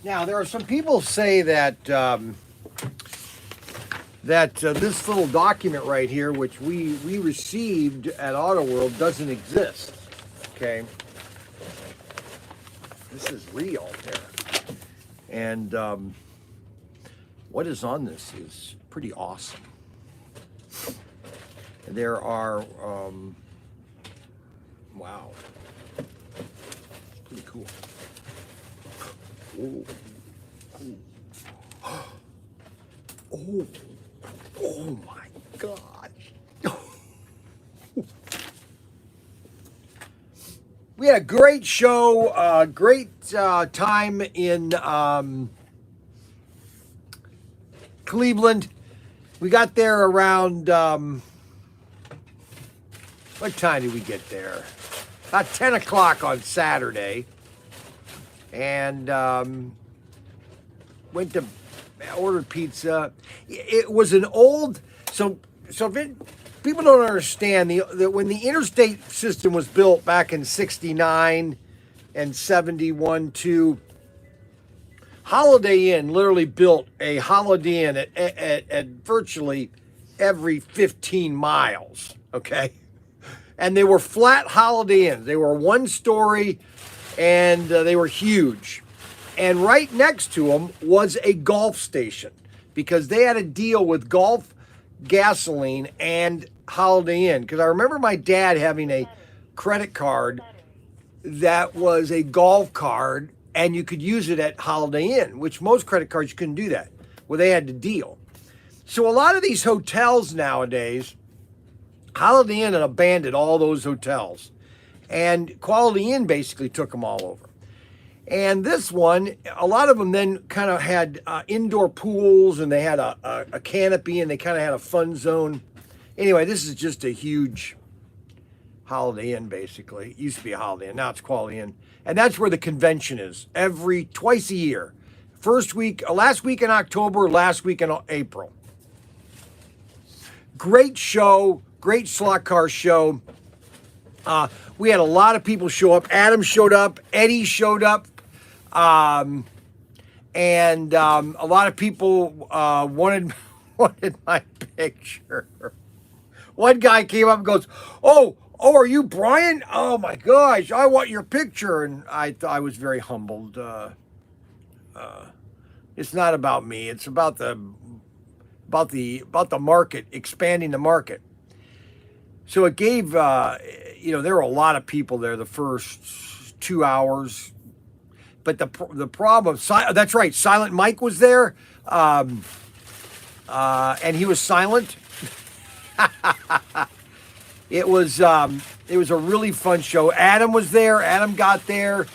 Now, there are some people say that this little document right here, which we received at Auto World, doesn't exist. Okay, this is real there, and what is on this is pretty awesome. There are wow, pretty cool. Oh, oh, oh, oh my gosh. We had a great show, great time in Cleveland. We got there around, what time did we get there? About 10 o'clock on Saturday. And went to ordered pizza. It was an old, so people don't understand that when the interstate system was built back in 69 and 71 too, Holiday Inn literally built a Holiday Inn at virtually every 15 miles, okay? And they were flat Holiday Inns. They were one story, and they were huge. And right next to them was a Gulf station because they had a deal with Gulf Gasoline and Holiday Inn. Because I remember my dad having a credit card that was a Gulf card, and you could use it at Holiday Inn, which most credit cards you couldn't do that. Well, they had the deal. So a lot of these hotels nowadays, Holiday Inn had abandoned all those hotels. And Quality Inn basically took them all over. And this one, a lot of them then kind of had indoor pools, and they had a canopy, and they kind of had a fun zone. Anyway, this is just a huge Holiday Inn, basically. It used to be a Holiday Inn. Now it's Quality Inn. And that's where the convention is, twice a year. First week, last week in October, last week in April. Great show, great slot car show. We had a lot of people show up. Adam showed up. Eddie showed up. And a lot of people wanted my picture. One guy came up and goes, oh, are you Brian? Oh my gosh, I want your picture. And I was very humbled. It's not about me. It's about the market, expanding the market. So it gave, there were a lot of people there the first 2 hours. But the problem, that's right, Silent Mike was there, and he was silent. It was a really fun show. Adam was there. Adam got there.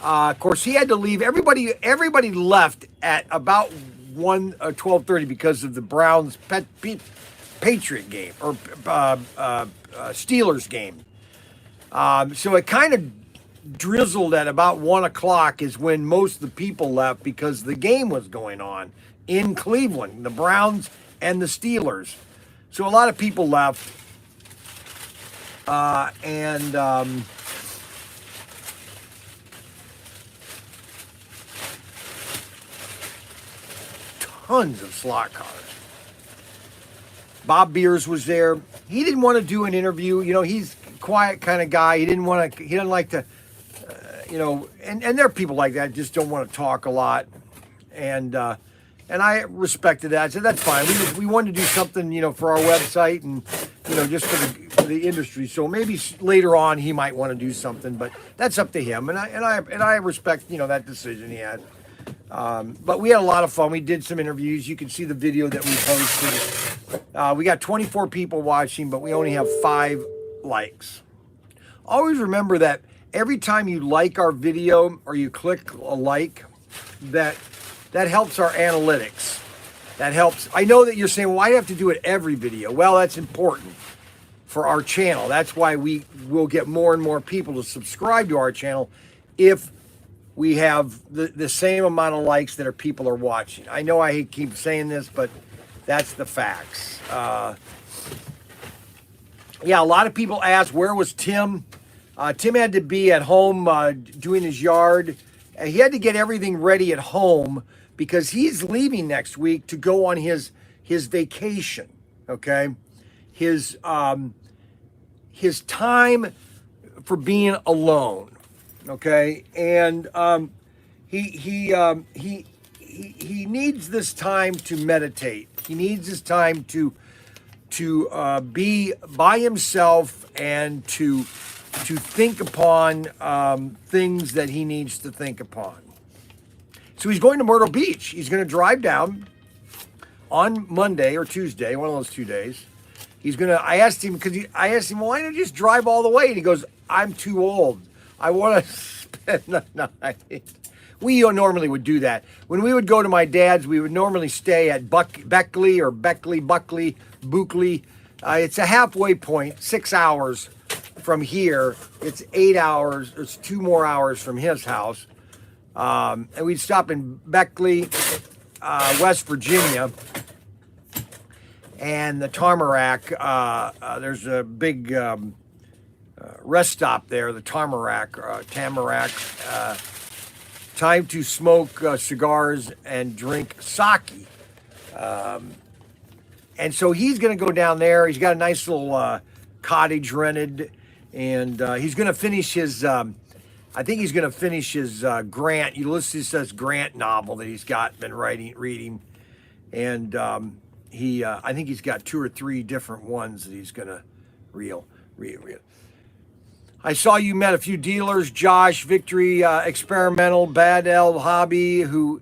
Of course, he had to leave. Everybody left at about 12:30 because of the Browns Patriot game or Steelers game. So it kind of drizzled at about 1 o'clock is when most of the people left because the game was going on in Cleveland, the Browns and the Steelers. So a lot of people left. And tons of slot cars. Bob Beers was there. He didn't want to do an interview. He's a quiet kind of guy. He didn't like to, and there are people like that just don't want to talk a lot. And I respected that. I said, that's fine. We wanted to do something, for our website and, just for the industry. So maybe later on he might want to do something, but that's up to him. And I respect, that decision he had. But we had a lot of fun. We did some interviews. You can see the video that we posted. We got 24 people watching, but we only have 5 likes. Always remember that every time you like our video or you click a like, that helps our analytics. That helps. I know that you're saying, well, why do you have to do it every video? Well, that's important for our channel. That's why we will get more and more people to subscribe to our channel if we have the same amount of likes that people are watching. I know I keep saying this, but that's the facts. Yeah, a lot of people ask, where was Tim? Tim had to be at home doing his yard, he had to get everything ready at home because he's leaving next week to go on his vacation. Okay, his time for being alone. Okay, and he needs this time to meditate. He needs this time to be by himself and to think upon things that he needs to think upon. So he's going to Myrtle Beach. He's going to drive down on Monday or Tuesday, one of those 2 days. He's going to, I asked him, well, why don't you just drive all the way? And he goes, I'm too old. I want to spend the night. We normally would do that. When we would go to my dad's, we would normally stay at Buckley. It's a halfway point, 6 hours from here. It's 8 hours. It's 2 more hours from his house. And we'd stop in Beckley, West Virginia, and the Tamarack. There's a big rest stop there, the Tamarack. Time to smoke cigars and drink sake. And so he's going to go down there. He's got a nice little cottage rented, and he's going to finish his, I think he's going to finish his Ulysses S. Grant novel that he's been reading. And I think he's got 2 or 3 different ones that he's going to read. I saw you met a few dealers, Josh, Victory, Experimental, Bad L, Hobby. Who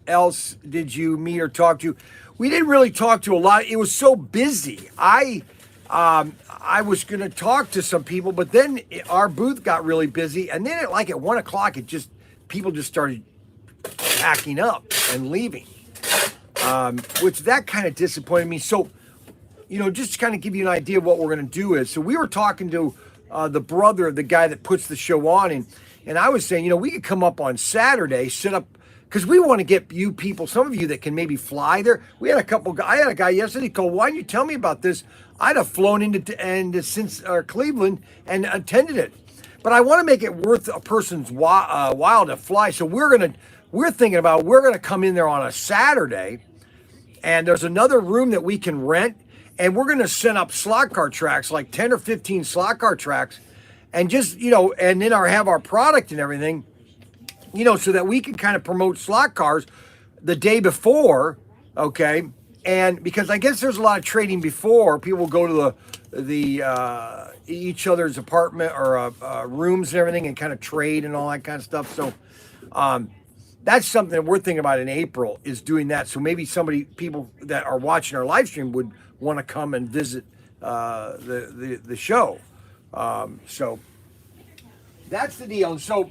else did you meet or talk to? We didn't really talk to a lot. It was so busy. I was going to talk to some people, but then our booth got really busy. And then at 1 o'clock, people just started packing up and leaving, which that kind of disappointed me. So, just to kind of give you an idea of what we're going to do is, so we were talking to the brother of the guy that puts the show on, and I was saying, we could come up on Saturday, sit up, because we want to get you people, some of you that can maybe fly there. I had a guy yesterday called, why didn't you tell me about this? I'd have flown into Cleveland and attended it. But I want to make it worth a person's while to fly. So we're going to come in there on a Saturday, and there's another room that we can rent, and we're going to set up slot car tracks, like 10 or 15 slot car tracks, and just, and then have our product and everything, so that we can kind of promote slot cars the day before, okay? And because I guess there's a lot of trading before, people go to the each other's apartment or rooms and everything and kind of trade and all that kind of stuff. So that's something that we're thinking about in April, is doing that. So maybe people that are watching our live stream would want to come and visit the show. So that's the deal. So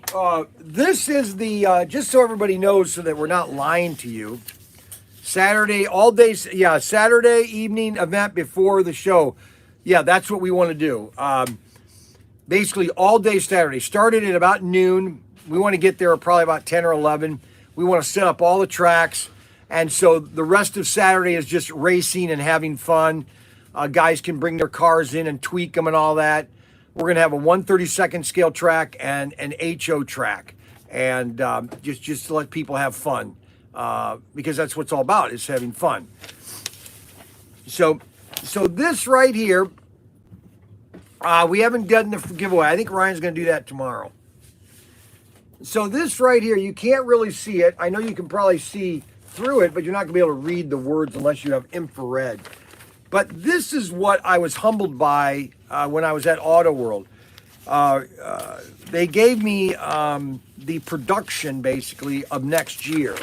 this is the, just so everybody knows, so that we're not lying to you, Saturday, all day, Saturday evening event before the show. Yeah, that's what we want to do. Basically all day Saturday. Started at about noon. We want to get there probably about 10 or 11. We want to set up all the tracks. And so the rest of Saturday is just racing and having fun. Guys can bring their cars in and tweak them and all that. We're going to have a 1/32 scale track and an HO track. And just to let people have fun. Because that's what it's all about, is having fun. So this right here, we haven't done the giveaway. I think Ryan's going to do that tomorrow. So this right here, you can't really see it. I know you can probably see through it, but you're not going to be able to read the words unless you have infrared. But this is what I was humbled by when I was at Auto World. They gave me the production, basically, of next year.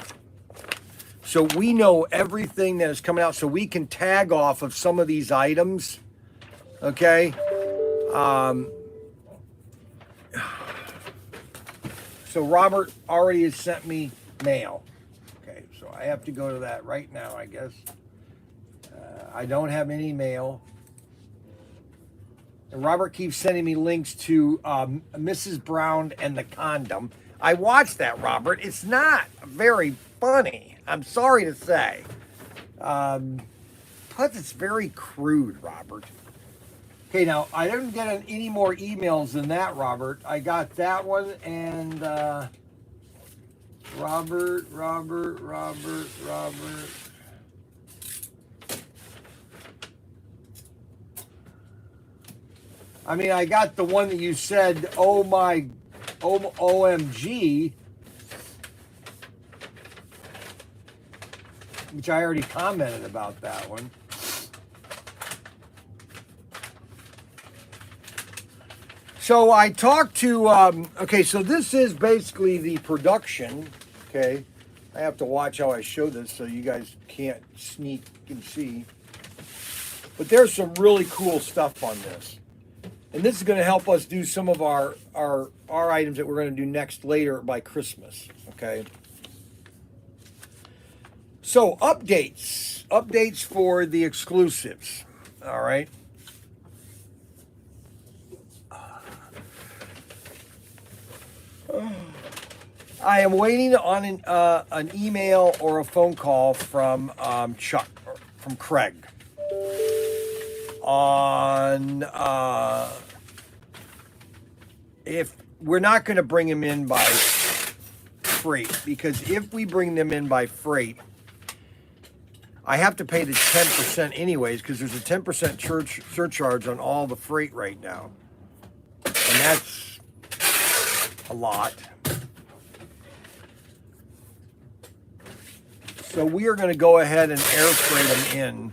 So we know everything that is coming out, so we can tag off of some of these items, okay? So Robert already has sent me mail. Okay, so I have to go to that right now, I guess. I don't have any mail. And Robert keeps sending me links to Mrs. Brown and the condom. I watched that, Robert. It's not very funny, I'm sorry to say. Plus, it's very crude, Robert. Okay, now, I didn't get any more emails than that, Robert. I got that one, and Robert. I mean, I got the one that you said, oh my, OMG, which I already commented about that one. So I talked to, okay, so this is basically the production, okay? I have to watch how I show this so you guys can't sneak and see. But there's some really cool stuff on this. And this is going to help us do some of our items that we're going to do next later by Christmas, okay? So updates for the exclusives, all right? I am waiting on an email or a phone call from Chuck, from Craig, on if we're not going to bring him in by freight, because if we bring them in by freight, I have to pay the 10% anyways, because there's a 10% surcharge on all the freight right now, and that's a lot. So we are going to go ahead and air freight them in.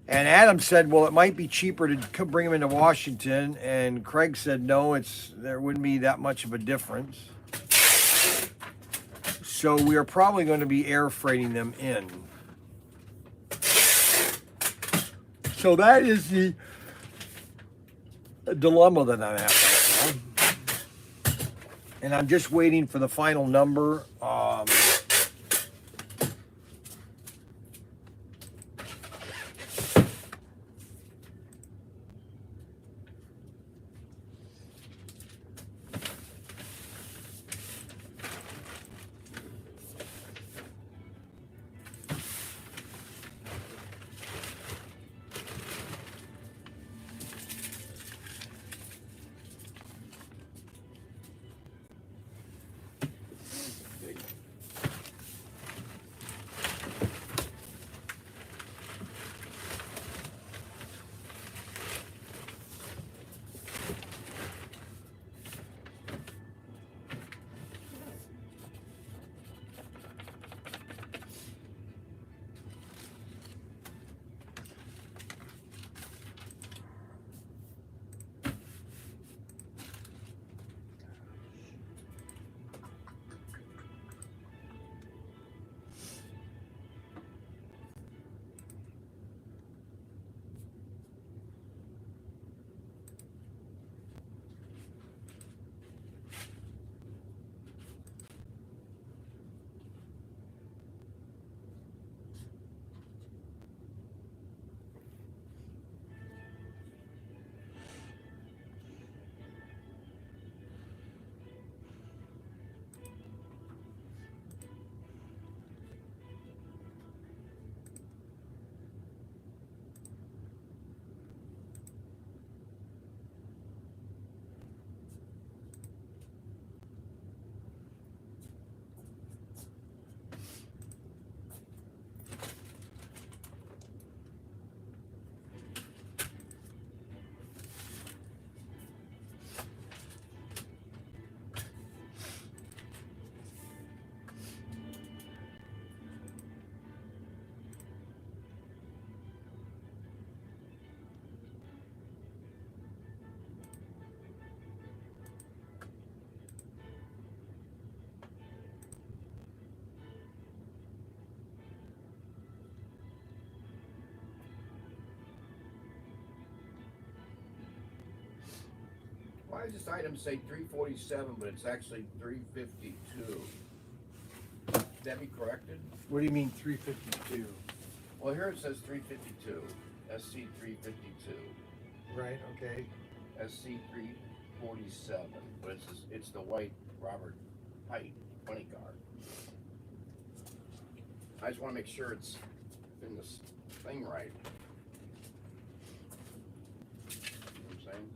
And Adam said, well, it might be cheaper to bring them into Washington. And Craig said, no, there wouldn't be that much of a difference. So we are probably going to be air freighting them in. So that is the dilemma that I have right now. And I'm just waiting for the final number. Why does this item say 347, but it's actually 352? Should that be corrected? What do you mean 352? Well, here it says 352, SC 352, Right, okay. SC 347, but it's the white Robert Height 20 car. I just want to make sure it's in this thing right. You know what I'm saying?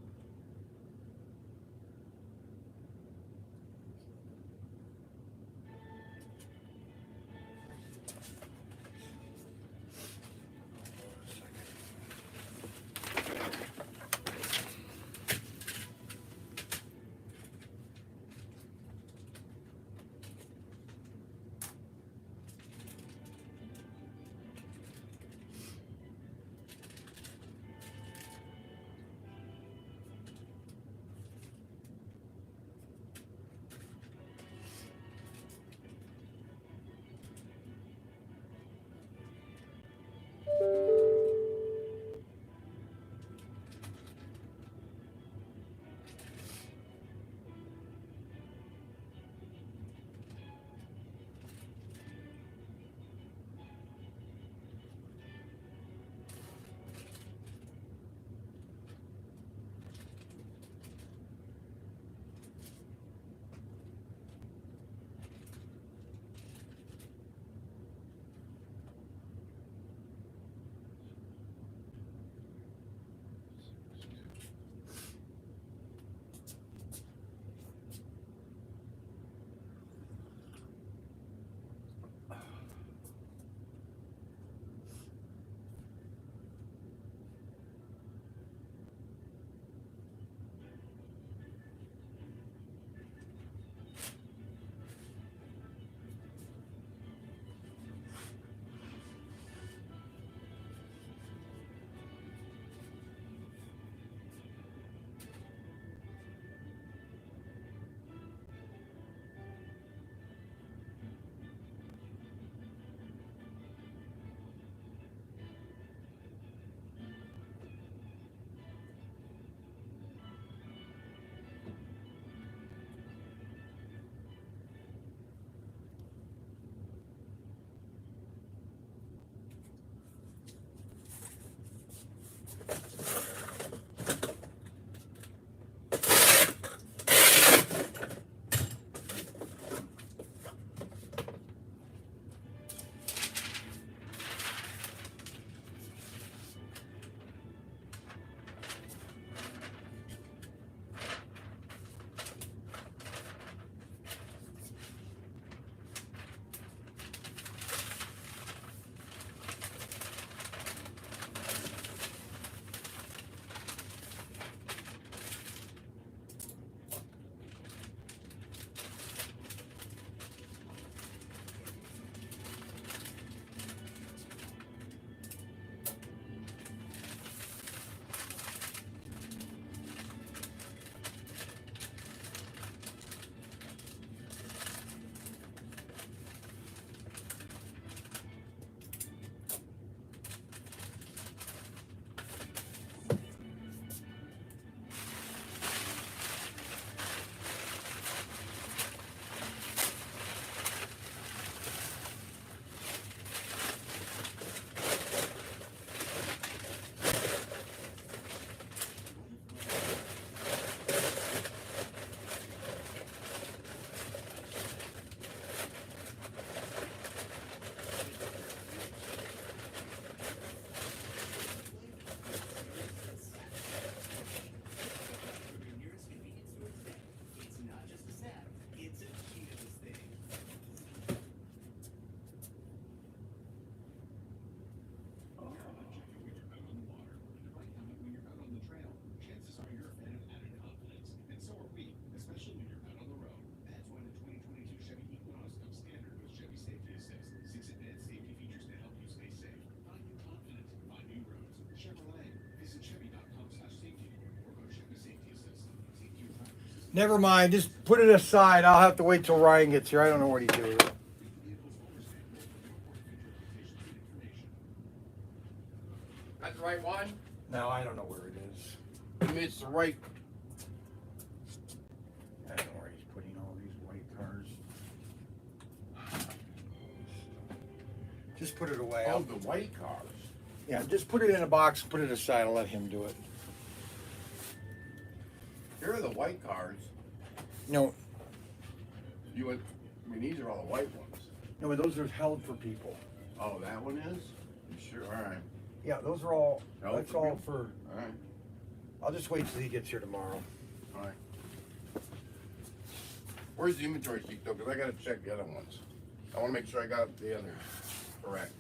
Never mind. Just put it aside. I'll have to wait till Ryan gets here. I don't know what he's doing. That's the right one? No, I don't know where it is. I mean, it's the right. I don't know where he's putting all these white cars. Just put it away. Oh, the white cars. Yeah, just put it in a box, put it aside, and let him do it. Here are the white cars. No, You went. I mean, these are all the white ones. no, but those are held for people. Oh, that one is. You sure? All right. Yeah, those are all. Held That's for all people? for. All right. I'll just wait till he gets here tomorrow. All right. Where's the inventory sheet though? Because I gotta check the other ones. I want to make sure I got the others correct.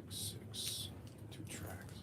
Six, two tracks.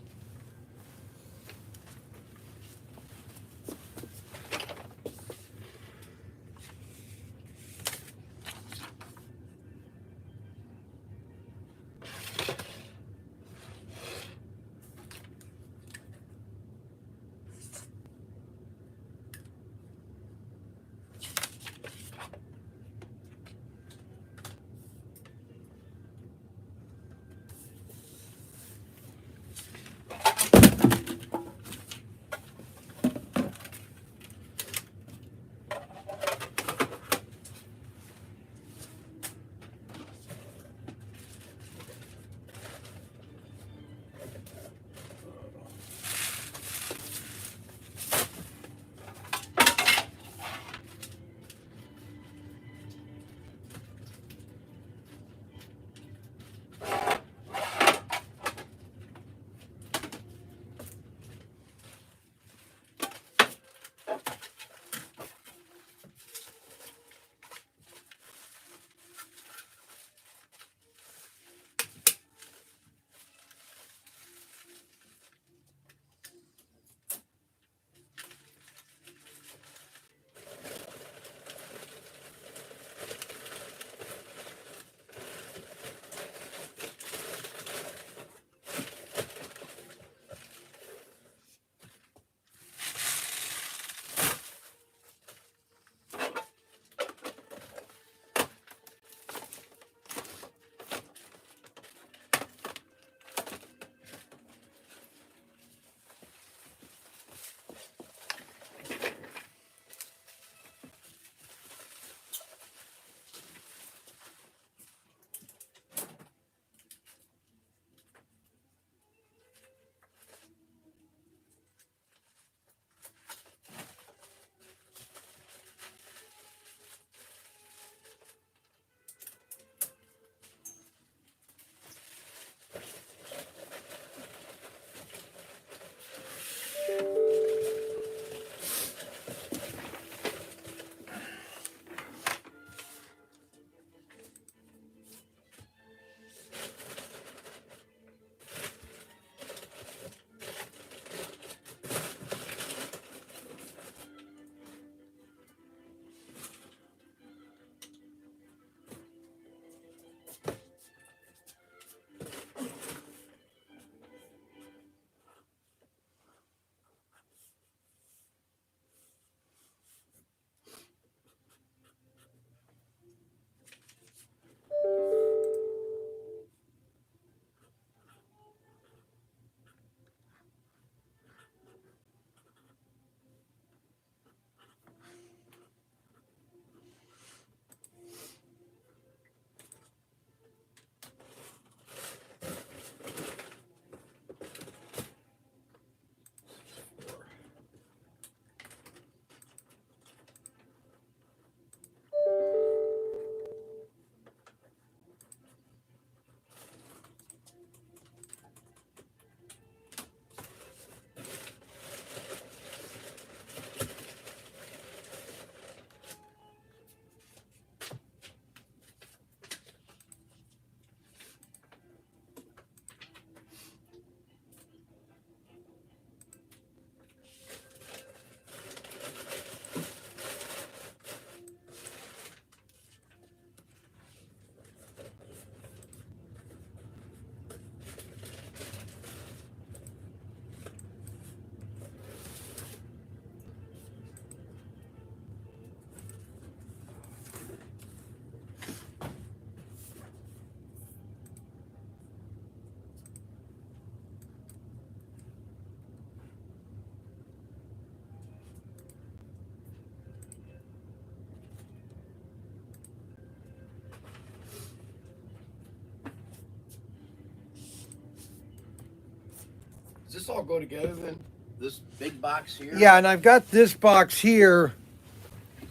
Does this all go together then? This big box here? Yeah, and I've got this box here.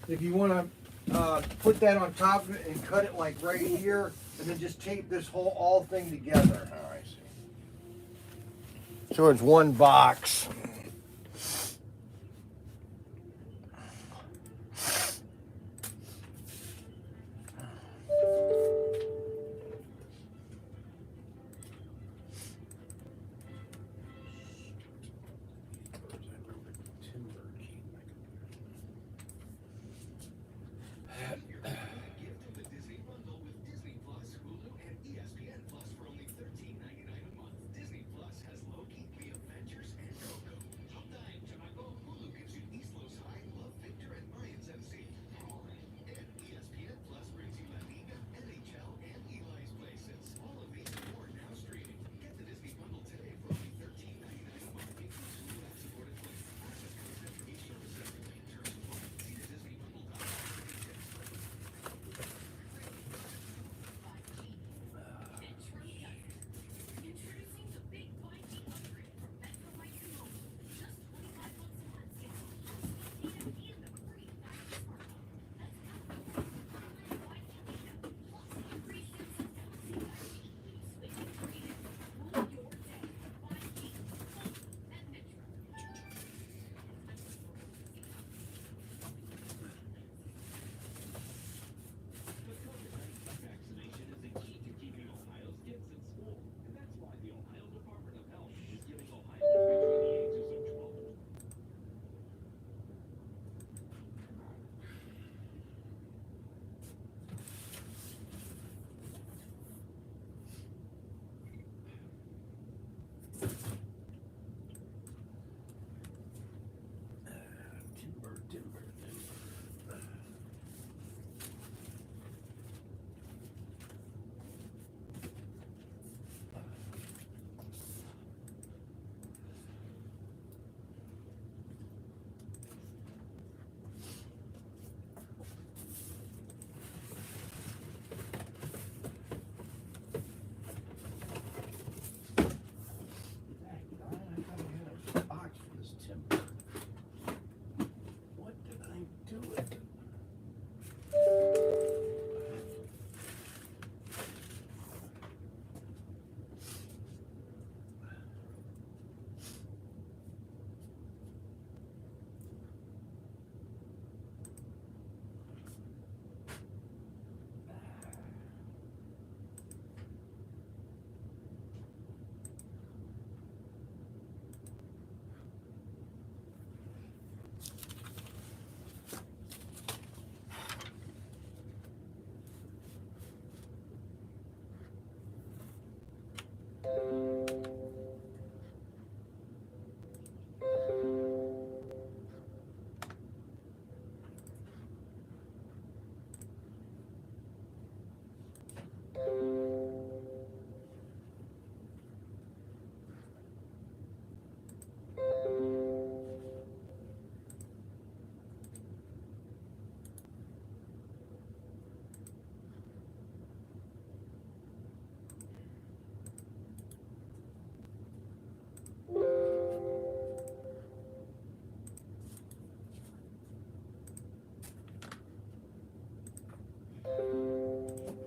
If you want to put that on top of it and cut it like right here, and then just tape this whole all thing together. Oh, I see. So it's one box.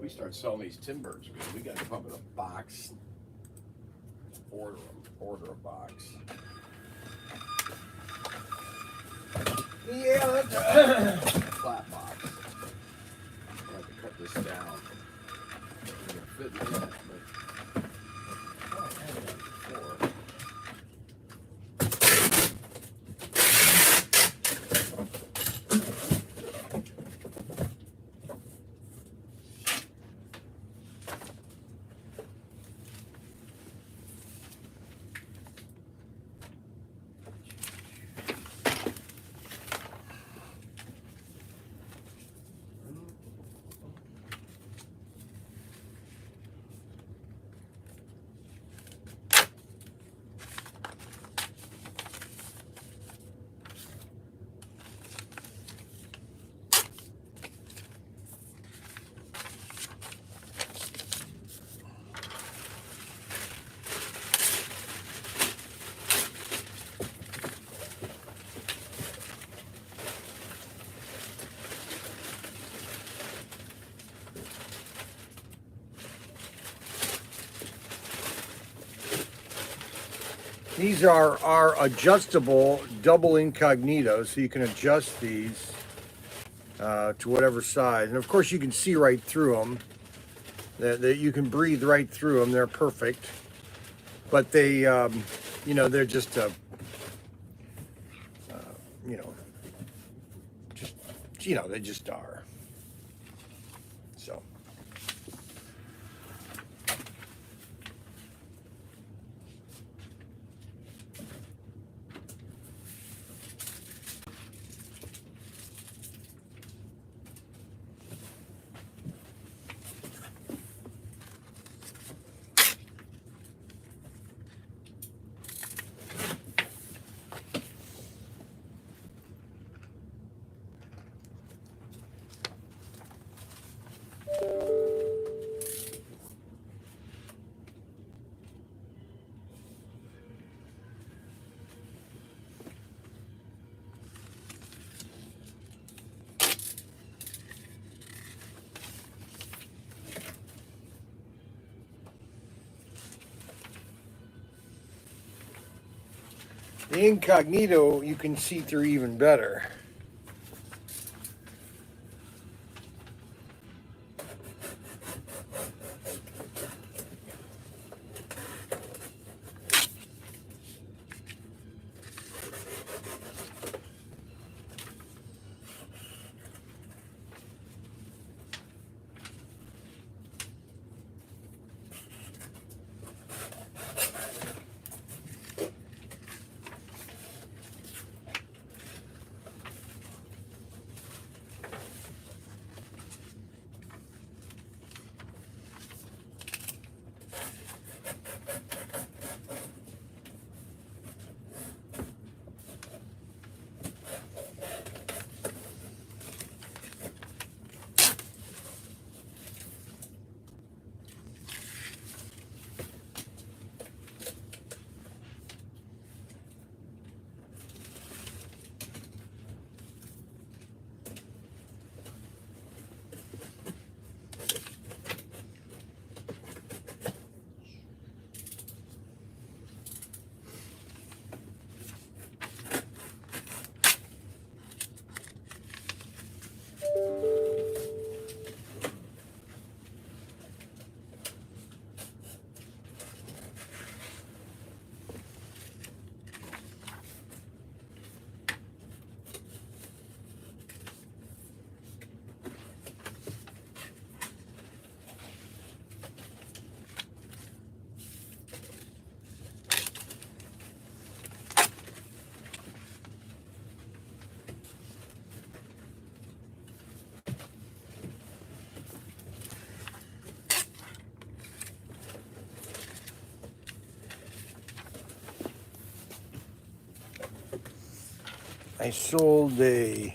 We start selling these Timbers, we got to come up with a box. Order a box. Yeah, that's Flat box. I have to cut this down. It'll fit in that, but I don't have that before. These are our adjustable double incognito, so you can adjust these to whatever size. And of course, you can see right through them. That you can breathe right through them. They're perfect. But they, you know, they're just, you know, just, you know, they just are. So. The incognito you can see through even better. I sold a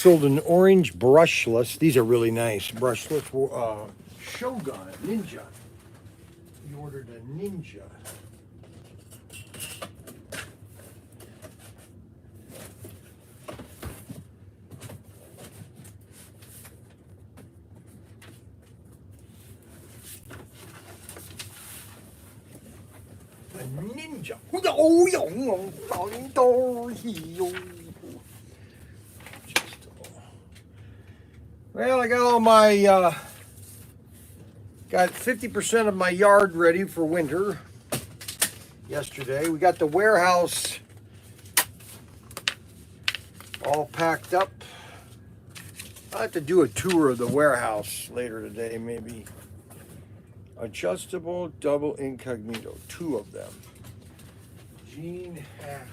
sold an orange brushless. These are really nice brushless. Shogun Ninja. We ordered a Ninja. A Ninja. Well, I got all my, got 50% of my yard ready for winter yesterday. We got the warehouse all packed up. I'll have to do a tour of the warehouse later today, maybe. Adjustable double incognito, 2 of them. Gene Hacker.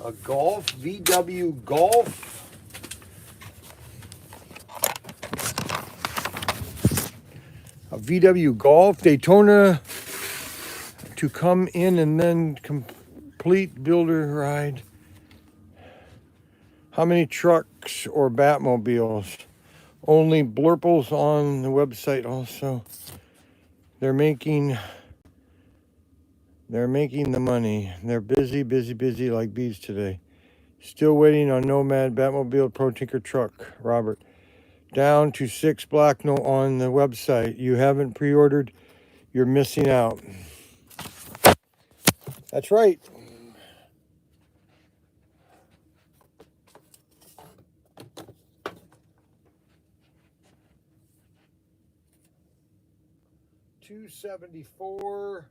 A Golf, VW Golf. A VW Golf Daytona to come in and then complete builder ride. How many trucks or Batmobiles? Only blurples on the website also. They're making the money. They're busy, busy, busy like bees today. Still waiting on Nomad Batmobile Pro Tinker truck, Robert. Down to 6 black no on the website. You haven't pre-ordered, you're missing out. That's right. $274.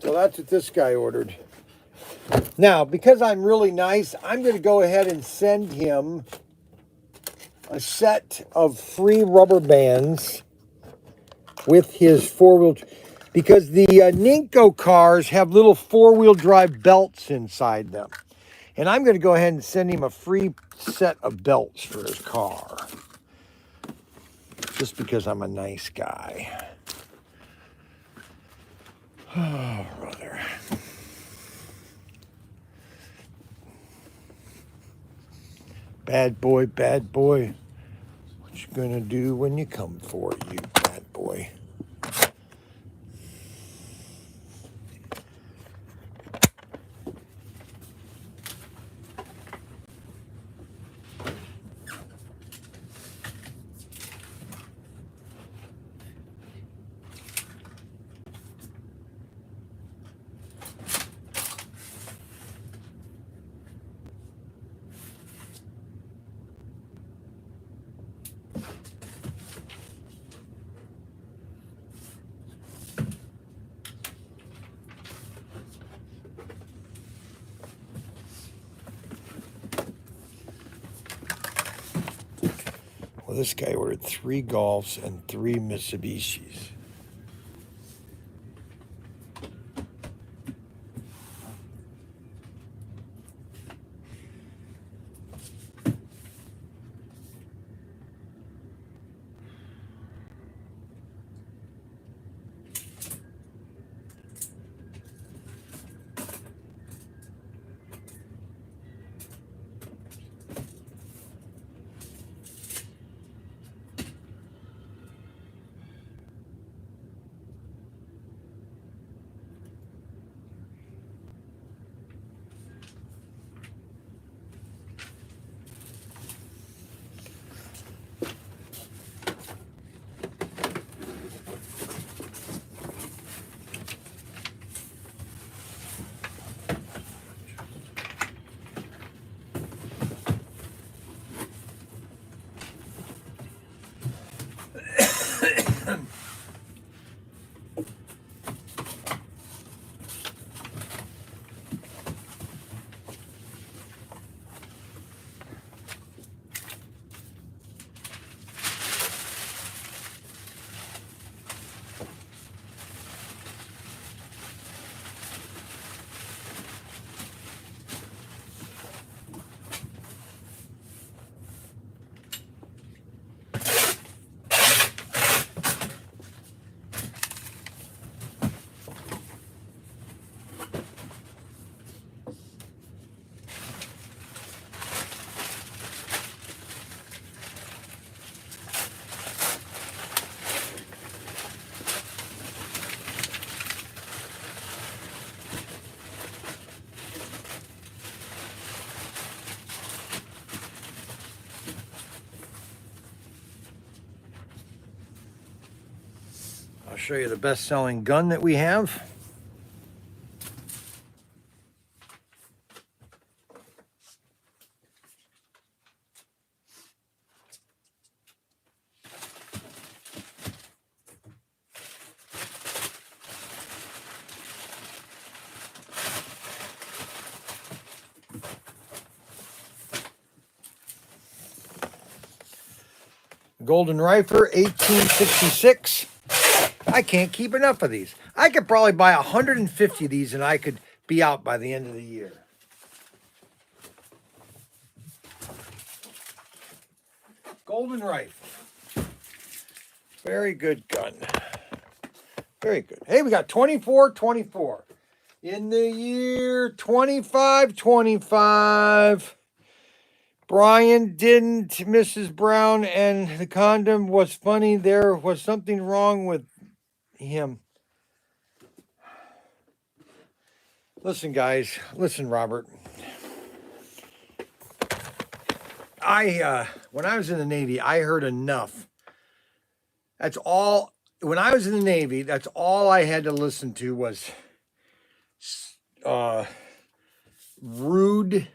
So that's what this guy ordered. Now, because I'm really nice, I'm going to go ahead and send him a set of free rubber bands with his four-wheel, because the Ninko cars have little four-wheel drive belts inside them. And I'm going to go ahead and send him a free set of belts for his car. Just because I'm a nice guy. Oh, brother. Bad boy, bad boy. What you gonna do when you come for it, you bad boy? Well, this guy ordered 3 Golfs and 3 Mitsubishis. I'll show you the best-selling gun that we have. Golden Rifle, 1866. I can't keep enough of these. I could probably buy 150 of these and I could be out by the end of the year. Golden Rifle. Very good gun. Very good. Hey, we got 2424. In the year 2525, Brian didn't, Mrs. Brown, and the condom was funny. There was something wrong with him. Listen, guys. Listen, Robert. When I was in the Navy, I heard enough. That's all. When I was in the Navy, that's all I had to listen to was rude.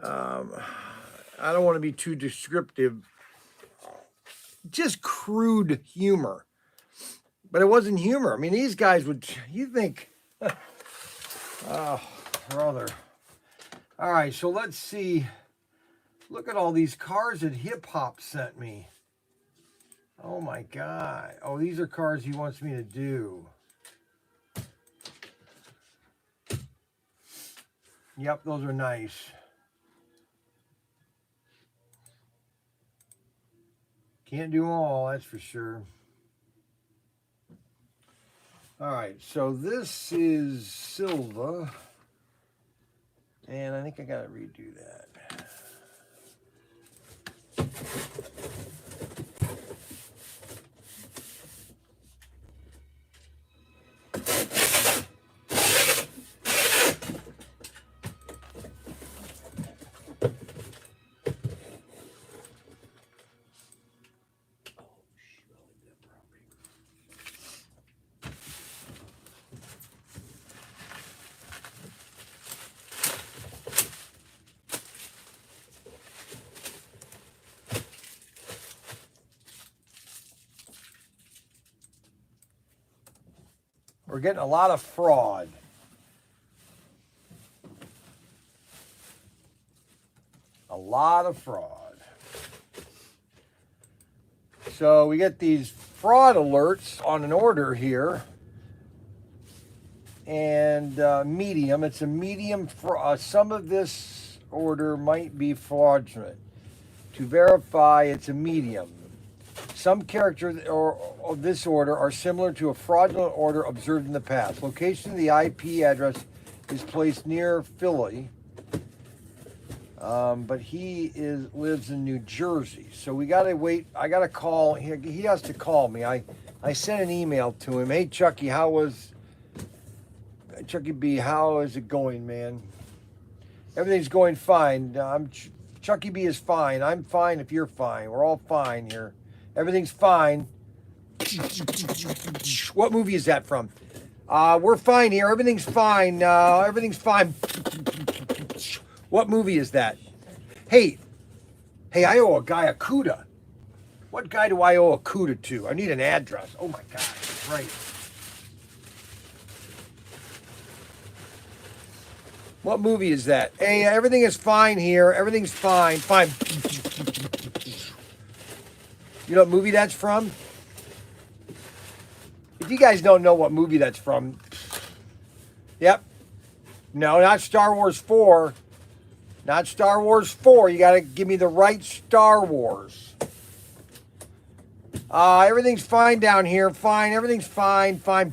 I don't want to be too descriptive. Just crude humor. But it wasn't humor. I mean, these guys would, you think, oh, brother. All right, so let's see. Look at all these cars that Hip Hop sent me. Oh my God. Oh, these are cars he wants me to do. Yep, those are nice. Can't do them all, that's for sure. All right, so this is Silva. And I think I got to redo that. We're getting a lot of fraud. A lot of fraud. So we get these fraud alerts on an order here. And medium, it's a medium. Some of this order might be fraudulent. To verify, it's a medium. Some characters of this order are similar to a fraudulent order observed in the past. Location of the IP address is placed near Philly, but he lives in New Jersey. So we got to wait. I got to call. He has to call me. I sent an email to him. Hey, Chucky, Chucky B, how is it going, man? Everything's going fine. Chucky B is fine. I'm fine if you're fine. We're all fine here. Everything's fine. What movie is that from? We're fine here. Everything's fine. Everything's fine. What movie is that? Hey, I owe a guy a CUDA. What guy do I owe a CUDA to? I need an address. Oh my God, right. What movie is that? Hey, everything is fine here. Everything's fine. Fine. You know what movie that's from? If you guys don't know what movie that's from, yep. No, not Star Wars 4. Not Star Wars 4. You got to give me the right Star Wars. Everything's fine down here. Fine. Everything's fine. Fine.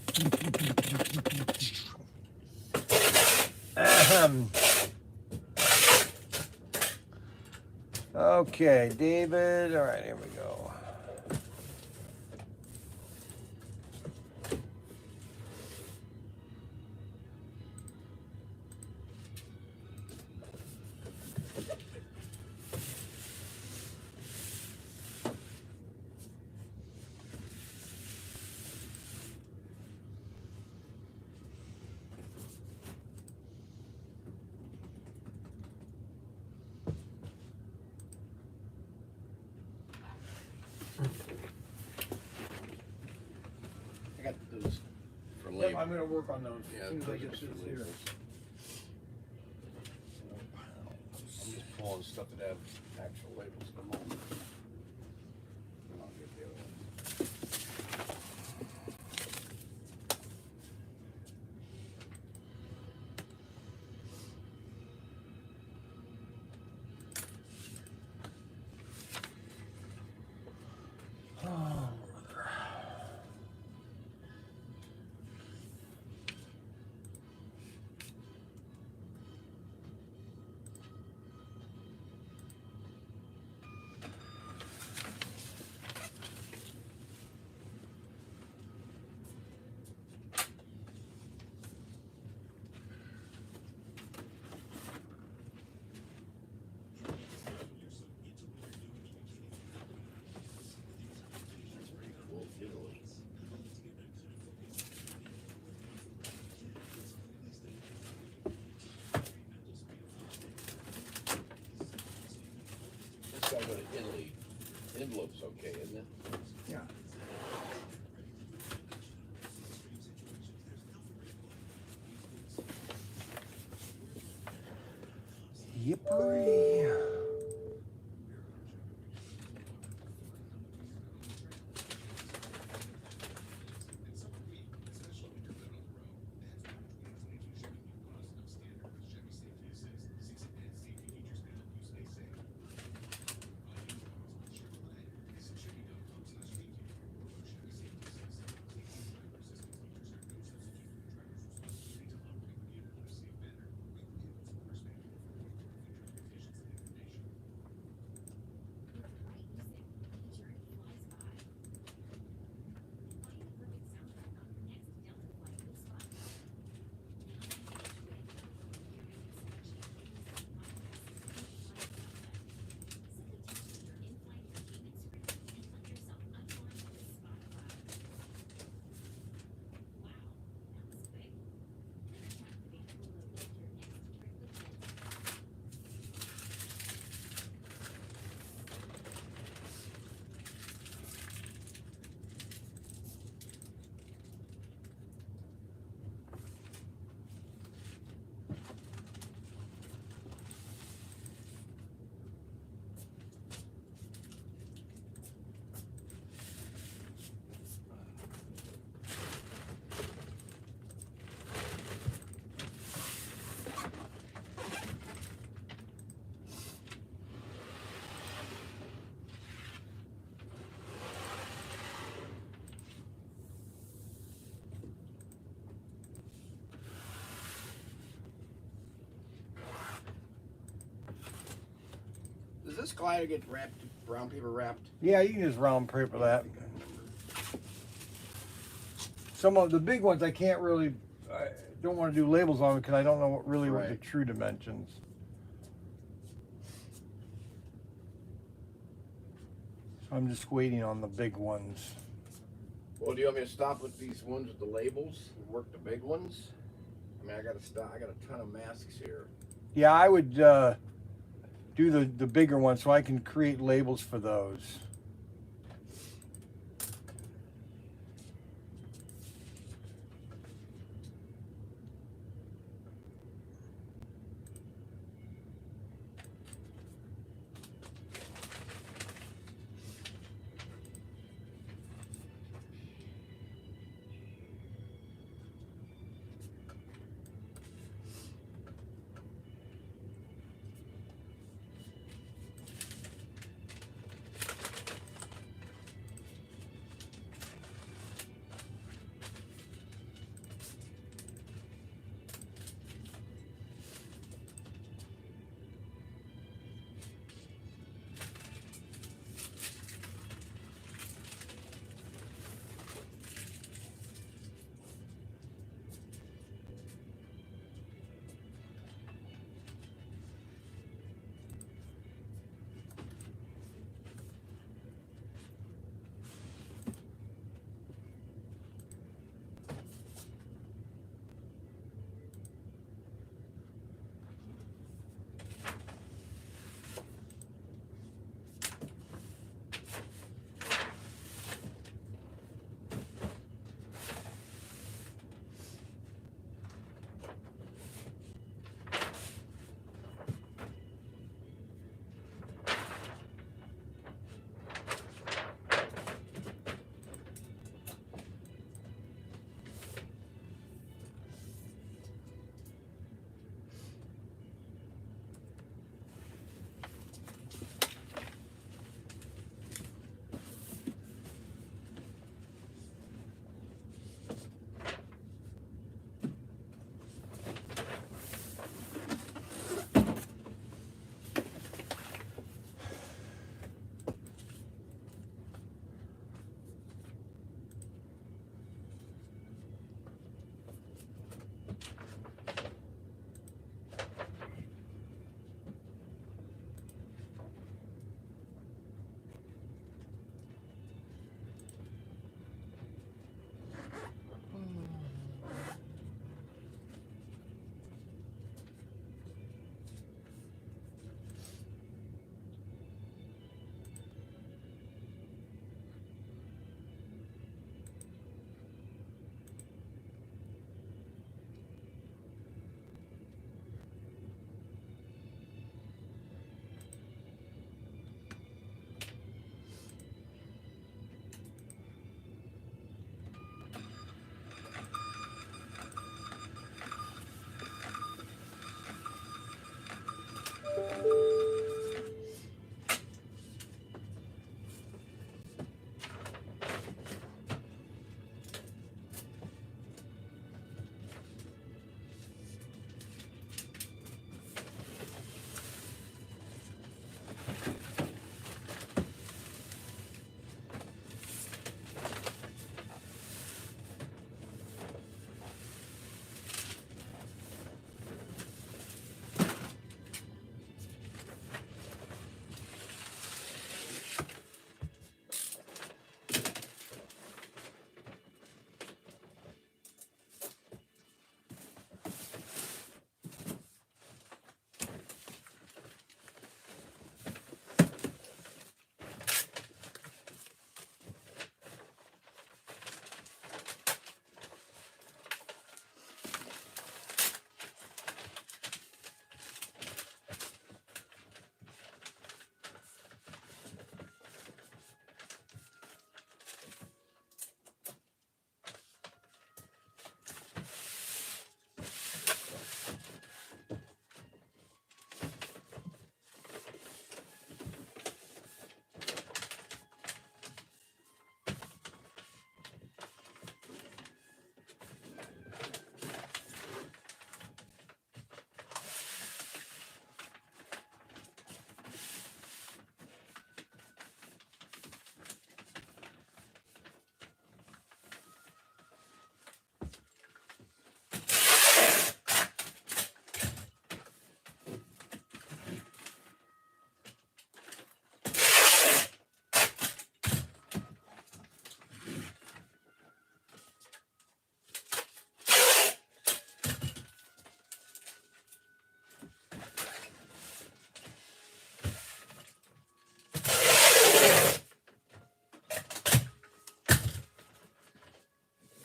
Okay, David. All right, here we go. For labels. I'm going to work on those Yeah, as soon as I those get are this for here. labels. I'm just pulling stuff that have actual labels in them. envelope's okay, isn't it? Yeah. Yippery. Does this glider get wrapped, brown paper wrapped? Yeah, you can just round paper that. Some of the big ones I can't really, I don't want to do labels on because I don't know what the Right. true dimensions. So I'm just waiting on the big ones. Well, do you want me to stop with these ones with the labels and work the big ones? I mean, I gotta stop. I got a ton of masks here. Yeah, I would do the bigger ones so I can create labels for those.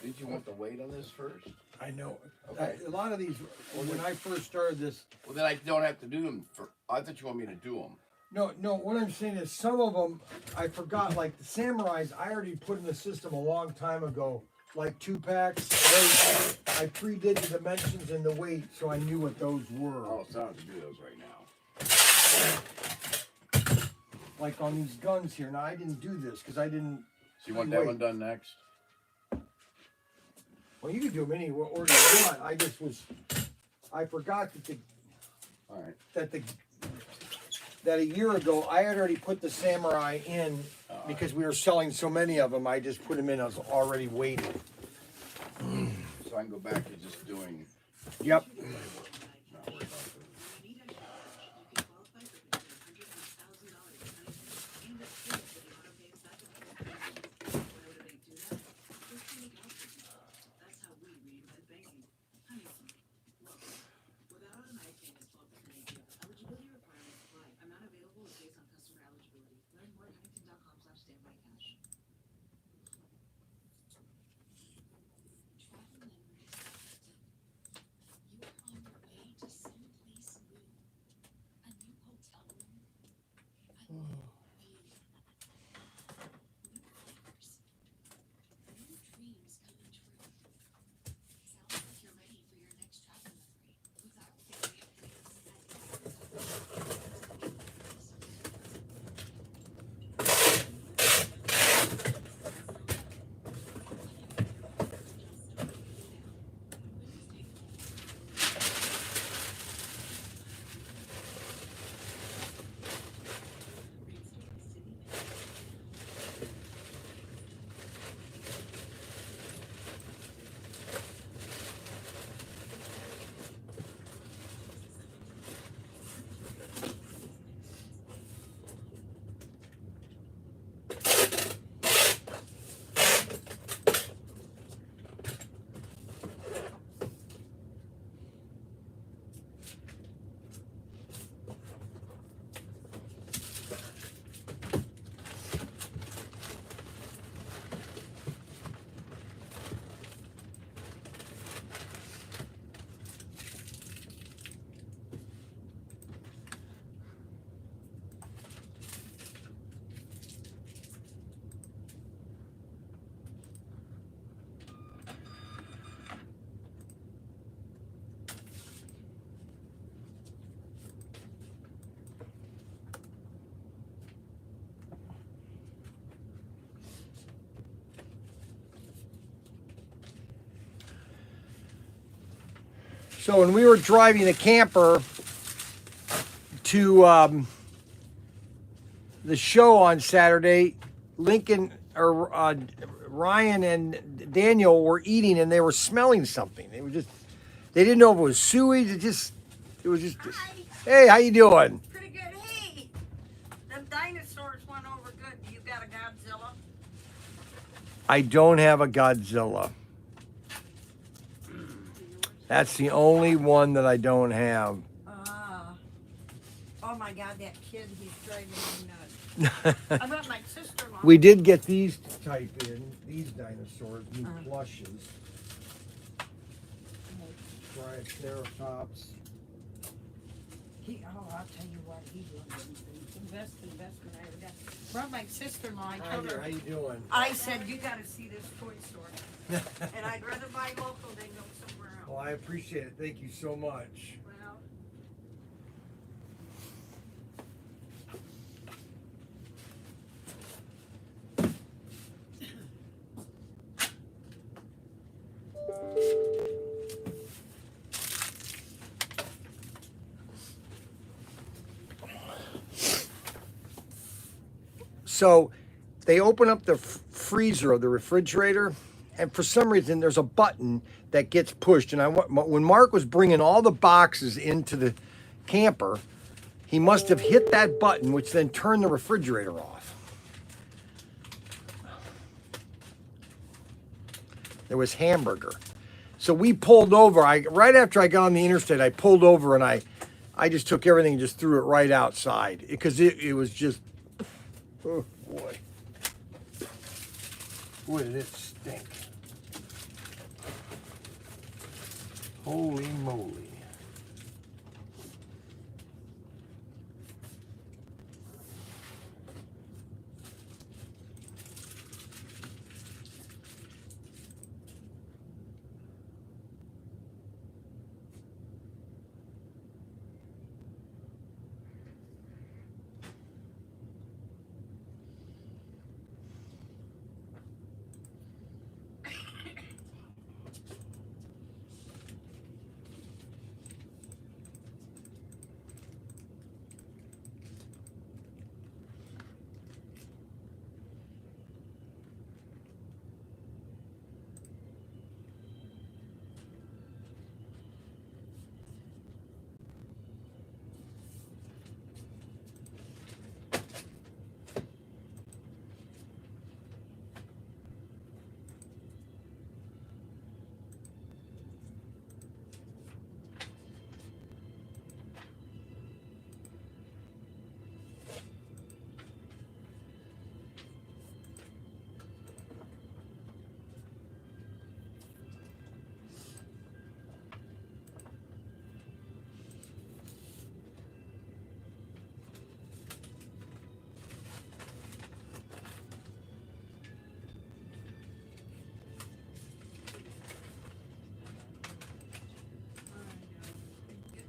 Did you want the weight on this first? I know. Okay. A lot of these, when I first started this, Well, then I don't have to do them for. I thought you want me to do them. no, what I'm saying is some of them, I forgot, like the Samurais, I already put in the system a long time ago, like 2-packs. I pre-did the dimensions and the weight, so I knew what those were. Oh, so I don't have to do those right now. Like on these guns here. Now, I didn't do this because I didn't. So you want that one done next? Well, you can do them any order you want. I forgot that All right. that a year ago I had already put the Samurai in because we were selling so many of them. I just put them in as already weighted. So I can go back to just doing. Yep. Not worry about it. So when we were driving the camper to the show on Saturday, Ryan and Daniel were eating and they were smelling something. They didn't know if it was sewage. It was just. Hi. Hey, how you doing? Pretty good. Hey, them dinosaurs went over good. You got a Godzilla? I don't have a Godzilla. That's the only one that I don't have. Oh my God, that kid, he's driving me nuts. I brought my sister-in-law. We did get these to type in, these dinosaurs, new plushes. Triceratops. I'll tell you what, he loves the best investment I ever got. Brought my sister-in-law. I Hi told there, her, how you doing? I said, you got to see this toy store. And I'd rather buy local than go somewhere else. Well, I appreciate it. Thank you so much. Well, So they open up the freezer of the refrigerator, and for some reason there's a button that gets pushed. And when Mark was bringing all the boxes into the camper, he must have hit that button, which then turned the refrigerator off. There was hamburger. So we pulled over. Right after I got on the interstate, I pulled over and I just took everything and just threw it right outside because it was just, oh boy. Boy, did it stink. Holy moly.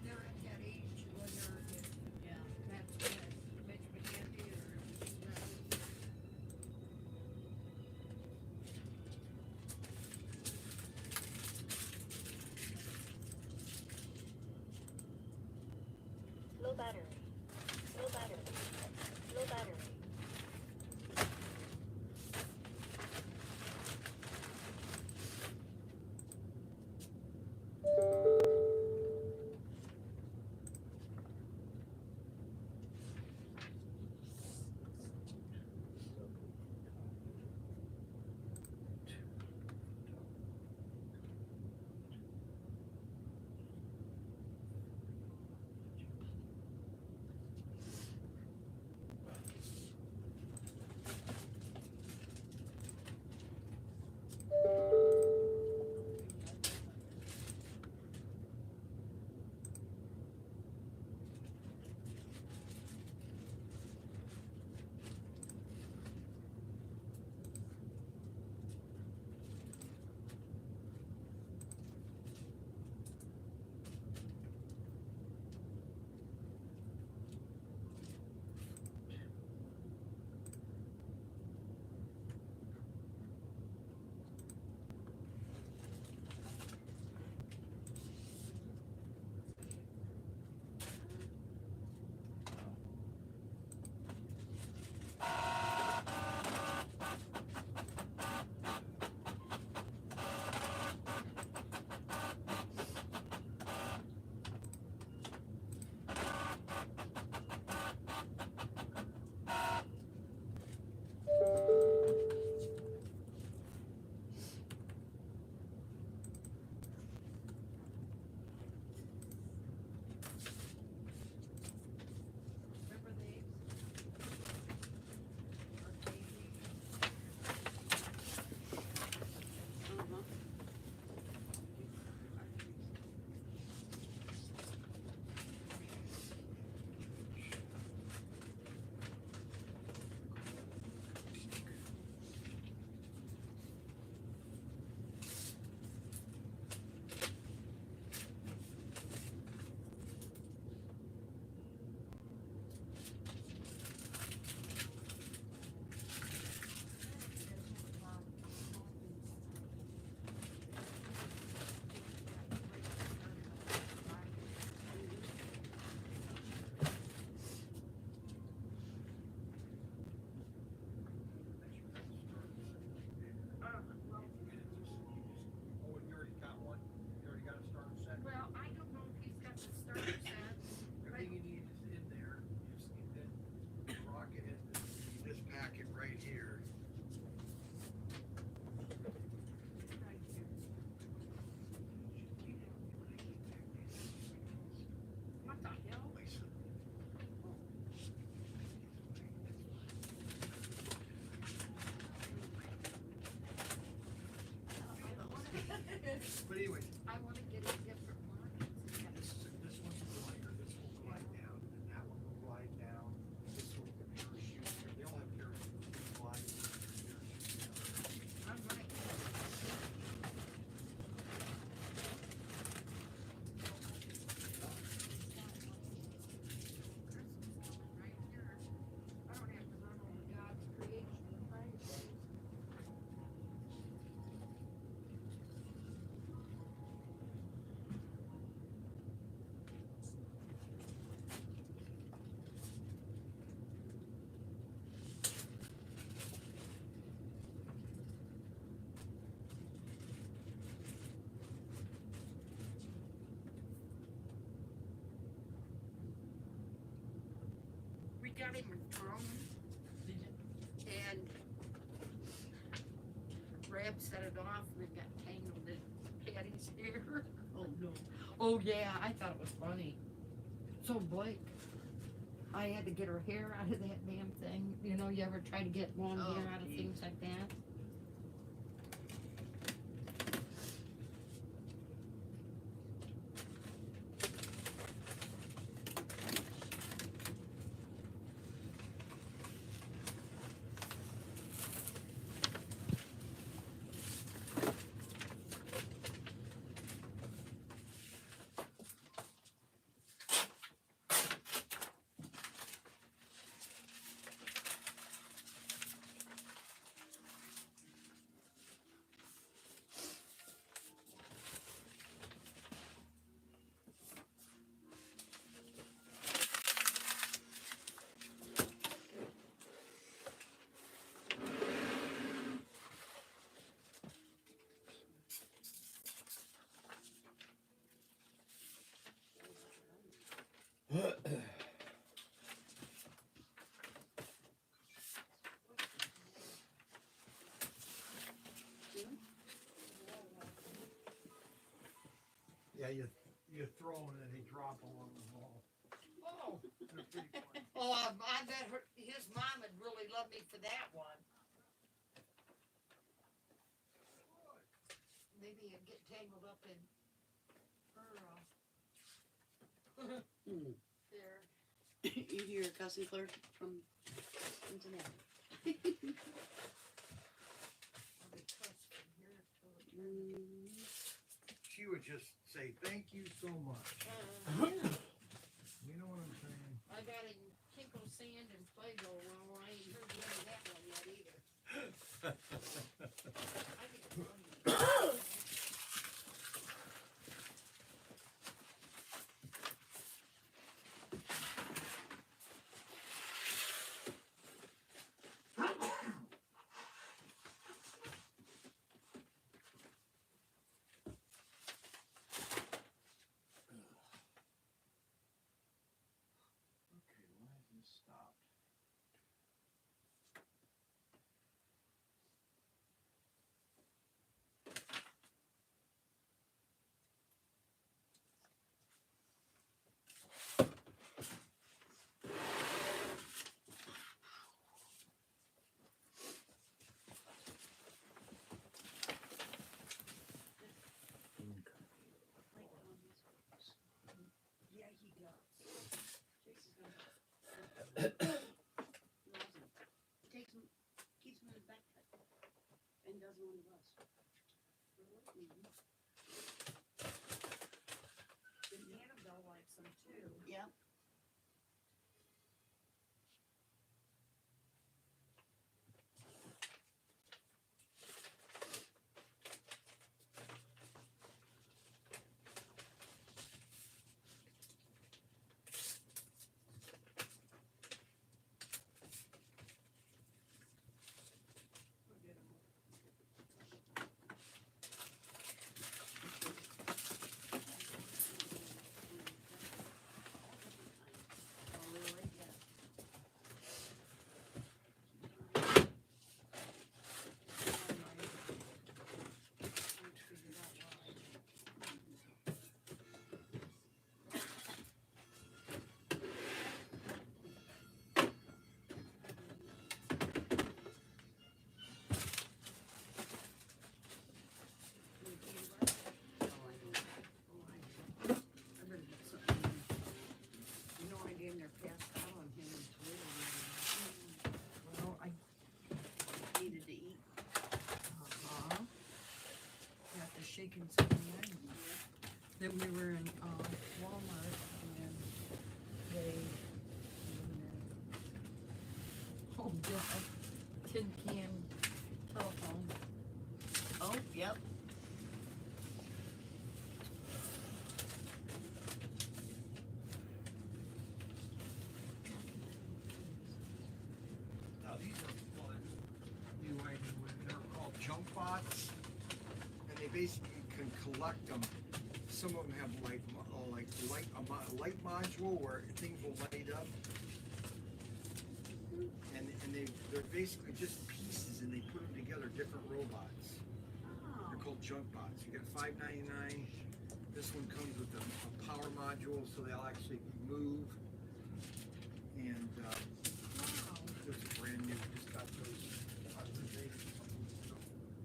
They're at that age when that's when it makes me happy or. Low battery. Low battery. Low battery. Remember these? Oh, you already got one? You already got a starter set? Well, I don't know if he's got the starter set. Everything you need is in there. You just need to rock it into this packet right here. Right here. What the hell? But anyways, I wanna get a gift for got him a drum. And Reb set it off and it got tangled in Patty's hair. Oh no. Oh yeah, I thought it was funny. So Blake, I had to get her hair out of that damn thing. You know, you ever try to get long Oh, hair out of geez. things like that? Yeah, you throw them and they drop along the wall. Oh, They're pretty funny. oh, I bet his mom would really love me for that one. Maybe it'd get tangled up in her, Hmm. there. You hear cousin Claire from Cincinnati. I'll be cussed from here till it- She would just say, thank you so much. Yeah. You know what I'm saying? I got him tinkle sand and Play-Doh. Well, I ain't heard the end of that one yet either. I think it's funny. Okay, why is this stopped? Yeah, he does. Jason's gonna. Takes him, keeps him in his backpack and does one of us. Mhm. Annabelle likes them too. Yeah. Oh, really? Yeah. Figured out why. I better get something. You know, I damn near passed out on him and Twitter. Well, I Needed to eat. after shaking something in. Then we were in Walmart and they oh yeah, tin can telephone. Oh, yep. Now these are fun new items. They're called junk bots, and they basically can collect them. Some of them have like a light module where things will light up. they're basically just pieces, and they put them together, different robots. Oh. They're called junk bots. You got $5.99. This one comes with a power module, so they'll actually move. And Wow. those are brand new. Just got those authorization.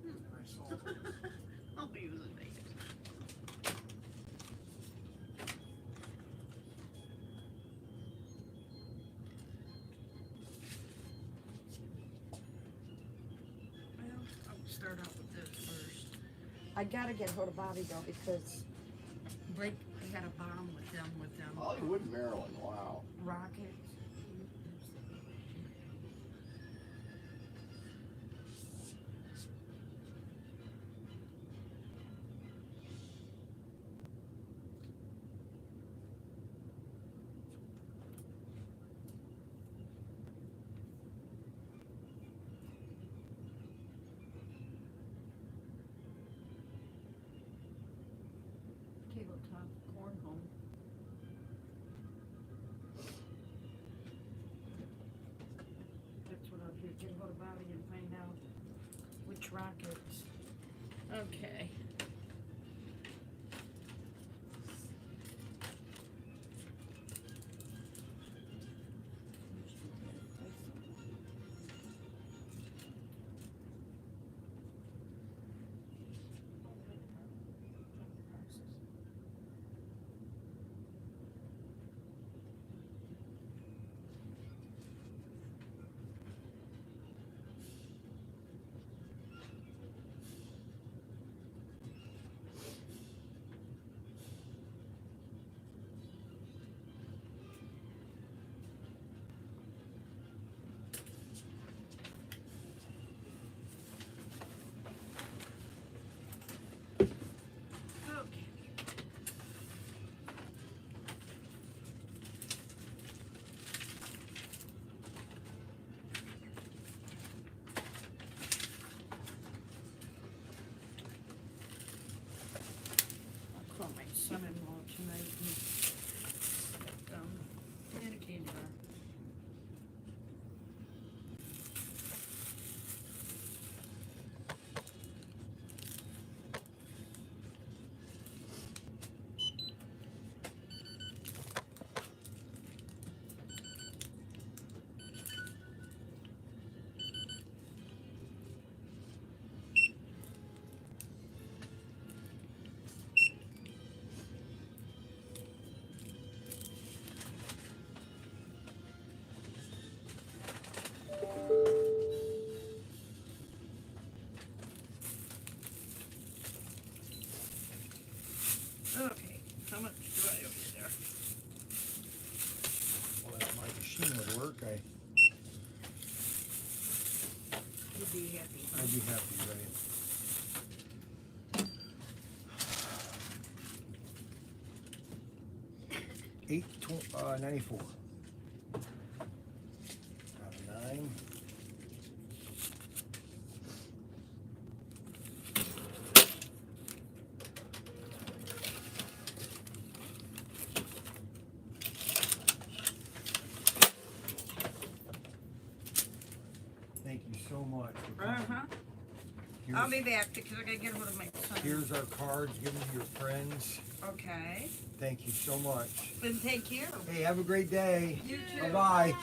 And I saw those. I'll be using these. Well, I'll start out with this first. I gotta get hold of Bobby though, because Blake had a bomb with them Hollywood, Maryland. Wow. rockets. Tabletop cornhole. That's what I'll do, get hold of Bobby and find out which rockets. Okay. Okay. I'll call my son-in-law tonight and a candy bar. Okay, how much do I owe you there? Well, if my machine would work, You'd be happy, huh? I'd be happy, right? $8.94. Out of 9. Thank you so much for coming. Uh-huh. Here's, I'll be back because I gotta get hold of my son. here's our cards. Give them to your friends. Okay. Thank you so much. Then take care. Hey, have a great day. You too. Bye-bye.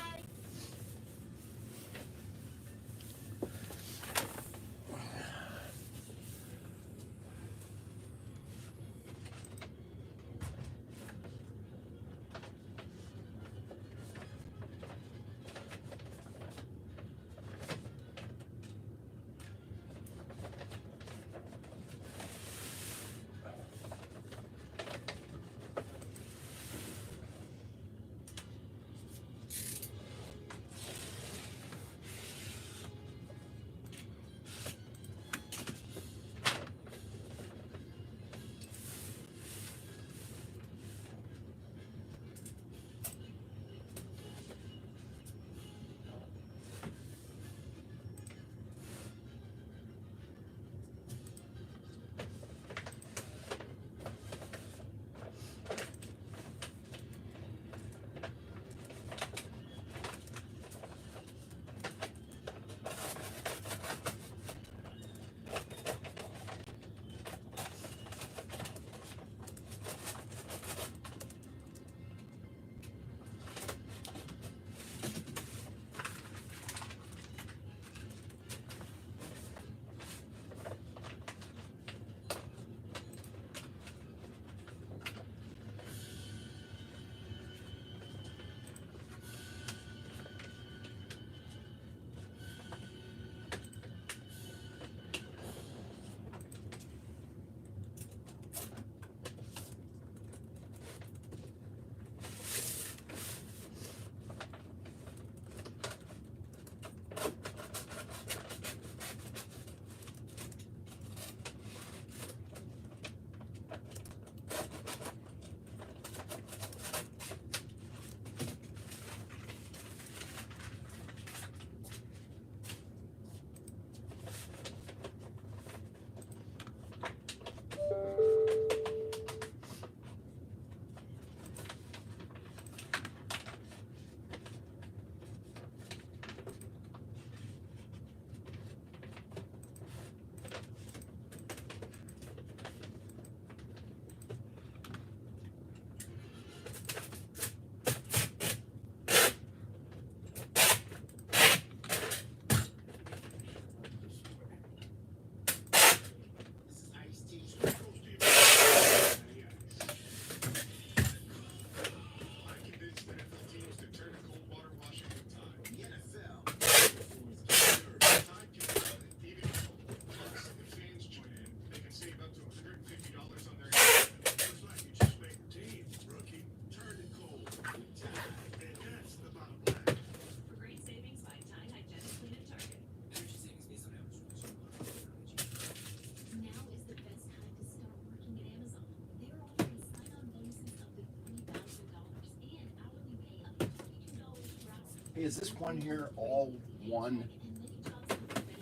Hey, is this one here all one?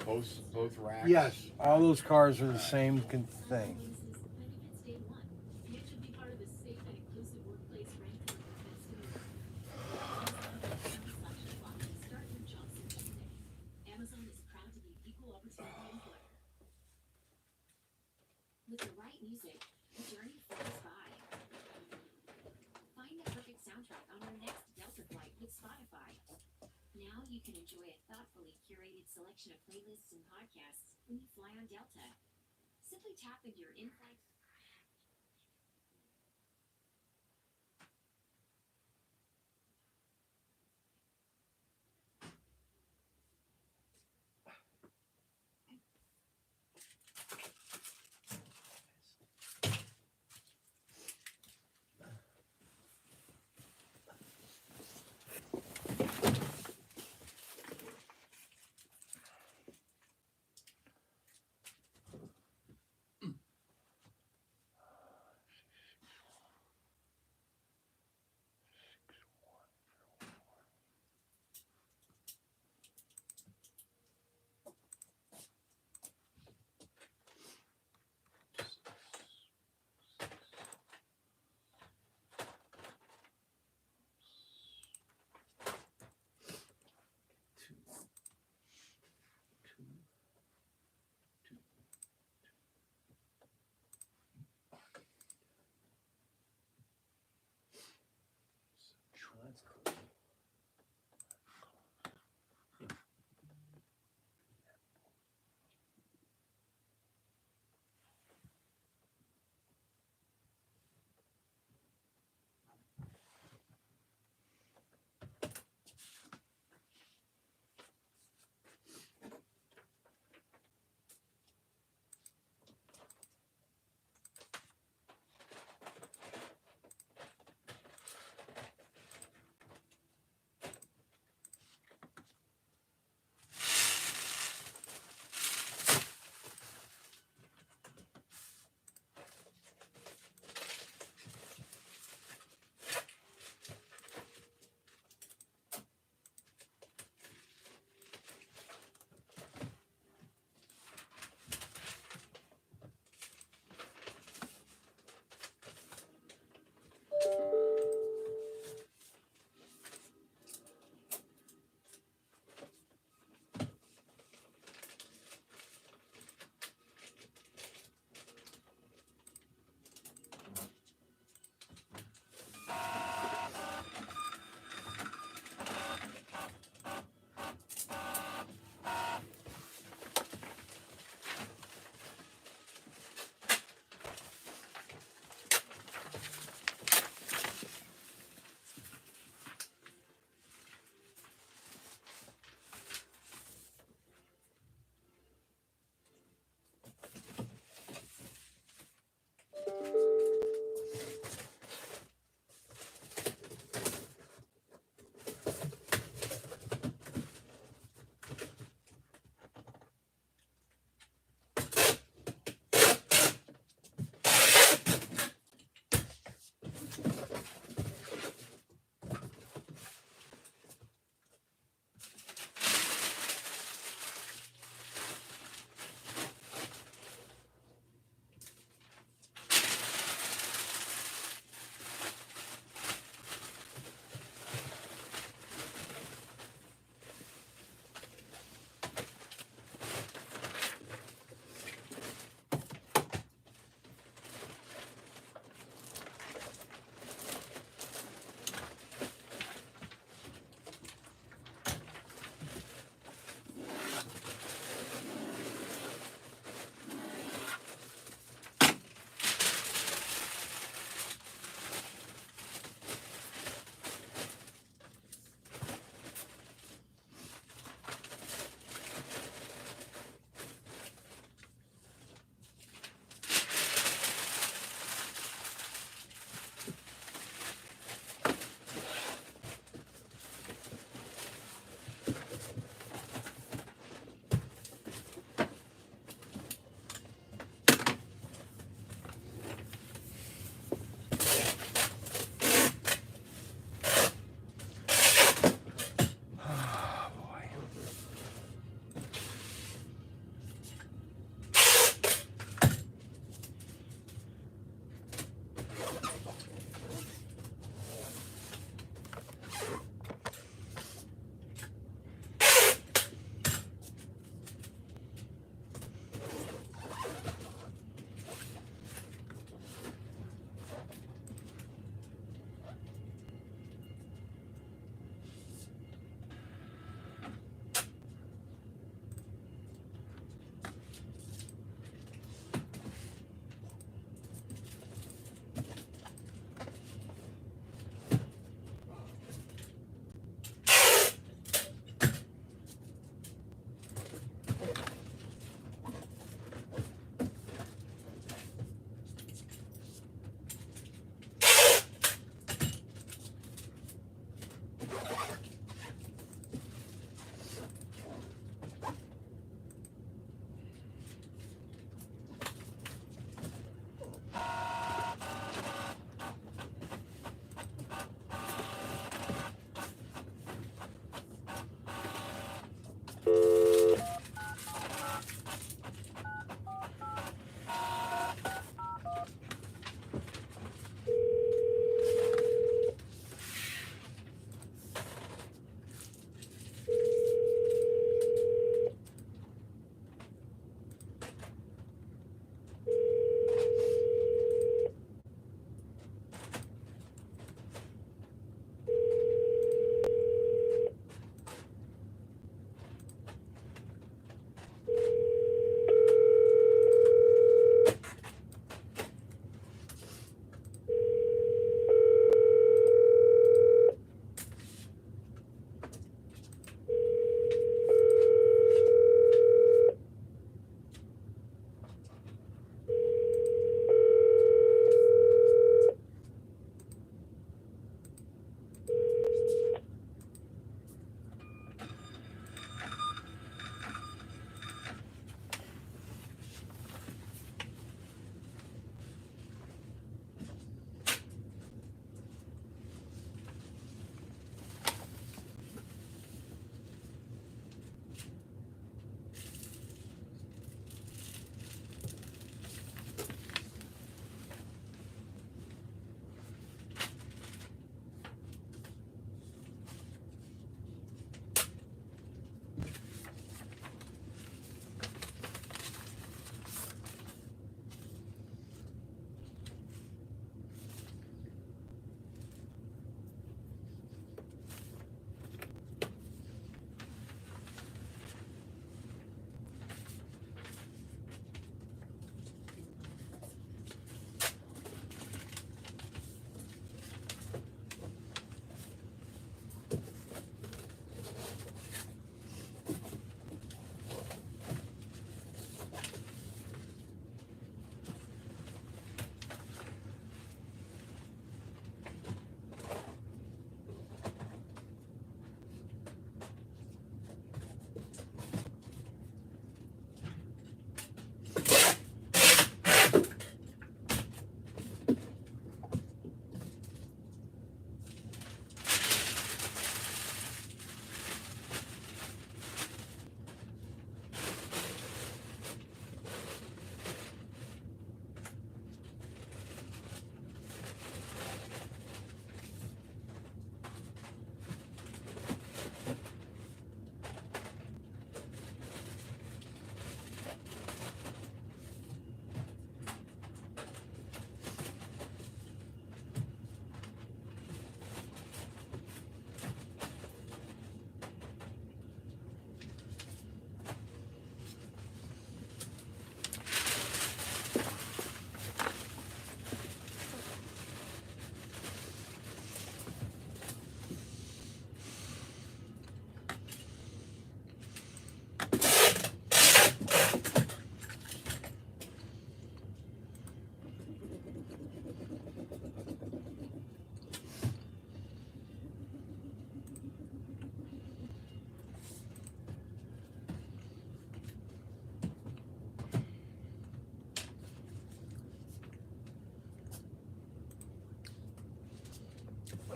Both racks? Yes, all those cars are the same thing. With the right music, the journey flies by. Find the perfect soundtrack on your next Delta flight with Spotify. Now you can enjoy a thoughtfully curated selection of playlists and podcasts when you fly on Delta. Simply tap into your in-flight.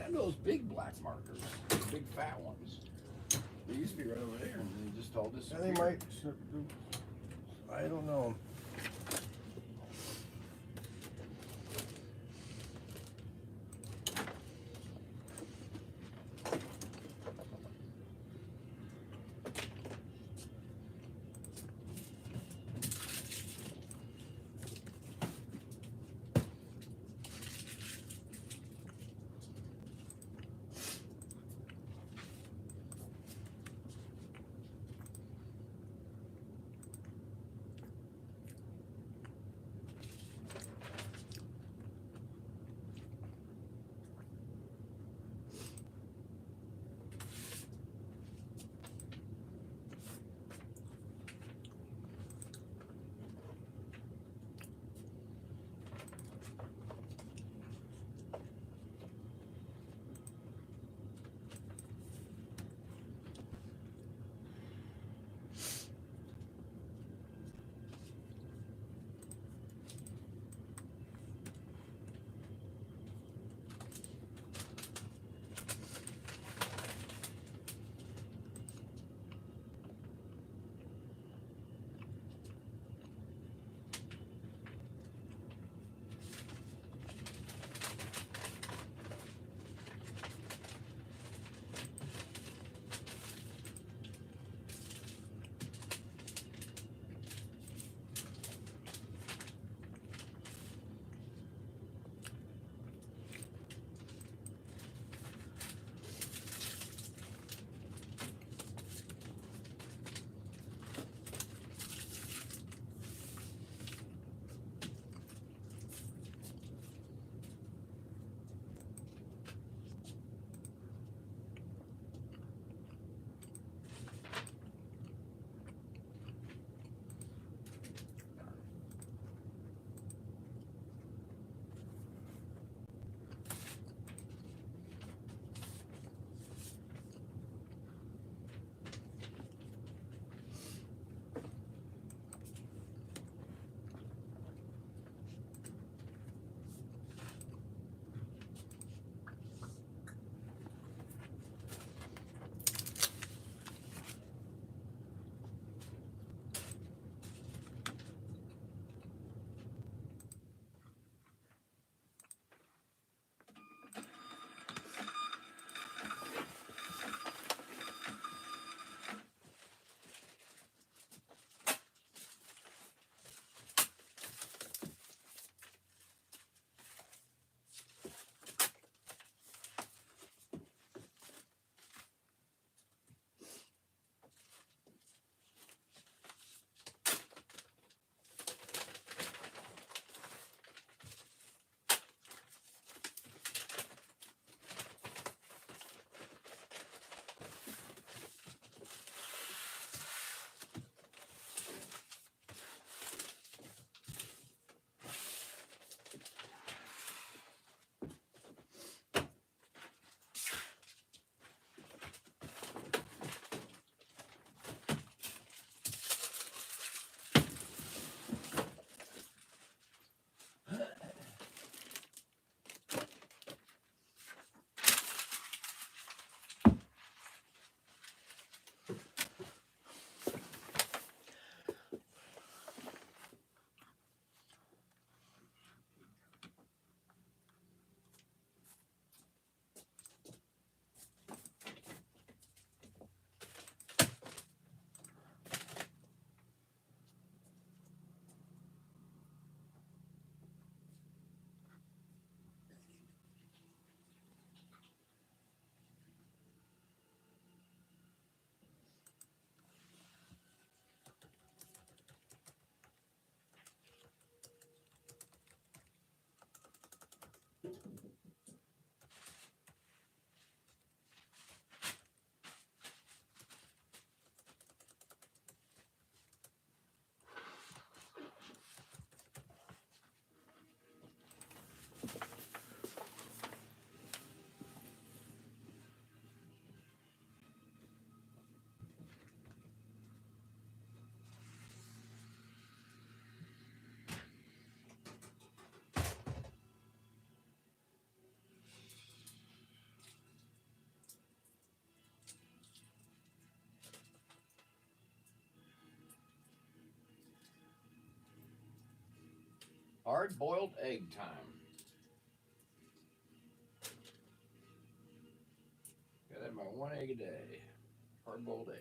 had those big black markers, big fat ones. They used to be right over there, and they just all Yeah, disappeared. they might. I don't know. Hard-boiled egg time. Gotta have my 1 egg a day. Hard-boiled egg.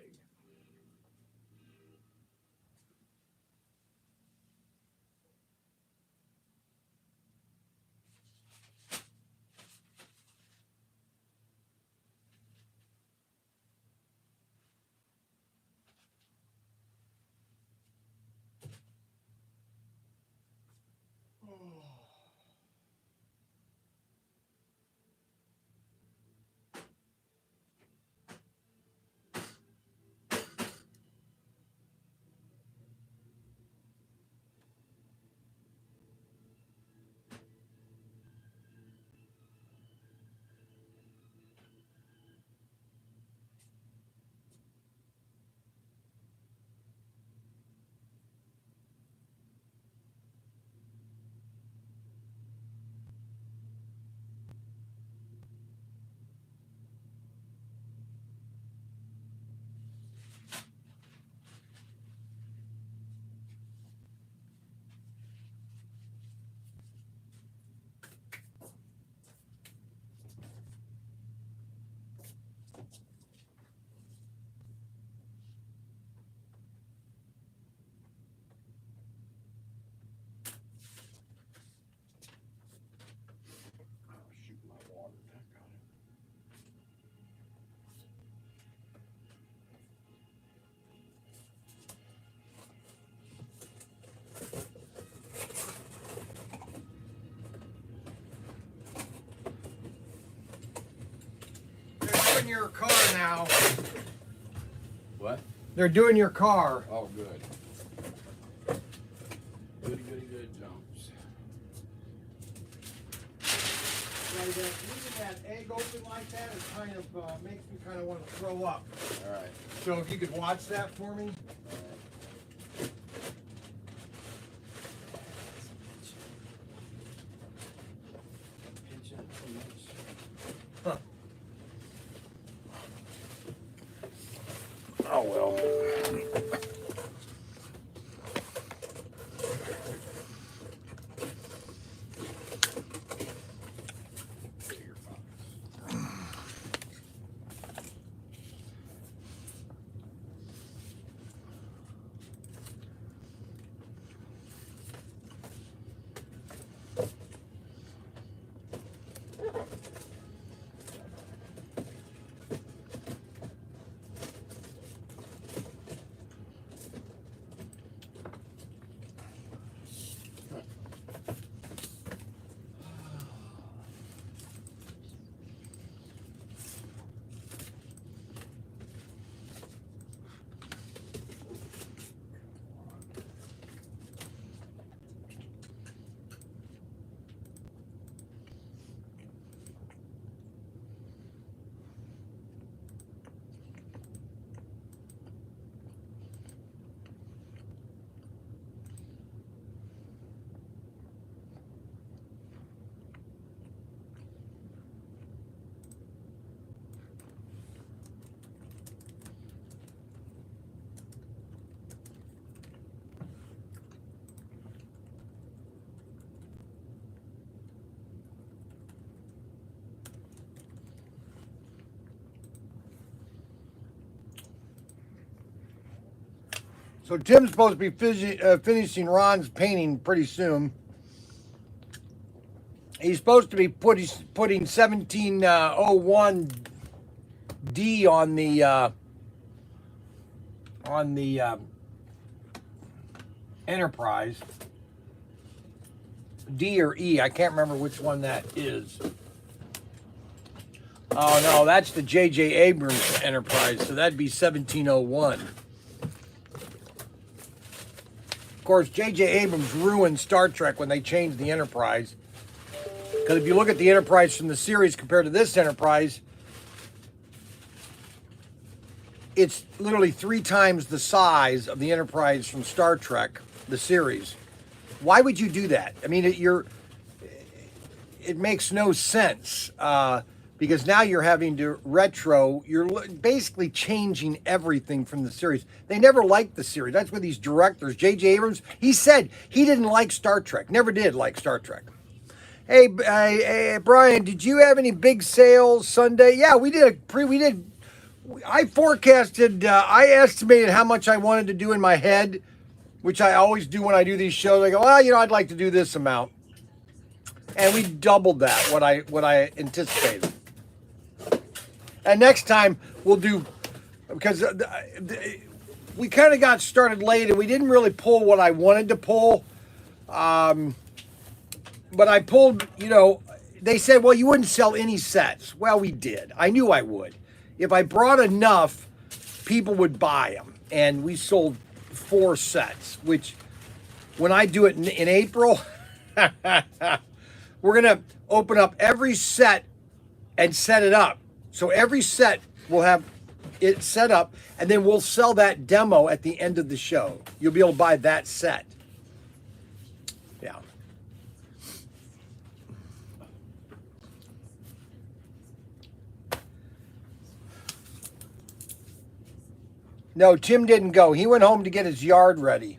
Oh, shoot, my water. Got it. They're doing your car now. What? They're doing your car. Oh, good. Good jumps. Right, leaving that egg open like that, it kind of makes me kind of want to throw up. All right. So if you could watch that for me. Huh. Oh well. So Tim's supposed to be finishing Ron's painting pretty soon. He's supposed to be putting 1701 D on the Enterprise. D or E, I can't remember which one that is. Oh no, that's the J.J. Abrams Enterprise, so that'd be 1701. Of course, J.J. Abrams ruined Star Trek when they changed the Enterprise. Because if you look at the Enterprise from the series compared to this Enterprise, it's literally 3 times the size of the Enterprise from Star Trek, the series. Why would you do that? I mean, it makes no sense. because now you're having to retro. You're basically changing everything from the series. They never liked the series. That's what these directors, J.J. Abrams, he said he didn't like Star Trek. Never did like Star Trek. Hey, Brian, did you have any big sales Sunday? Yeah, we did. I forecasted. I estimated how much I wanted to do in my head, which I always do when I do these shows. I go, well, I'd like to do this amount, and we doubled that what I anticipated. And next time we'll do, because we kind of got started late and we didn't really pull what I wanted to pull. But I pulled, they said, well, you wouldn't sell any sets. Well, we did. I knew I would. If I brought enough, people would buy them. And we sold 4 sets, which when I do it in April, we're going to open up every set and set it up. So every set will have it set up, and then we'll sell that demo at the end of the show. You'll be able to buy that set. Yeah. No, Tim didn't go. He went home to get his yard ready.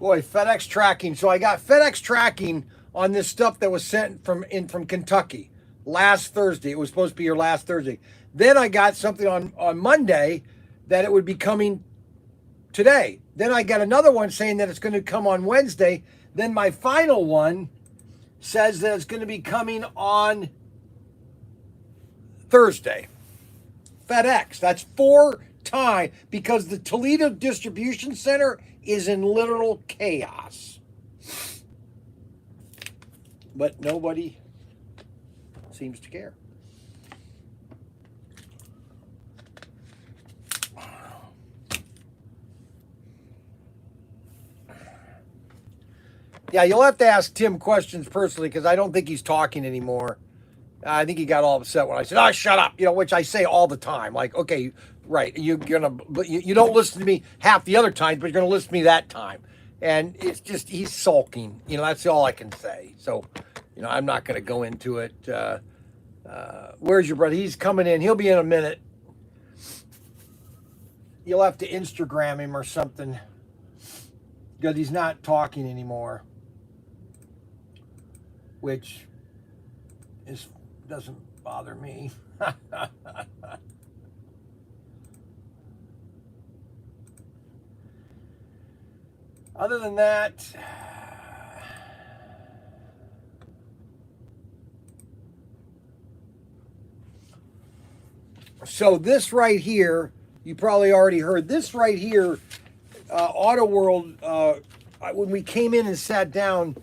Boy, FedEx tracking. So I got FedEx tracking on this stuff that was sent from Kentucky last Thursday. It was supposed to be here last Thursday. Then I got something on Monday that it would be coming today. Then I got another one saying that it's going to come on Wednesday. Then my final one says that it's going to be coming on Thursday. FedEx. That's 4 times because the Toledo distribution center is in literal chaos. But nobody seems to care. Yeah, you'll have to ask Tim questions personally because I don't think he's talking anymore. I think he got all upset when I said, "Oh, shut up," which I say all the time. Like, okay, right, you don't listen to me half the other times, but you're gonna listen to me that time. And it's just he's sulking. That's all I can say. So, I'm not gonna go into it. Where's your brother? He's coming in. He'll be in a minute. You'll have to Instagram him or something because he's not talking anymore, which doesn't bother me. Other than that, so this right here, you probably already heard this right here, Auto World, when we came in and sat down,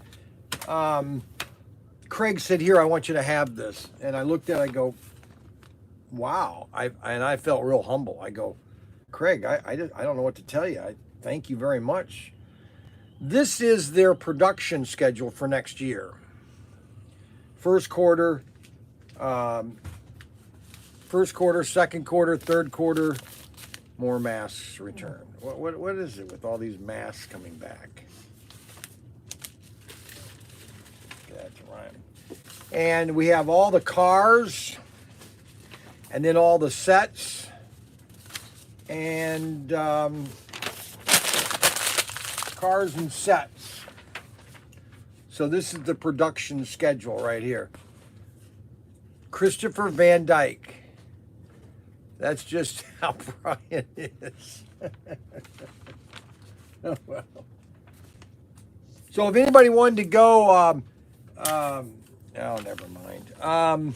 Craig said, "Here, I want you to have this." And I looked at it, I go, wow. I felt real humble. I go, Craig, I don't know what to tell you. I thank you very much. This is their production schedule for next year. First quarter, second quarter, third quarter, more masks return. What is it with all these masks coming back? That's right. And we have all the cars, and then all the sets, and cars and sets. So this is the production schedule right here. Christopher Van Dyke. That's just how Brian is. Oh, well. So if anybody wanted to go, never mind.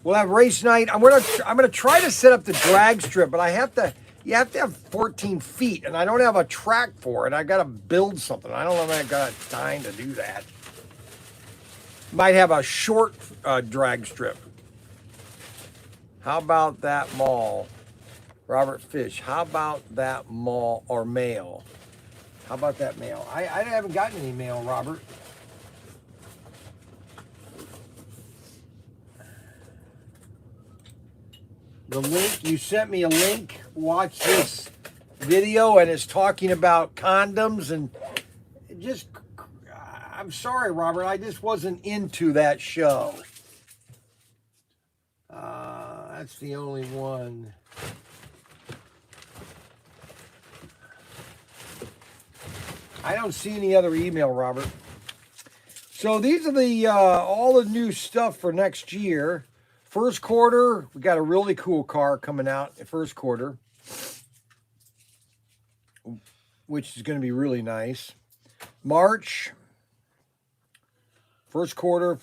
We'll have race night. I'm gonna try to set up the drag strip, but you have to have 14 feet, and I don't have a track for it. I got to build something. I don't know if I got time to do that. Might have a short drag strip. How about that mall? Robert Fish, how about that mall or mail? How about that mail? I haven't gotten any mail, Robert. The link, you sent me a link. Watch this video, and it's talking about condoms, and it just, I'm sorry, Robert, I just wasn't into that show. That's the only one. I don't see any other email, Robert. So these are the all the new stuff for next year. First quarter, we got a really cool car coming out in first quarter, which is going to be really nice. March, first quarter.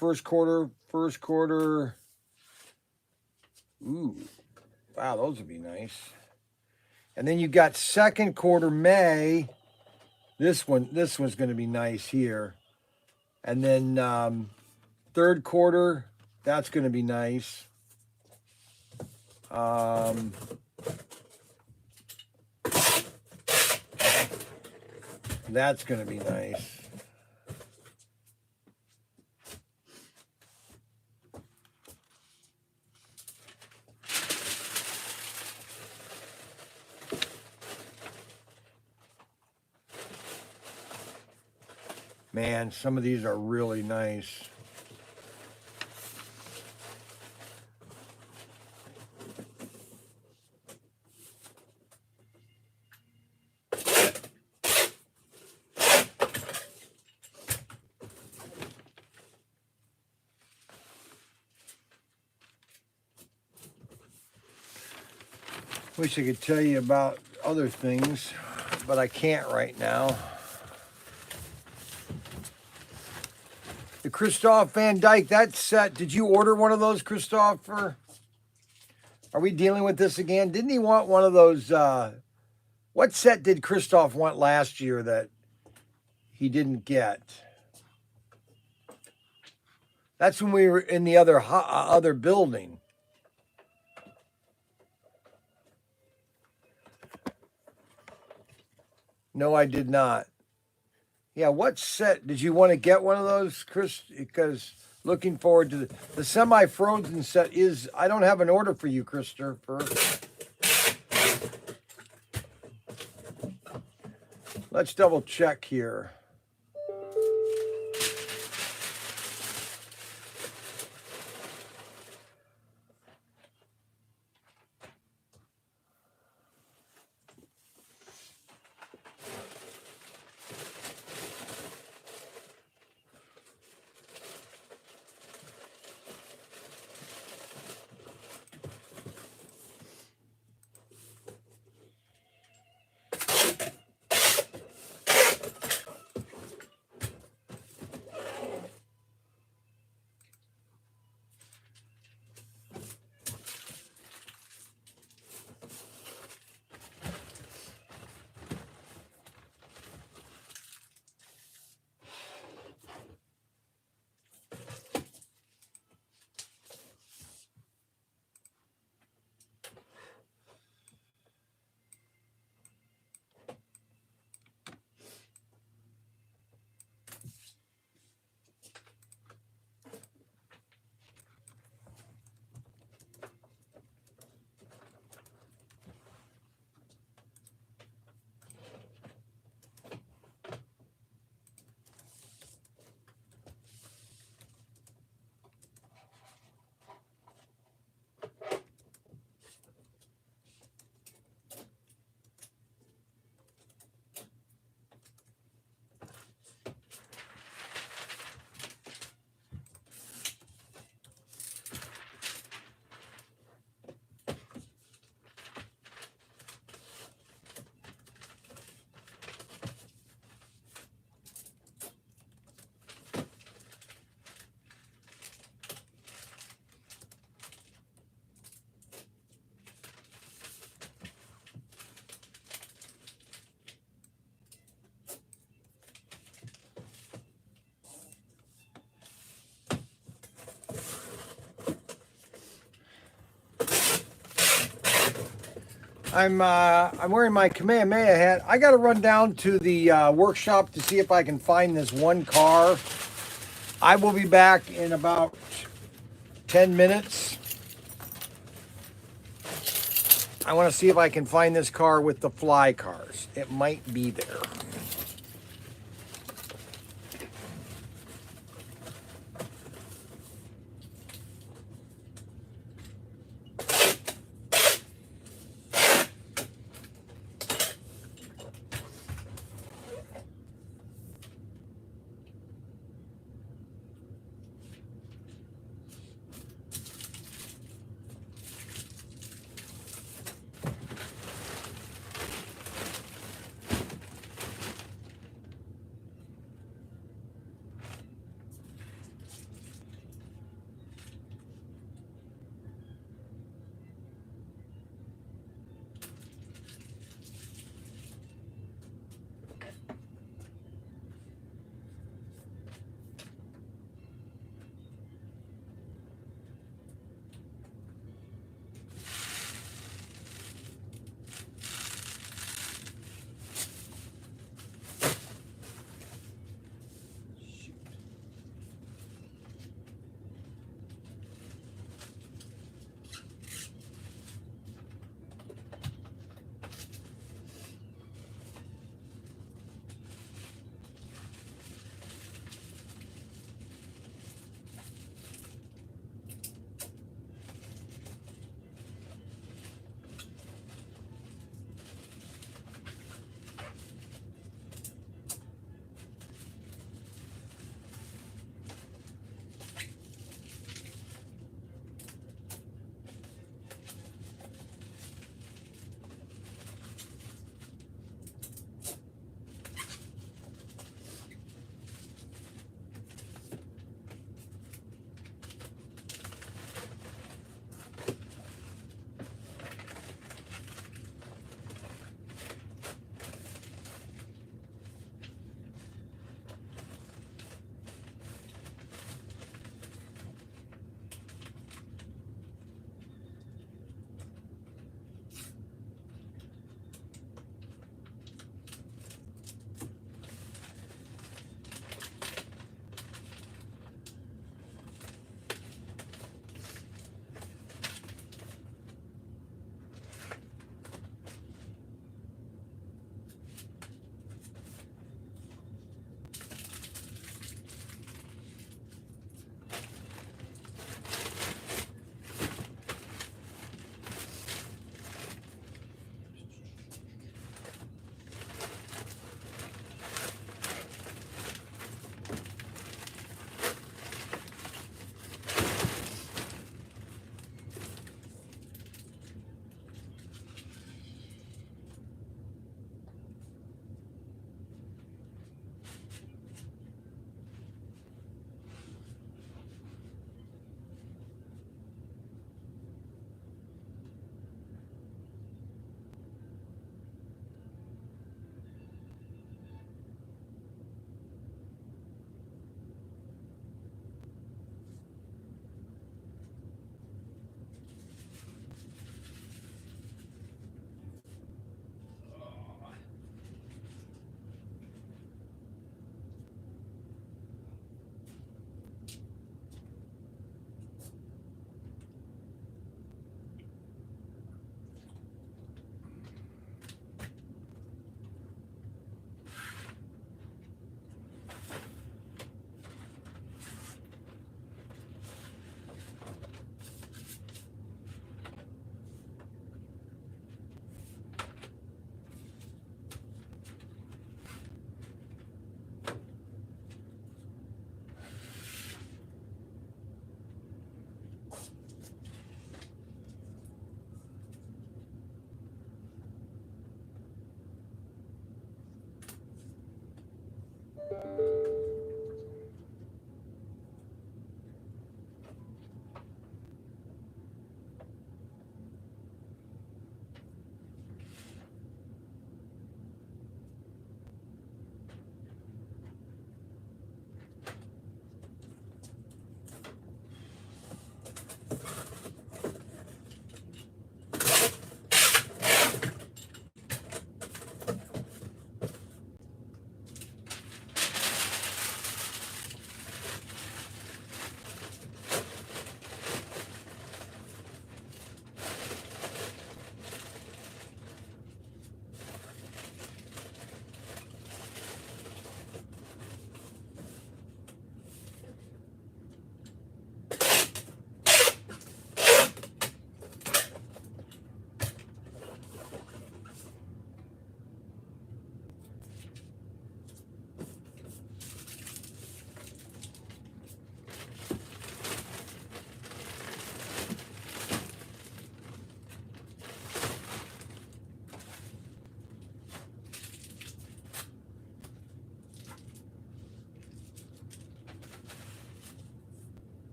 Ooh, wow, those would be nice. And then you got second quarter, May. This one's going to be nice here. And then third quarter, that's going to be nice. That's going to be nice. Man, some of these are really nice. Wish I could tell you about other things, but I can't right now. The Christoph Van Dyke, that set, did you order one of those, Christopher? Are we dealing with this again? Didn't he want one of those, what set did Christoph want last year that he didn't get? That's when we were in the other building. No, I did not. Yeah, what set did you want to get one of those, Chris? Because looking forward to the semi-frozen set is. I don't have an order for you, Christopher. Let's double check here. I'm wearing my Kamehameha hat. I got to run down to the workshop to see if I can find this one car. I will be back in about 10 minutes. I want to see if I can find this car with the fly cars. It might be there.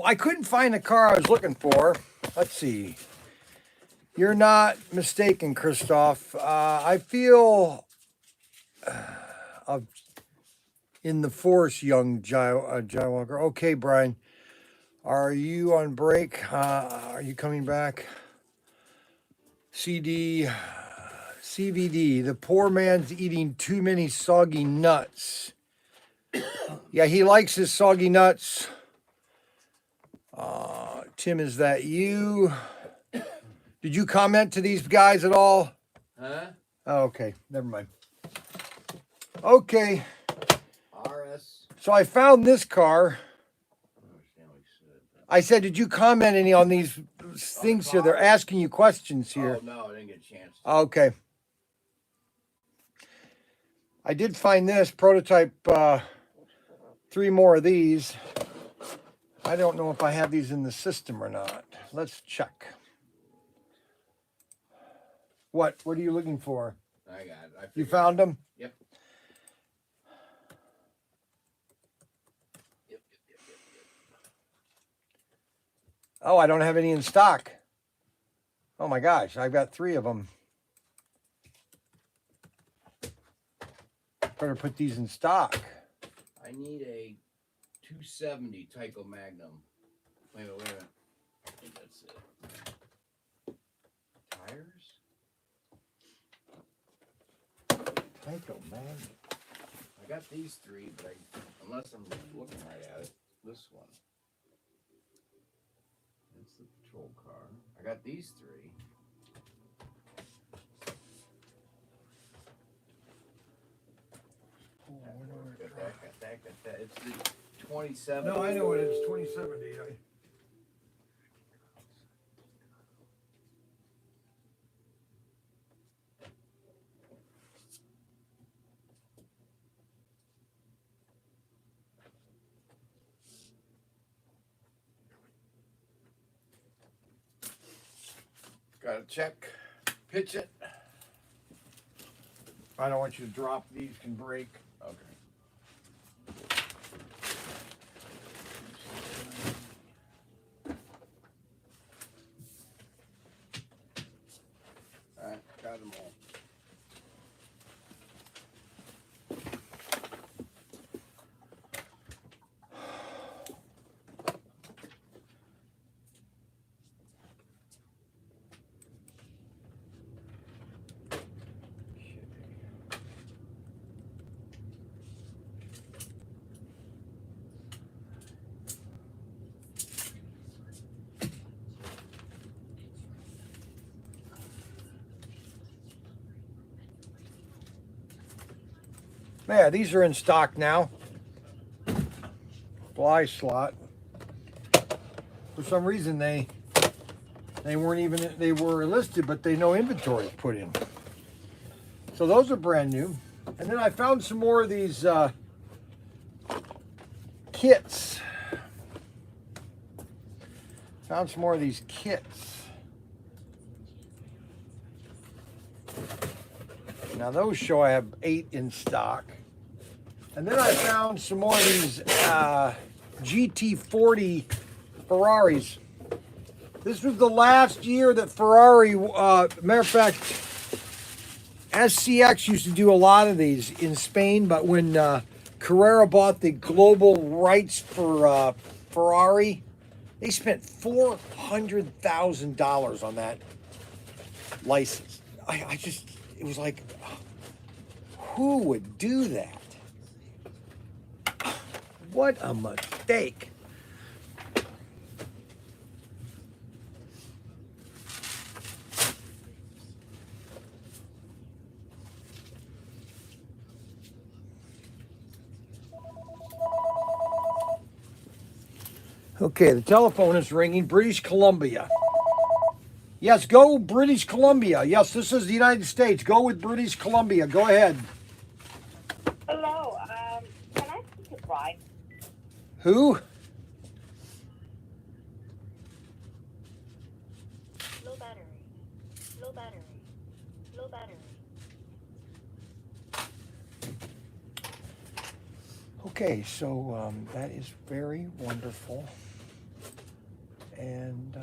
I couldn't find the car I was looking for. Let's see. You're not mistaken, Christoph. I feel in the force, young Jai Walker. Okay, Brian. Are you on break? Are you coming back? CVD. The poor man's eating too many soggy nuts. Yeah, he likes his soggy nuts. Tim, is that you? Did you comment to these guys at all? Huh? Oh, okay, never mind. Okay, RS. so I found this car. I understand what you said. I said, did you comment any on these things here? They're asking you questions here. Oh, no, I didn't get a chance to. Okay. I did find this prototype, 3 more of these. I don't know if I have these in the system or not. Let's check. What are you looking for? I got it. I You figured- found them? Yep. Yep. Oh, I don't have any in stock. Oh my gosh, I've got 3 of them. Better put these in stock. I need a 270 Tyco Magnum. Wait a minute. I think that's it. Tires? Tyco, man. I got these 3, but unless I'm looking right at it, this one. That's the patrol car. I got these 3. Got that. It's the 27. No, I know it is 2070. Gotta check. Pitch it. I don't want you to drop. These can break. Okay. Alright, got them all. Yeah, these are in stock now. Fly slot. For some reason they weren't even, they were listed, but they no inventory is put in. So those are brand new. And then I found some more of these kits. Found some more of these kits. Now those show I have 8 in stock. And then I found some more of these GT40 Ferraris. This was the last year that Ferrari, matter of fact, SCX used to do a lot of these in Spain, but when Carrera bought the global rights for Ferrari, they spent $400,000 on that license. I just, it was like, who would do that? What a mistake. Okay, the telephone is ringing. British Columbia. Yes, go British Columbia. Yes, this is the United States. Go with British Columbia. Go ahead. Hello, can I speak to Brian? Who? Low battery. Low battery. Low battery. Okay, so that is very wonderful. And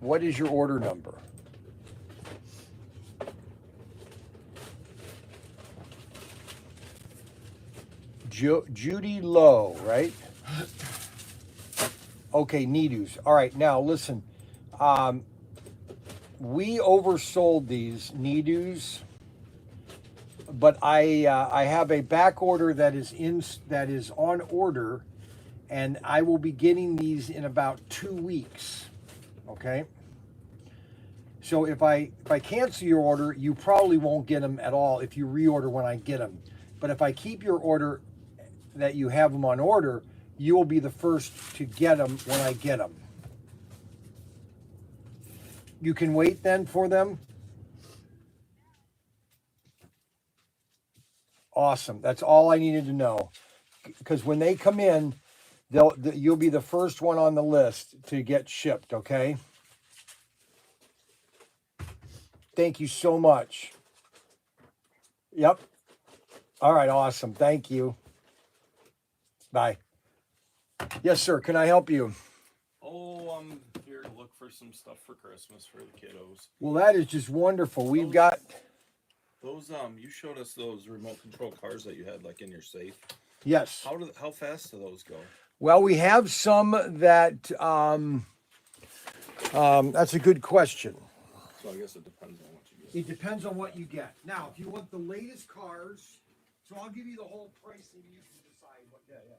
what is your order number? Judy Lowe, right? Okay, Needus. All right, now listen. Um, we oversold these Needus, but I have a back order that is on order, and I will be getting these in about 2 weeks. Okay. So if I cancel your order, you probably won't get them at all if you reorder when I get them. But if I keep your order that you have them on order, you will be the first to get them when I get them. You can wait then for them? Awesome. That's all I needed to know. Because when they come in, you'll be the first one on the list to get shipped, okay? Thank you so much. Yep. All right, awesome. Thank you. Bye. Yes, sir. Can I help you? Oh, I'm here to look for some stuff for Christmas for the kiddos. Well, that is just wonderful. We've got Those you showed us those remote control cars that you had like in your safe. yes. How fast do those go? Well, we have some that that's a good question. So I guess it depends on what you get. It depends on what you get. Now, if you want the latest cars, so I'll give you the whole price and you can decide what. Yeah, yeah.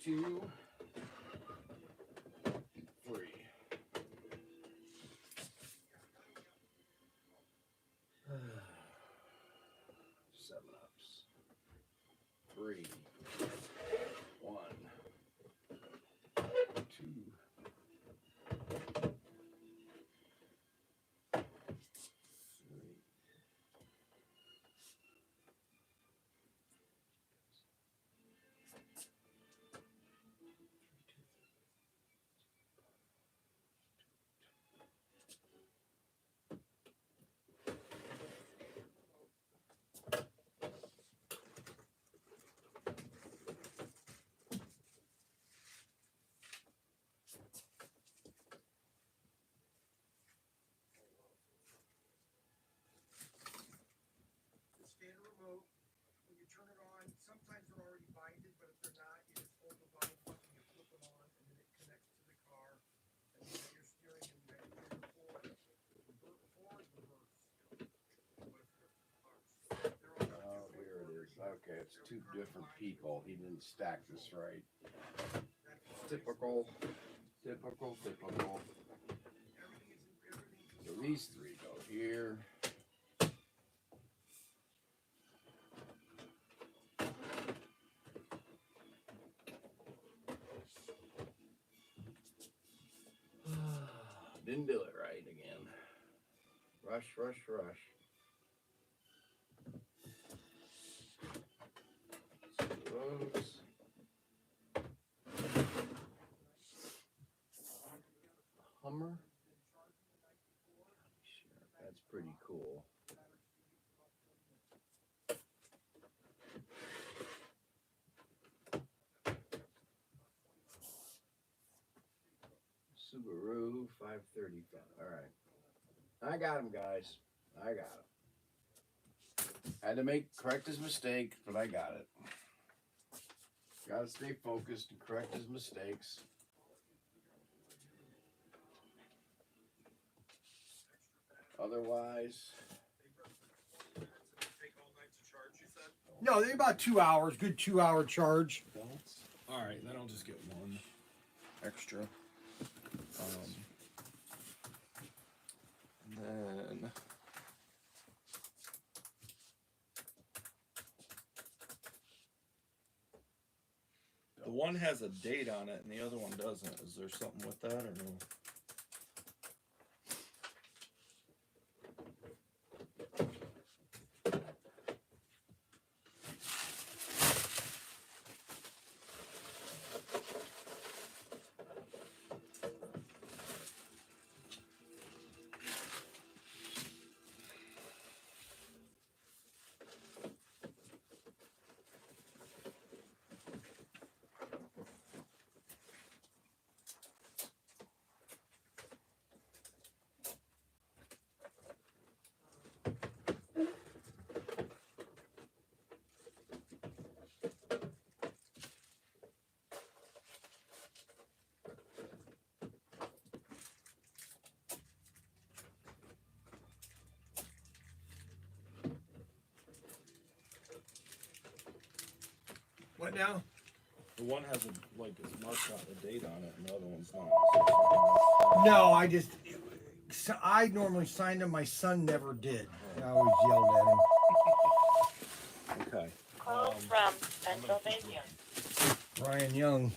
2, 3. 7-Ups. 3, 1, 2. The standard remote, when you turn it on, sometimes they're already binded, but if they're not, you just hold the bind button, you flip them on, and then it connects to the car. And you got your steering, and you got your forward, reverse. Oh, here it is. Okay, it's two different people. He didn't stack this right. Typical. So these 3 go here. Didn't do it right again. Rush. Those. Hummer. That's pretty cool. Subaru 535. All right. I got him, guys. I got him. Had to correct his mistake, but I got it. Got to stay focused and correct his mistakes. Otherwise, No, they're about 2 hours. Good 2-hour charge. All right, then I'll just get one extra. Then the one has a date on it and the other one doesn't. Is there something with that or no? What now? The one has it's marked out a date on it and the other one's not. No, I normally signed them. My son never did. I always yelled at him. Okay. Call from Pennsylvania. Ryan Young.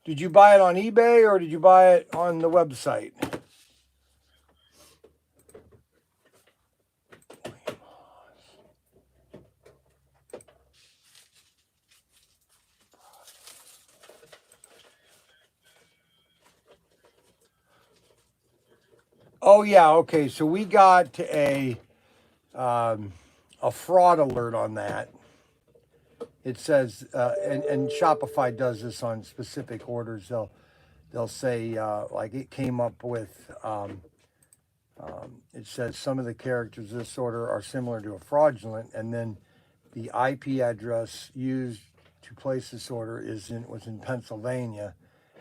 Did you buy it on eBay or did you buy it on the website? Oh yeah, okay. So we got a fraud alert on that. It says, and Shopify does this on specific orders. They'll say like it came up with. It says some of the characters of this order are similar to a fraudulent, and then the IP address used to place this order was in Pennsylvania,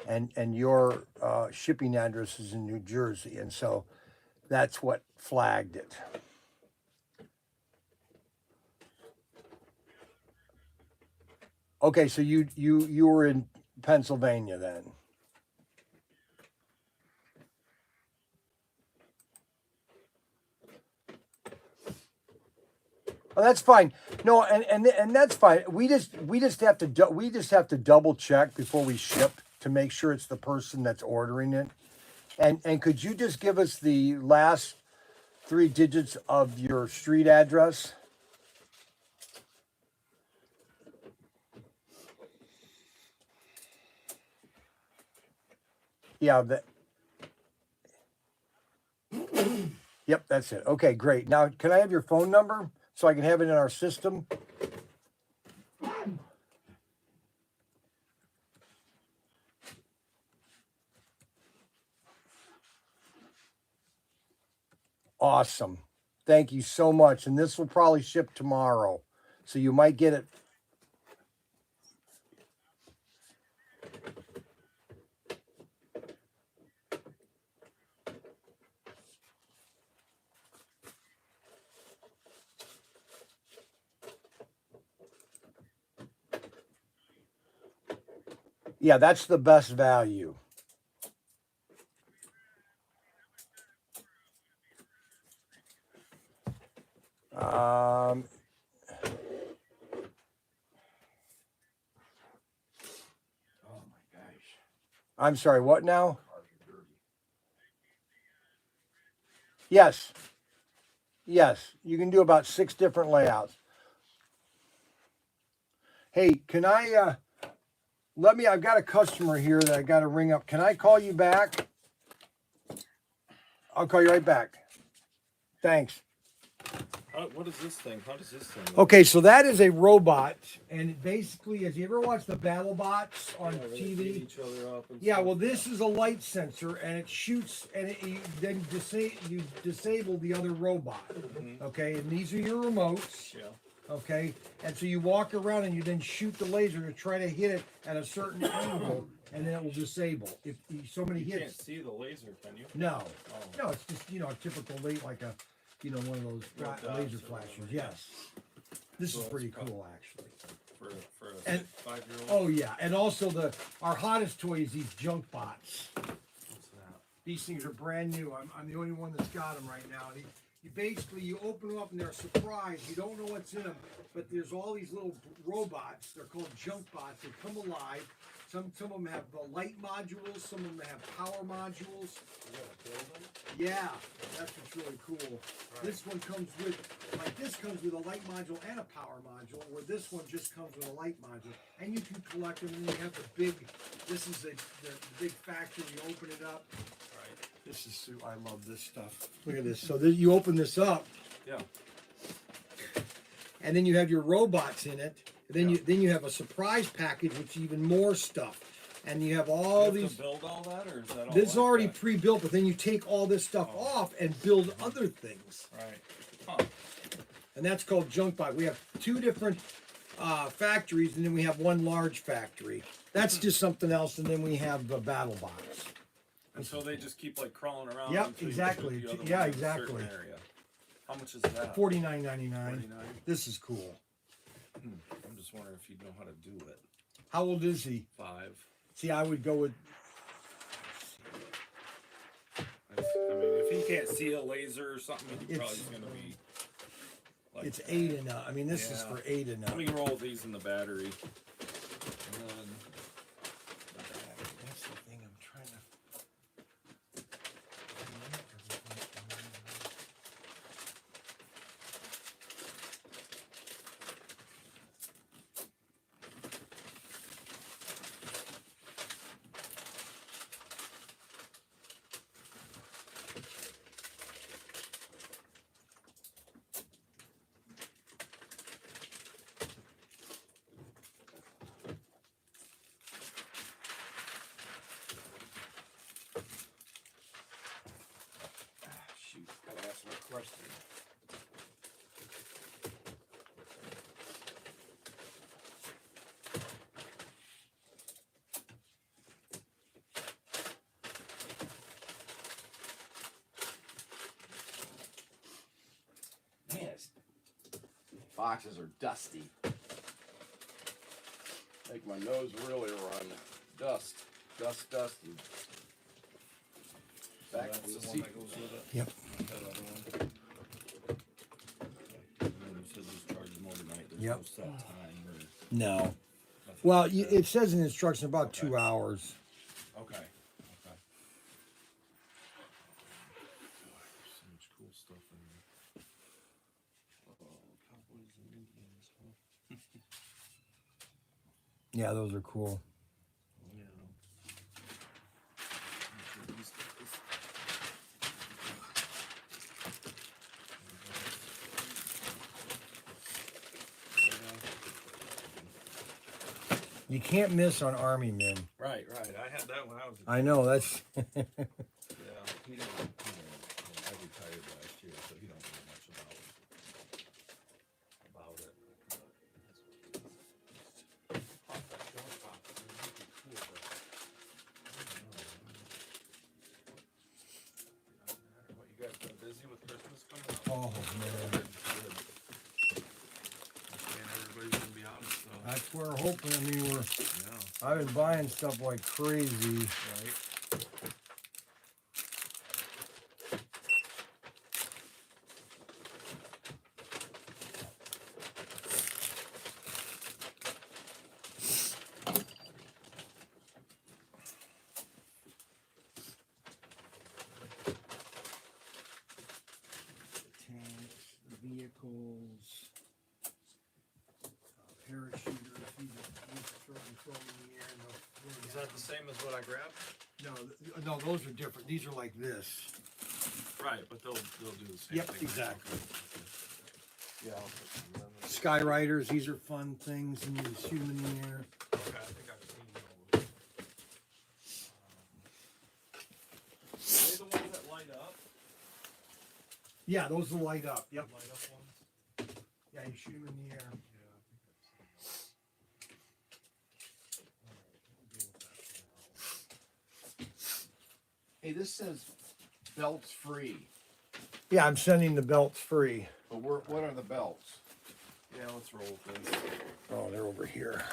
and your shipping address is in New Jersey, and so that's what flagged it. Okay, so you were in Pennsylvania then. Oh, that's fine. No, and that's fine. We just have to double check before we ship to make sure it's the person that's ordering it. And could you just give us the last 3 digits of your street address? Yeah, yep, that's it. Okay, great. Now, can I have your phone number so I can have it in our system? Awesome. Thank you so much. And this will probably ship tomorrow. So you might get it. Yeah, that's the best value. Um, Oh my gosh. I'm sorry, what now? Cars are dirty. Yes. Yes, you can do about 6 different layouts. Hey, can I I've got a customer here that I got to ring up. Can I call you back? I'll call you right back. Thanks. What is this thing? How does this thing work? Okay, so that is a robot, and it basically, has you ever watched the battle bots on Yeah, they TV? beat each other up and Yeah, stuff. well, this is a light sensor, and it shoots, and you disable the other robot. Okay, and these are your remotes. Yeah. Okay, and so you walk around and you then shoot the laser to try to hit it at a certain angle, and then it will disable. If so many You can't hits, see the laser, can you? no, Oh. no, it's just a typical like a one of those Little dots laser or flashes. whatever. Yes, this So is it's pretty cut. cool actually. For a And- 5-year-old. Oh yeah, and also our hottest toy is these junk bots. What's that? These things are brand new. I'm the only one that's got them right now. You basically you open them up and they're a surprise. You don't know what's in them, but there's all these little robots. They're called junk bots. They come alive. Some of them have light modules. Some of them have power modules. Yeah, that's what's really cool. This one comes with this comes with a light module and a power module, where this one just comes with a light module, and you can collect them. And you have the big. This is the big factory. You open it up. This is I love this stuff. Look at this. So you open this up, Yeah. and then you have your robots in it. Then you have a surprise package with even more stuff, and you have all You have these. to build all that, or is that all? This is like already that? pre-built, but then you take all this stuff off and build other things, Right. Huh. and that's called junk bot. We have 2 different factories, and then we have one large factory. That's just something else, and then we have the battle bots. And so they just keep like crawling around. Yep, until you exactly. shoot the other Yeah, one in a certain exactly. area. How much is that? $49.99. 49. This is cool. I'm just wondering if you know how to do it. How old is he? 5. See, I would go with. I mean, if he can't see a laser or something, he probably It's- is going to be. Like, It's 8 and up. I mean, this is Yeah. for 8 and Let up. me roll these in the battery. And then. That's the thing I'm trying to. Shoot, gotta ask my question. Boxes are dusty. Make my nose really run. Dust. Dusty. Back That's to the the one seat. that goes with it. Yep. That other one. And then you said just charge them overnight. There's Yep. no set time or No. nothing Well, like that. it says in the instructions about Okay. 2 hours. Okay. Okay. So much cool stuff in there. Oh, cowboys and Indians, huh? Yeah, those are cool. Yeah. You can't miss on Army men. Right. I had that when I was. I know, that's... Yeah, he didn't. I retired last year, so he don't know much about it. What, you guys been busy with Christmas coming up? Oh, man. And everybody's gonna be out, so. That's what we're hoping. I mean, Yeah. I've been buying stuff like crazy. Right. Tanks, vehicles, parachuters. Throw in the air. Is that the same as what I grabbed? No, those are different. These are like this. Right, but they'll do the same Yep, thing. exactly. Yeah. I'll put some of them. Skyriders, these are fun things, and you shoot them in the air. Okay, I think I've seen those. Are they the ones that light up? Yeah, those will light up. Yep. Light up ones? Yeah, you shoot them in the air. Yeah, I think I've seen those. Alright, we'll deal with that for now. Hey, this says belts free. Yeah, I'm sending the belts free. But what are the belts? Yeah, let's roll with this. Oh, they're over here.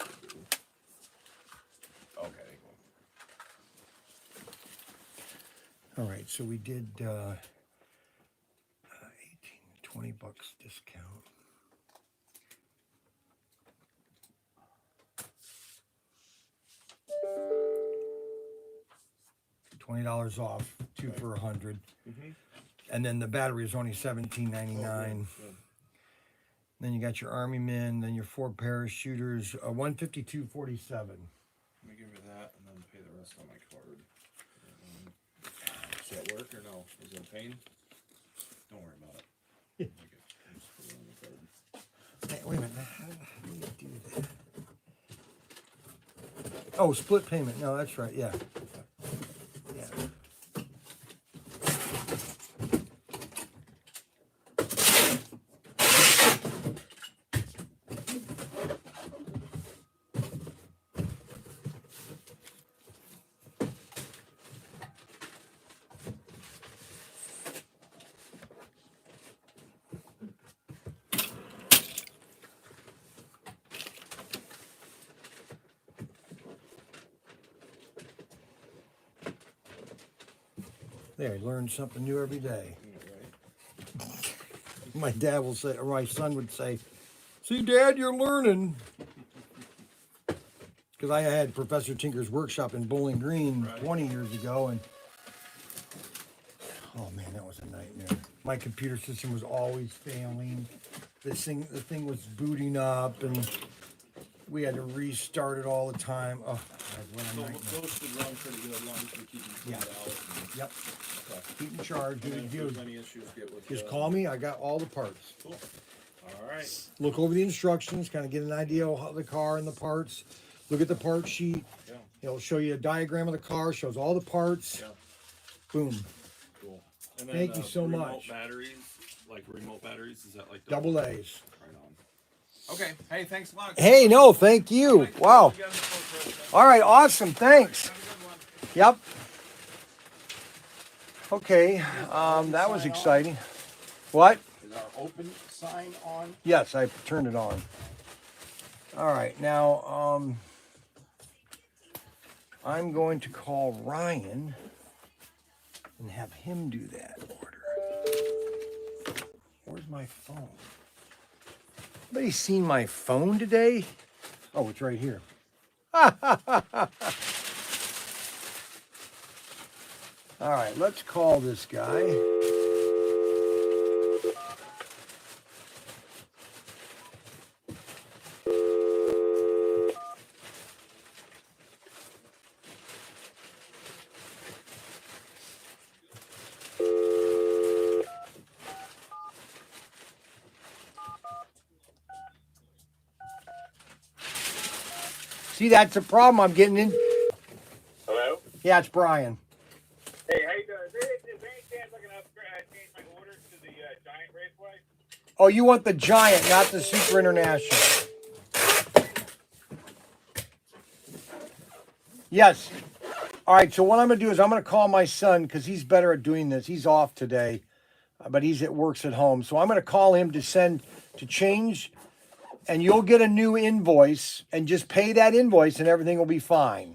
Okay. All right, so we did 18, $20 discount. $20 off, 2 for $100. Mhm. And then the battery is only $17.99. Good. Then you got your Army men, then your 4 parachuters, $152.47. Let me give you that and then pay the rest on my card. Does that work or no? Is it a pain? Don't worry about it. Yeah. Just put it on the card. Hey, wait a minute, how do you do that? Oh, split payment, no, that's right, yeah. Yeah. There, you learn something new every day. Yeah, right. My dad will say, or my son would say, "See, Dad, you're learning." Because I had Professor Tinker's workshop in Bowling Green Right. 20 years ago, and oh man, that was a nightmare. My computer system was always failing. The thing was booting up, and we had to restart it all the time. Oh, God, what a So nightmare. those should run pretty good, as long as we keep them cleaned Yeah. out. And, Yep, okay. keep in charge. And Do then it, if do there's it. any issues, get with Just call me. I got all the parts. Cool. All right. Look over the instructions, kind of get an idea of how the car and the parts. Look at the part sheet. Yeah. It'll show you a diagram of the car, shows all the parts. Yeah. Boom. Cool. And then, Thank you so remote much. Batteries, like remote batteries, is that like Double A's. Right on. Okay. Hey, thanks a lot. Hey, no, thank you. Thanks for Wow. putting together the quote, Chris. All right, awesome. Thanks. Have a good one. Yep. Okay, that was exciting. What? Is Is our open sign on? Yes, I turned it on. All right, now I'm going to call Ryan and have him do that order. Where's my phone? Anybody seen my phone today? Oh, it's right here. All right, let's call this guy. See, that's the problem I'm getting in. Hello? Yeah, it's Brian. Hey, how you doing? Is there any chance I can change my order to the Giant Raceway? Oh, you want the Giant, not the Super International. Yes. All right, so what I'm going to do is I'm going to call my son because he's better at doing this. He's off today, but works at home. So I'm going to call him to change, and you'll get a new invoice and just pay that invoice and everything will be fine.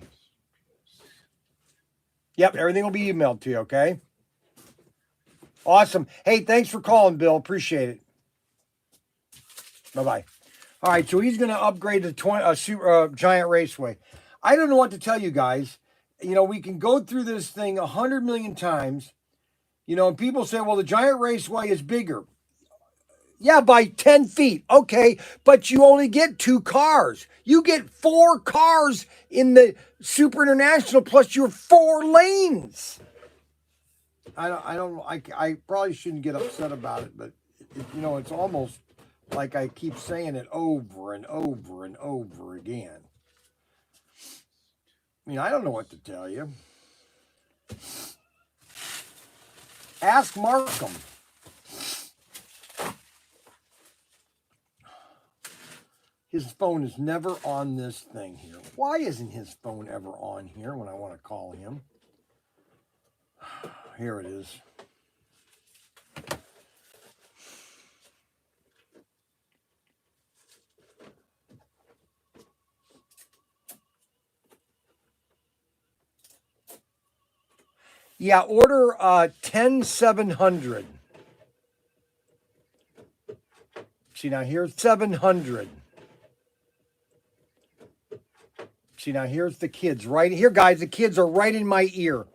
Yep, everything will be emailed to you, okay? Awesome. Hey, thanks for calling, Bill. Appreciate it. Bye-bye. All right, so he's going to upgrade to Giant Raceway. I don't know what to tell you guys. You know, we can go through this thing 100 million times. You know, and people say, well, the Giant Raceway is bigger. Yeah, by 10 feet. Okay, but you only get 2 cars. You get 4 cars in the Super International plus your 4 lanes. I probably shouldn't get upset about it, but you know, it's almost like I keep saying it over and over and over again. I mean, I don't know what to tell you. Ask Markham. His phone is never on this thing here. Why isn't his phone ever on here when I want to call him? Here it is. Yeah, order 10700. See, now here's 700. See, now here's the kids right here, guys. The kids are right in my ear.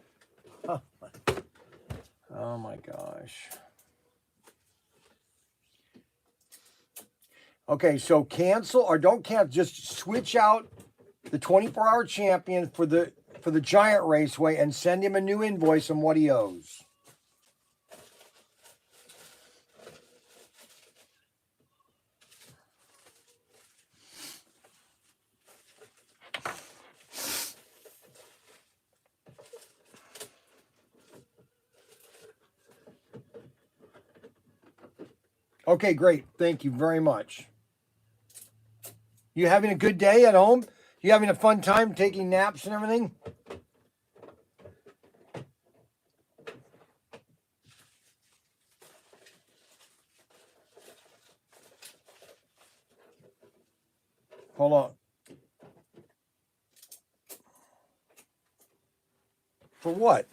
Oh my gosh. Okay, so cancel or don't cancel. Just switch out the 24-hour champion for the Giant Raceway and send him a new invoice on what he owes. Okay, great. Thank you very much. You having a good day at home? You having a fun time taking naps and everything? Hold on. For what?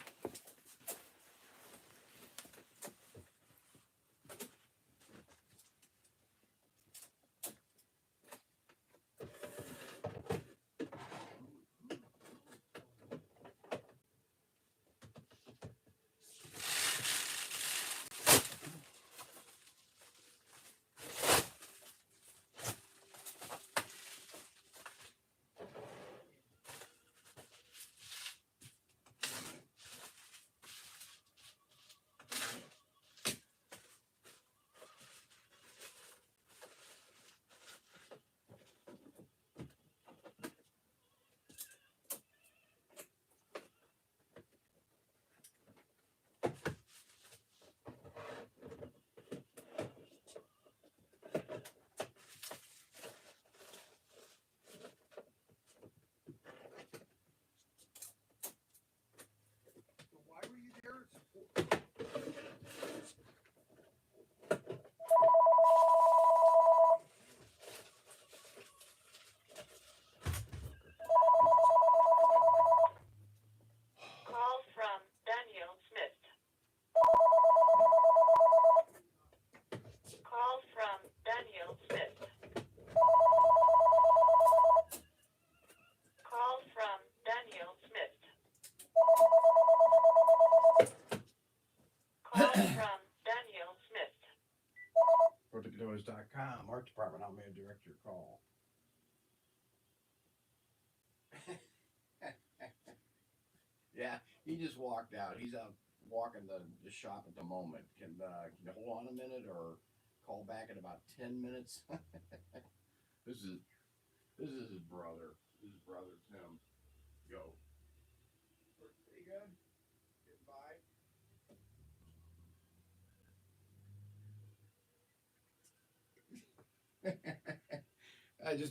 ProTinkerToys.com. Art department, I'll make a direct your call. Yeah, he just walked out. He's out walking the shop at the moment. Can you hold on a minute or call back in about 10 minutes? This is his brother. His brother Tim. Go. Pretty good. Goodbye.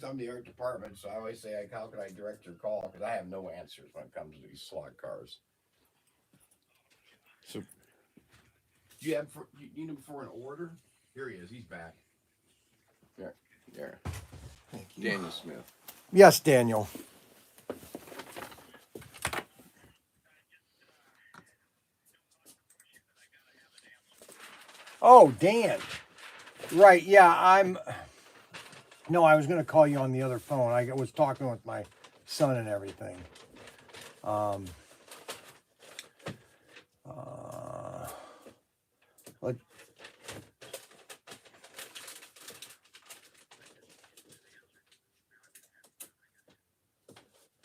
I'm the art department, so I always say, how can I direct your call? Because I have no answers when it comes to these slot cars. So, do you need him for an order? Here he is. He's back. There. Thank you. Daniel Smith. Yes, Daniel. Oh, Dan. Right, yeah, no, I was going to call you on the other phone. I was talking with my son and everything. Like,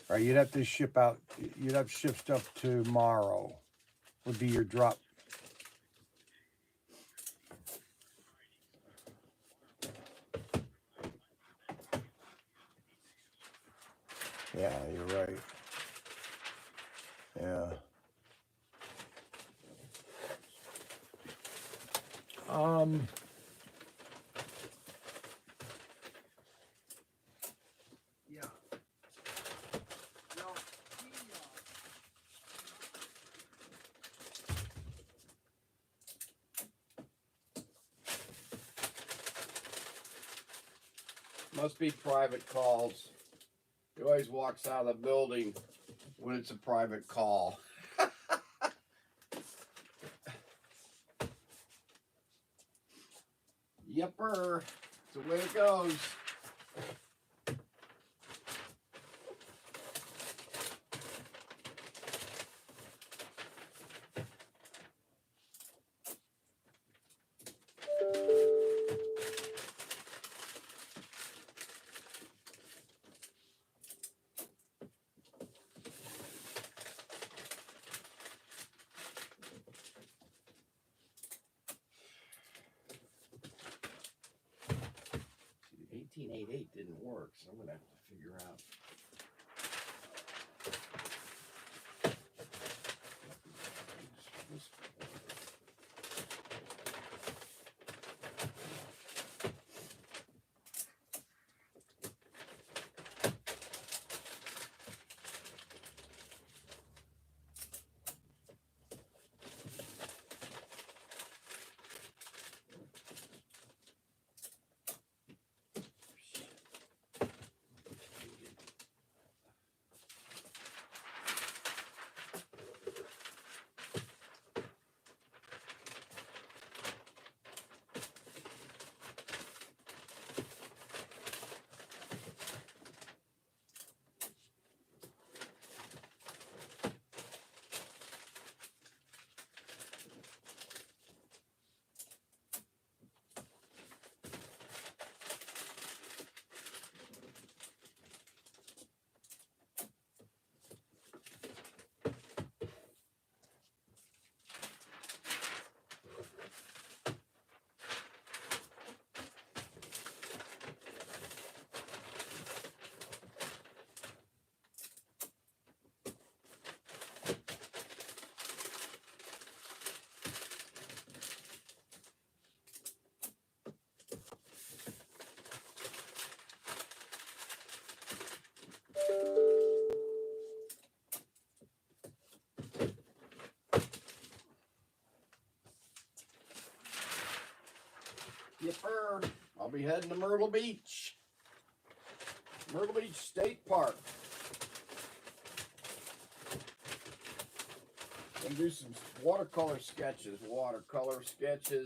right, you'd have to ship stuff tomorrow. Would be your drop. Yeah, you're right. Yeah. Yeah. Well, Must be private calls. He always walks out of the building when it's a private call. Yepper. It's the way it goes. See, the 1888 didn't work, so I'm gonna have to figure out. Yepper. I'll be heading to Myrtle Beach. Myrtle Beach State Park. And do some watercolor sketches,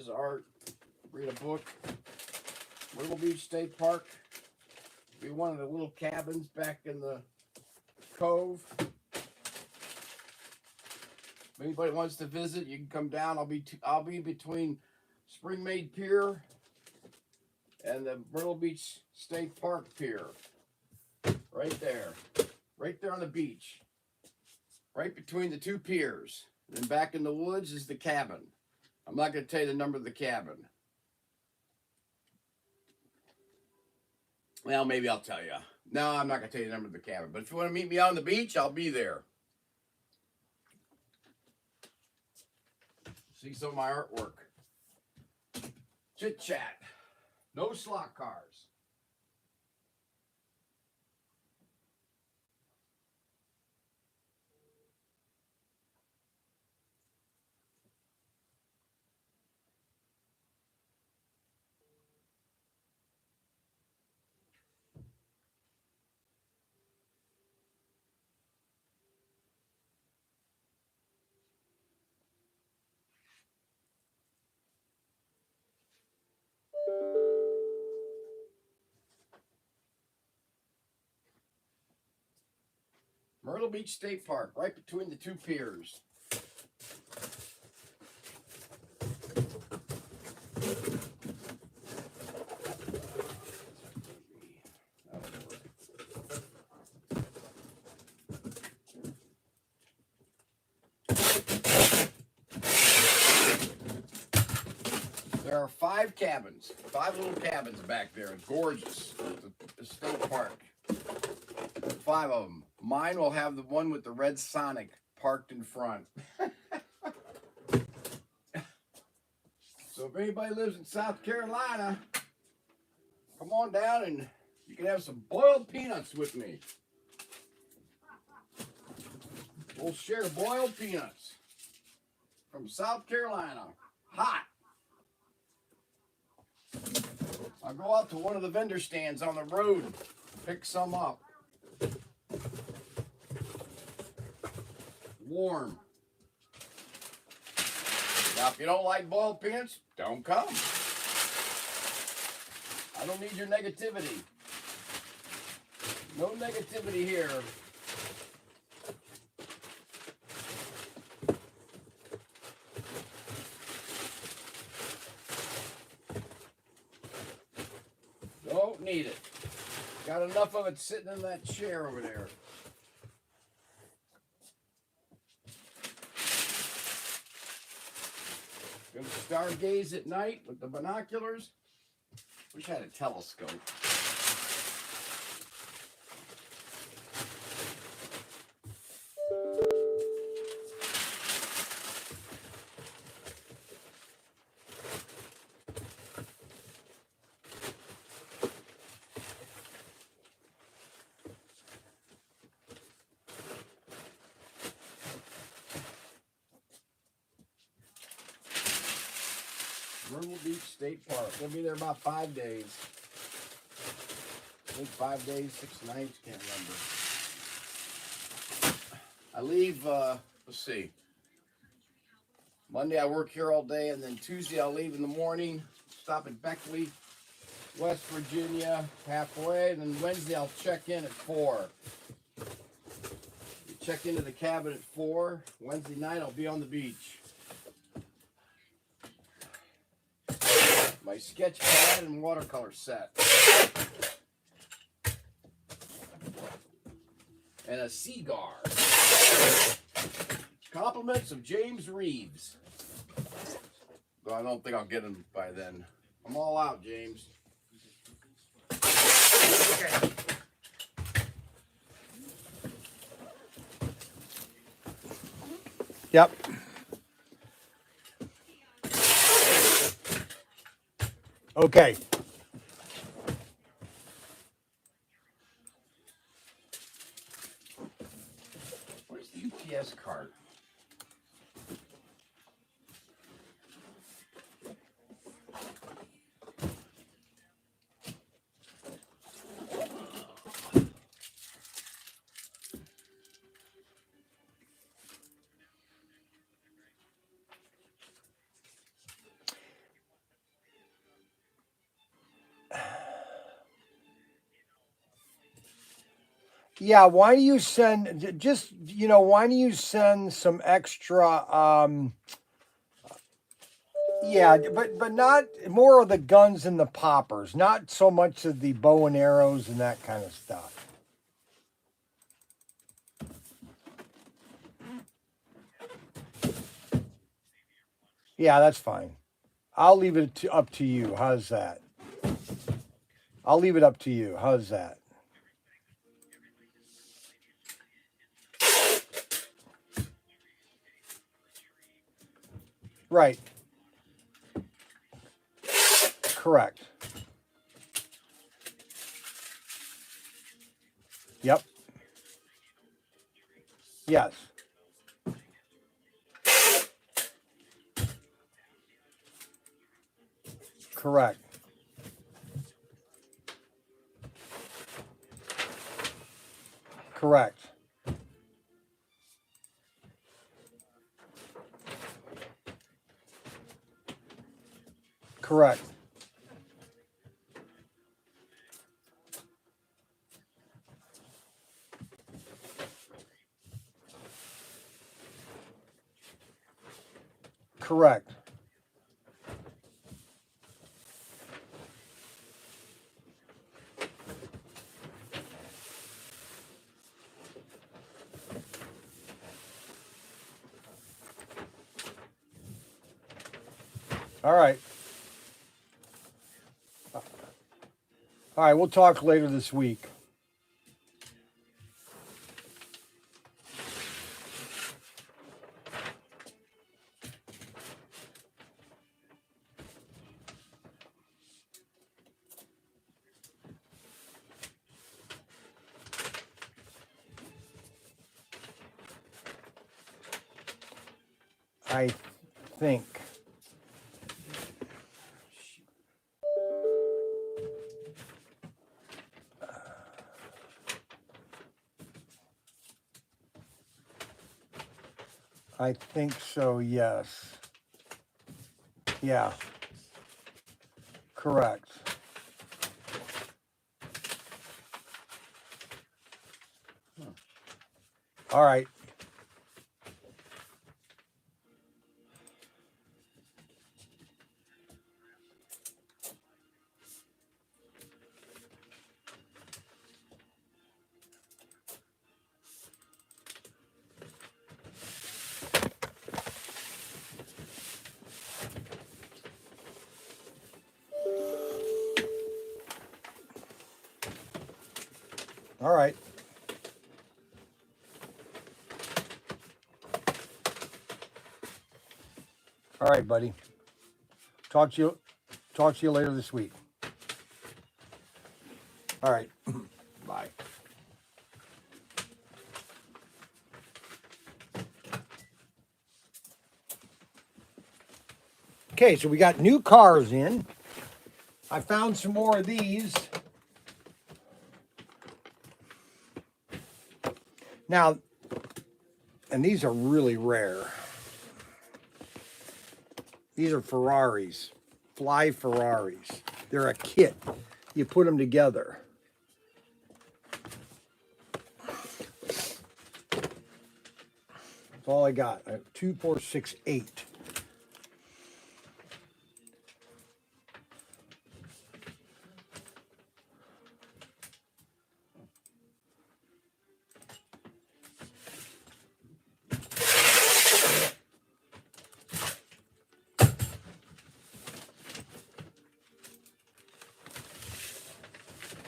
art, read a book. Myrtle Beach State Park. Be one of the little cabins back in the cove. If anybody wants to visit, you can come down. I'll be between Springmaid Pier and the Myrtle Beach State Park Pier. Right there on the beach. Right between the two piers. And then back in the woods is the cabin. I'm not going to tell you the number of the cabin. Well, maybe I'll tell you. No, I'm not going to tell you the number of the cabin. But if you want to meet me out on the beach, I'll be there. See some of my artwork. Chit chat. No slot cars. Myrtle Beach State Park, right between the two piers. There are 5 cabins, 5 little cabins back there. It's gorgeous. The state park. 5 of them. Mine will have the one with the red Sonic parked in front. So if anybody lives in South Carolina, come on down and you can have some boiled peanuts with me. We'll share boiled peanuts from South Carolina. Hot. I'll go out to one of the vendor stands on the road, pick some up. Warm. Now, if you don't like boiled peanuts, don't come. I don't need your negativity. No negativity here. Don't need it. Got enough of it sitting in that chair over there. Gonna stargaze at night with the binoculars. Wish I had a telescope. Myrtle Beach State Park. We'll be there about 5 days. I think 5 days, 6 nights, can't remember. I leave, let's see. Monday I work here all day, and then Tuesday I'll leave in the morning, stop at Beckley, West Virginia, halfway, and then Wednesday I'll check in at 4. Check into the cabin at 4. Wednesday night I'll be on the beach. My sketch pad and watercolor set. And a cigar. Compliments of James Reeves. Though I don't think I'll get him by then. I'm all out, James. Okay. Yep. Okay. Where's the UPS card? Yeah, why do you send just, why do you send some extra Yeah, but not more of the guns and the poppers, not so much of the bow and arrows and that kind of stuff. Yeah, that's fine. I'll leave it up to you. How's that? I'll leave it up to you. How's that? Right. Correct. Yep. Yes. Correct. Correct. Correct. Correct. All right. All right. We'll talk later this week. I think. I think so, yes. Yeah. Correct. All right. All right. All right, buddy. Talk to you later this week. All right. Bye. Okay, so we got new cars in. I found some more of these. Now, and these are really rare. These are Ferraris, fly Ferraris. They're a kit. You put them together. That's all I got. 2, 4, 6, 8.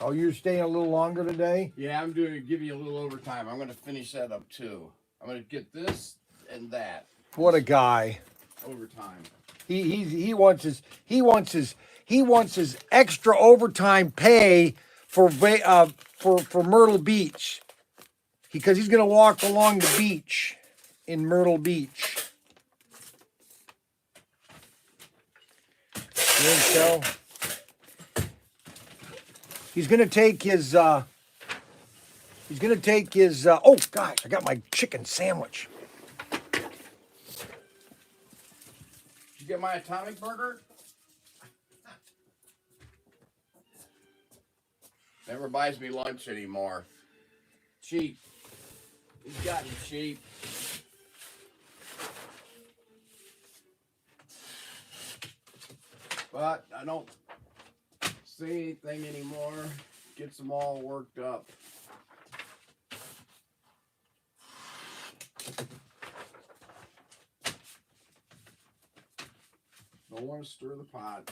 Oh, you're staying a little longer today? Yeah, I'm doing give you a little overtime. I'm gonna finish that up too. I'm gonna get this and that. What a guy. Overtime. He wants his extra overtime pay for Myrtle Beach because he's gonna walk along the beach in Myrtle Beach. You think so? He's gonna take his. Oh gosh! I got my chicken sandwich. Did you get my atomic burger? Never buys me lunch anymore. Cheap. He's gotten cheap. But I don't say anything anymore. Gets them all worked up. Don't want to stir the pot.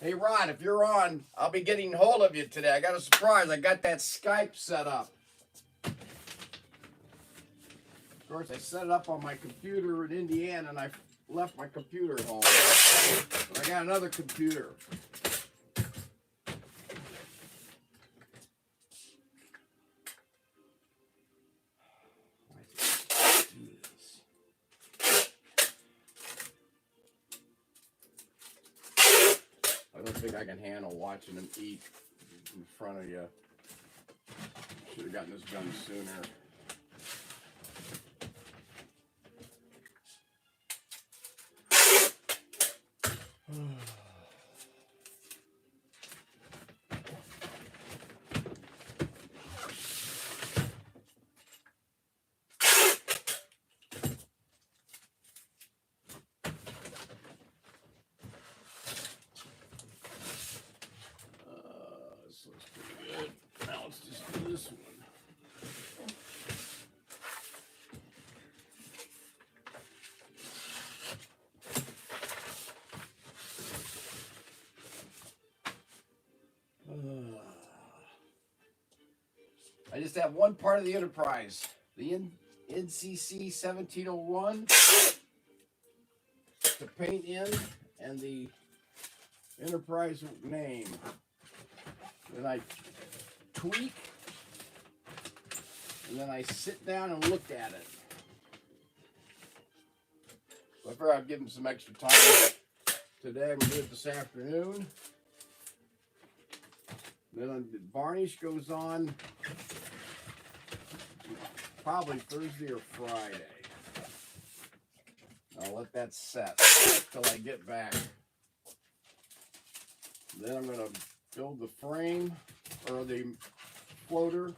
Hey Rod, if you're on, I'll be getting hold of you today. I got a surprise. I got that Skype set up. Of course, I set it up on my computer in Indiana, and I left my computer at home. But I got another computer. I don't think I can handle watching them eat in front of you. Should have gotten this done sooner. This looks pretty good. Now let's just do this one. I just have one part of the Enterprise, the NCC 1701 to paint in, and the Enterprise name. Then I tweak, and then I sit down and look at it. So I figured I'd give them some extra time today. I'm gonna do it this afternoon. Then the varnish goes on probably Thursday or Friday. I'll let that set till I get back. Then I'm gonna build the frame or the floater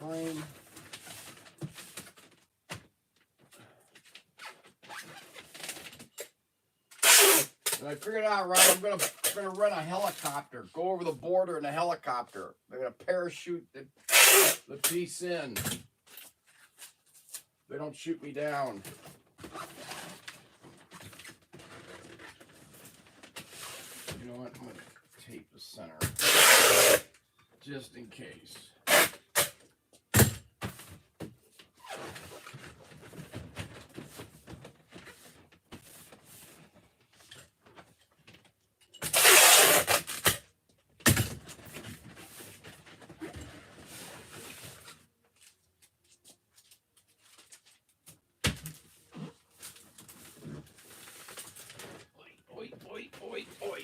frame. And I figured out, right, I'm gonna run a helicopter, go over the border in a helicopter. I'm gonna parachute the piece in. They don't shoot me down. You know what? I'm gonna tape the center just in case. Oi, oi, oi, oi.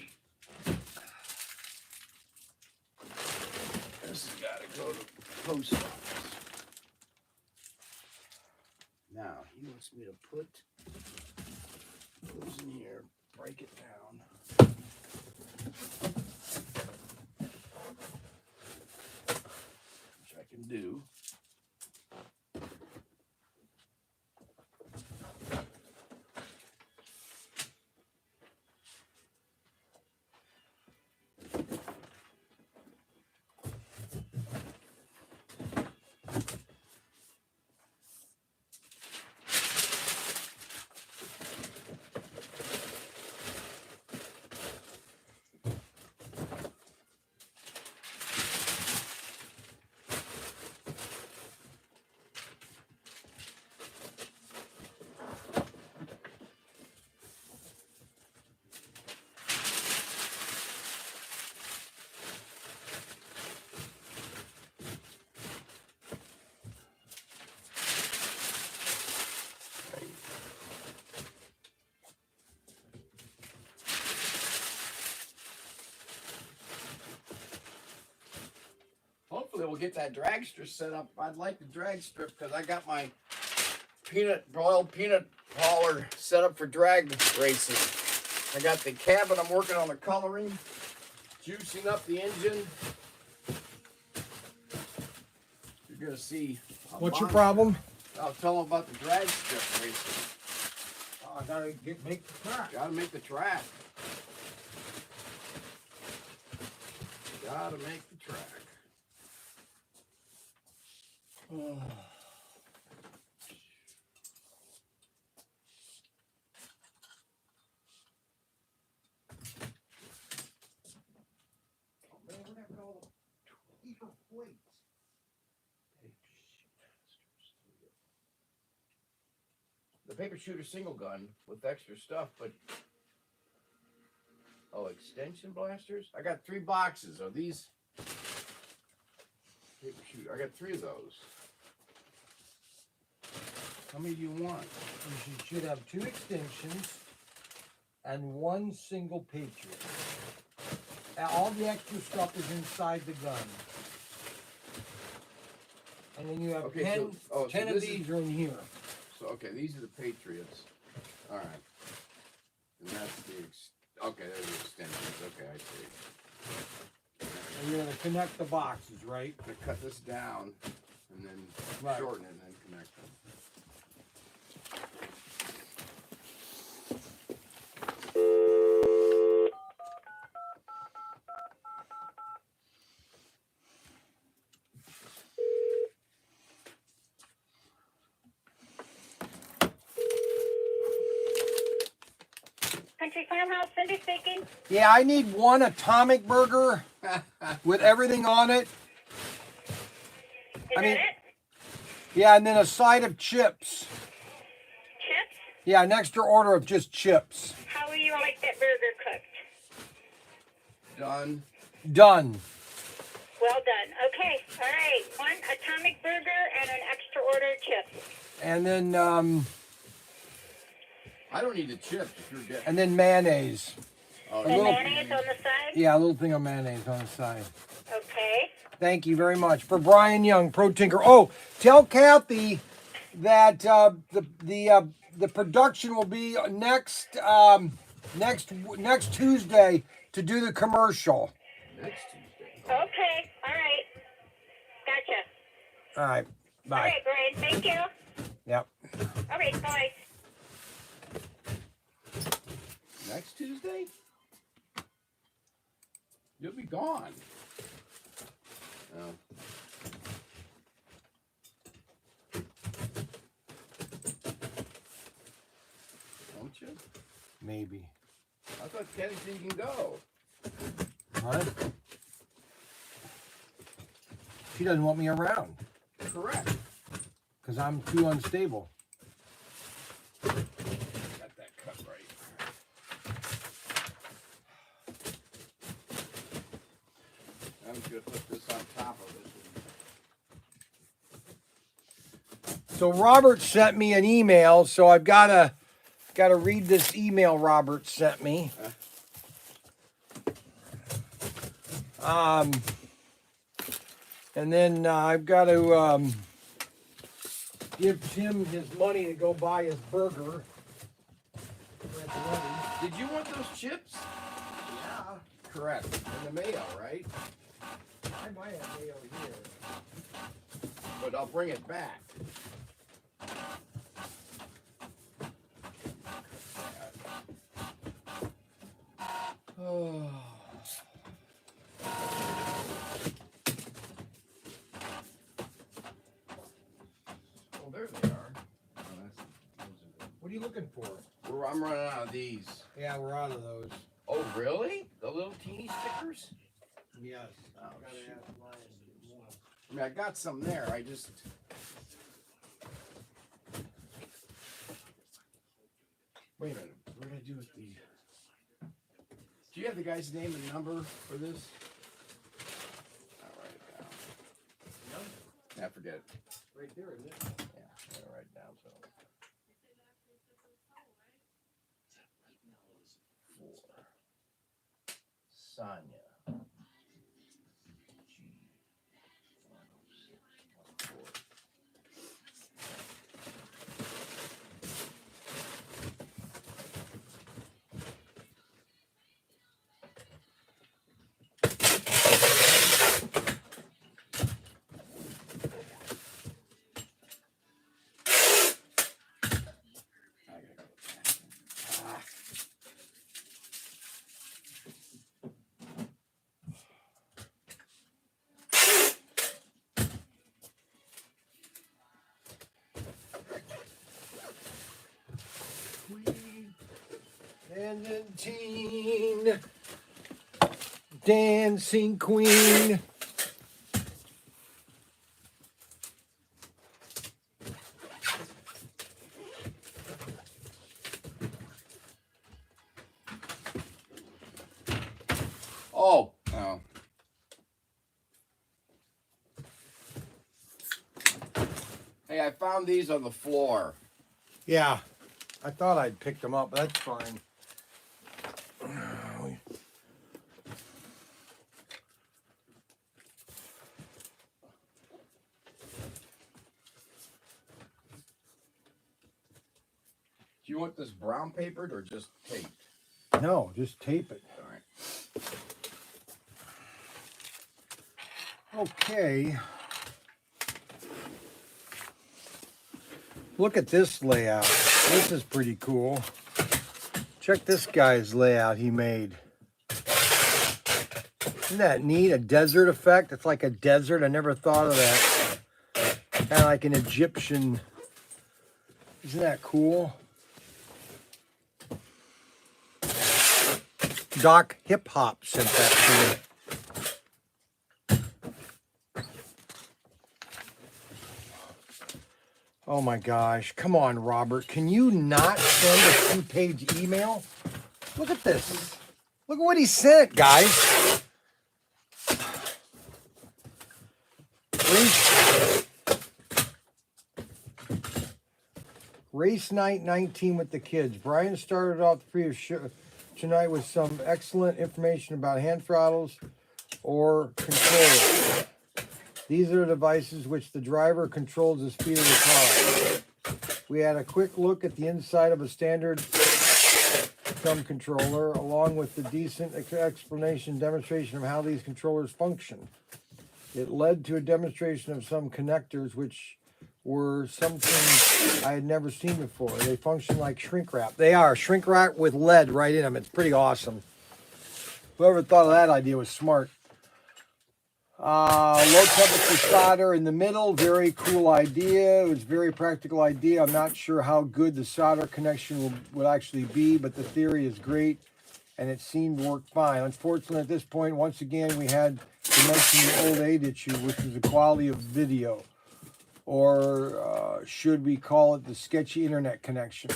This has got to go to the post office. Now, he wants me to put those in here, break it down. Which I can do. Hopefully we'll get that drag strip set up. I'd like the drag strip because I got my boiled peanut hauler set up for drag racing. I got the cabin. I'm working on the coloring, juicing up the engine. You're gonna see. What's your problem? I'll tell them about the drag strip racing. Oh, I gotta make the track. Gotta make the track. Gotta make the track. Man, what happened to all the paper plates? The paper shooter single gun with extra stuff, but oh, extension blasters? I got 3 boxes. Are these paper shooter? I got 3 of those. How many do you want? You should have 2 extensions and 1 single Patriot. And all the extra stuff is inside the gun. And then you have Okay, 10, so 10 of this these is, are in here. so okay, these are the Patriots. All right, and that's the okay. There's the extensions. Okay, I see. And you're gonna connect the boxes, right? I'm gonna cut this down and then Right. shorten it and then connect them. Country Farmhouse, Cindy speaking. Yeah, I need 1 atomic burger with everything on it. Is I mean- that it? Yeah, and then a side of chips. Chips? Yeah, an extra order of just chips. How will you like that burger cooked? Done. Done. Well done. Okay, all right. 1 atomic burger and an extra order of chips. And then I don't need the chips if you're dead. and then mayonnaise. Oh, A And little- mayonnaise on the side? Yeah, a little thing of mayonnaise on the side. Okay. Thank you very much. For Brian Young, Pro Tinker. Oh, tell Kathy that the production will be next Tuesday to do the commercial. next Tuesday. Okay, all right. Gotcha. All right. All Bye. right, Brian, thank you. Yep. All right, bye. Next Tuesday? You'll be gone. Oh. Won't you? Maybe. I thought Kenny said you can go. What? She doesn't want me around Correct. because I'm too unstable. Got that cut right. I'm just gonna put this on top of it. So Robert sent me an email, so I've gotta read this email Robert sent me. And then I've got to give Tim his money to go buy his burger. Did you want those chips? Yeah, Correct. In the mail, right? I might have mayo here. But I'll bring it back. Oh. Oh, there they are. Oh, What are you looking for? I'm running out of these. Yeah, we're out of those. Oh, really? The little teeny stickers? Yes. Oh, Gotta shoot. ask Lion to get more. I mean, I got some there. I just. Wait a minute. What did I do with the? Do you have the guy's name and number for this? I'll write it down. Yeah, forget it. Right there, isn't it? Yeah, I'll write it down. So. 4. Sonia. Byzantine dancing queen. Oh, no. Hey, I found these on the floor. Yeah, I thought I'd picked them up, but that's fine. Do you want this brown papered or just taped? No, just tape it. All right. Okay. Look at this layout. This is pretty cool. Check this guy's layout he made. Isn't that neat? A desert effect. It's like a desert. I never thought of that. Kind of like an Egyptian. Isn't that cool? Doc Hip Hop sent that to me. Oh my gosh. Come on, Robert. Can you not send a 2-page email? Look at this. Look at what he sent, guys. Race night 19 with the kids. Brian started off the previous show tonight with some excellent information about hand throttles or controllers. These are devices which the driver controls the speed of the car. We had a quick look at the inside of a standard thumb controller, along with the decent explanation demonstration of how these controllers function. It led to a demonstration of some connectors, which were something I had never seen before. They function like shrink wrap. They are shrink wrap with lead right in them. It's pretty awesome. Whoever thought of that idea was smart. Low temperature solder in the middle, very cool idea. It was a very practical idea. I'm not sure how good the solder connection would actually be, but the theory is great, and it seemed to work fine. Unfortunately, at this point, once again, we had to mention the old age issue, which was the quality of video, or should we call it the sketchy internet connection.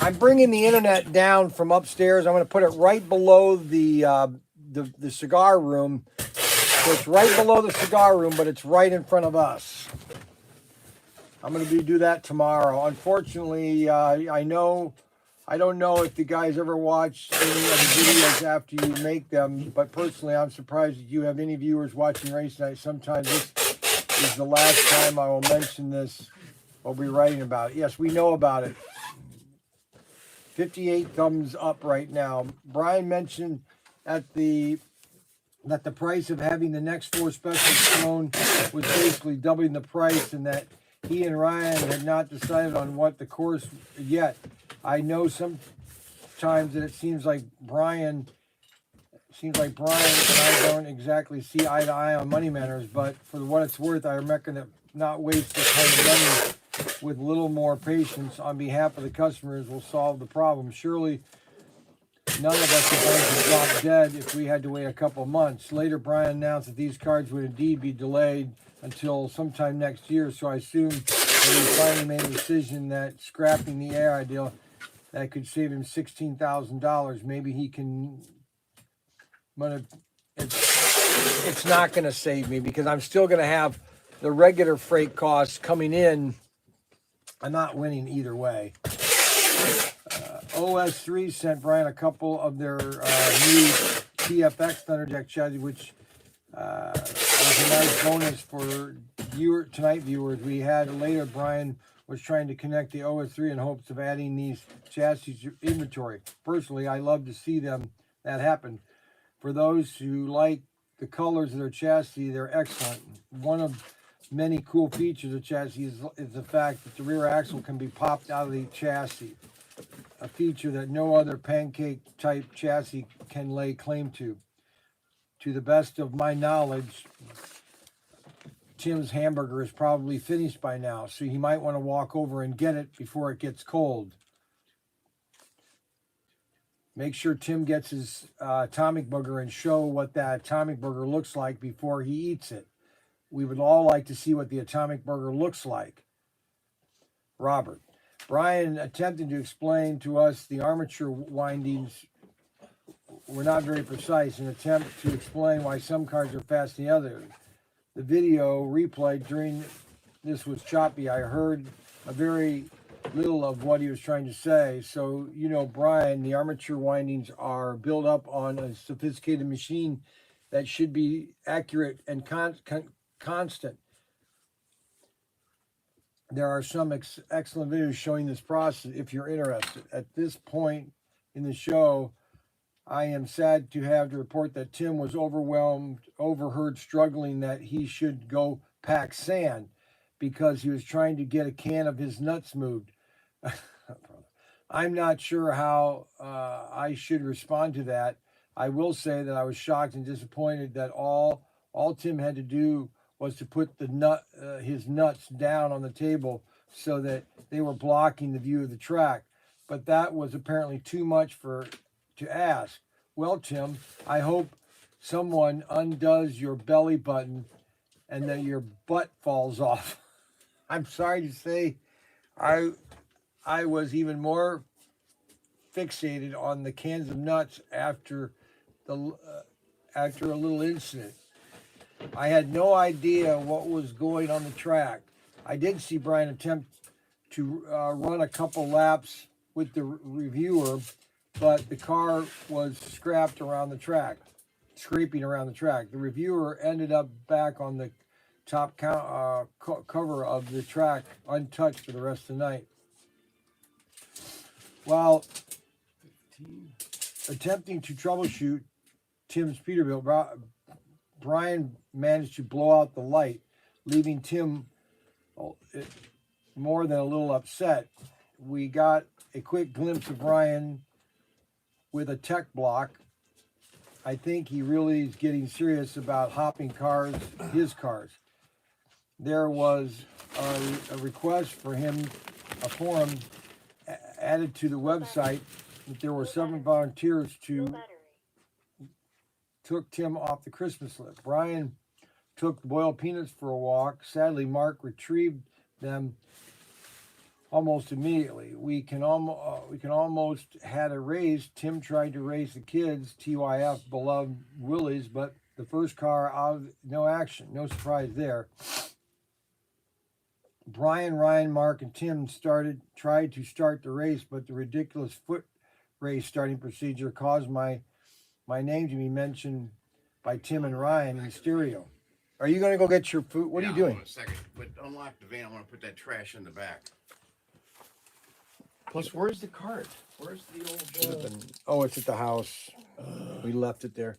I'm bringing the internet down from upstairs. I'm going to put it right below the cigar room. So it's right below the cigar room, but it's right in front of us. I'm going to do that tomorrow. Unfortunately, I don't know if the guys ever watch any of the videos after you make them, but personally, I'm surprised that you have any viewers watching Race Night. Sometimes this is the last time I will mention this. I'll be writing about it. Yes, we know about it. 58 thumbs up right now. Brian mentioned that the price of having the next 4 specials thrown was basically doubling the price, and that he and Ryan had not decided on what the course yet. I know sometimes that it seems like Brian and I don't exactly see eye to eye on money matters, but for what it's worth, I reckon that not waste the kind of money with a little more patience on behalf of the customers will solve the problem. Surely none of us are going to drop dead if we had to wait a couple months. Later, Brian announced that these cards would indeed be delayed until sometime next year, so I assume that he finally made a decision that scrapping the AI deal that could save him $16,000. Maybe he can, but it's not going to save me because I'm still going to have the regular freight costs coming in. I'm not winning either way. OS3 sent Brian a couple of their new TFX Thunderjack chassis, which was a nice bonus for tonight viewers. We had later, Brian was trying to connect the OS3 in hopes of adding these chassis to inventory. Personally, I love to see that happen. For those who like the colors of their chassis, they're excellent. One of many cool features of chassis is the fact that the rear axle can be popped out of the chassis, a feature that no other pancake-type chassis can lay claim to. To the best of my knowledge, Tim's hamburger is probably finished by now, so he might want to walk over and get it before it gets cold. make sure Tim gets his atomic burger and show what that atomic burger looks like before he eats it. We would all like to see what the atomic burger looks like. Robert. Brian attempted to explain to us the armature windings were not very precise in an attempt to explain why some cars are fast than the others. The video replayed during this was choppy. I heard a very little of what he was trying to say. So, you know, Brian, the armature windings are built up on a sophisticated machine that should be accurate and constant. There are some excellent videos showing this process if you're interested. At this point in the show, I am sad to have to report that Tim was overheard struggling that he should go pack sand because he was trying to get a can of his nuts moved. I'm not sure how I should respond to that. I will say that I was shocked and disappointed that all Tim had to do was to put his nuts down on the table so that they were blocking the view of the track. But that was apparently too much to ask. Well, Tim, I hope someone undoes your belly button and that your butt falls off. I'm sorry to say, I was even more fixated on the cans of nuts after a little incident. I had no idea what was going on the track. I did see Brian attempt to run a couple laps with the reviewer, but the car was scraping around the track. The reviewer ended up back on the top cover of the track, untouched for the rest of the night. While attempting to troubleshoot Tim's Peterbilt, Brian managed to blow out the light, leaving Tim more than a little upset. We got a quick glimpse of Brian with a tech block. I think he really is getting serious about hopping his cars. There was a request for him, a forum added to the website, that there were 7 volunteers took Tim off the Christmas list. Brian took the boiled peanuts for a walk. Sadly, Mark retrieved them almost immediately. We can almost had a race. Tim tried to race the kids, TYF, beloved Willys, but the first car out, no action. No surprise there. Brian, Ryan, Mark, and Tim tried to start the race, but the ridiculous foot race starting procedure caused my name to be mentioned by Tim and Ryan in stereo. Are you going to go get your food? What are you doing? Hold on a second. But unlock the van. I want to put that trash in the back. Plus, where's the cart? Where's the old... Oh, it's at the house. We left it there.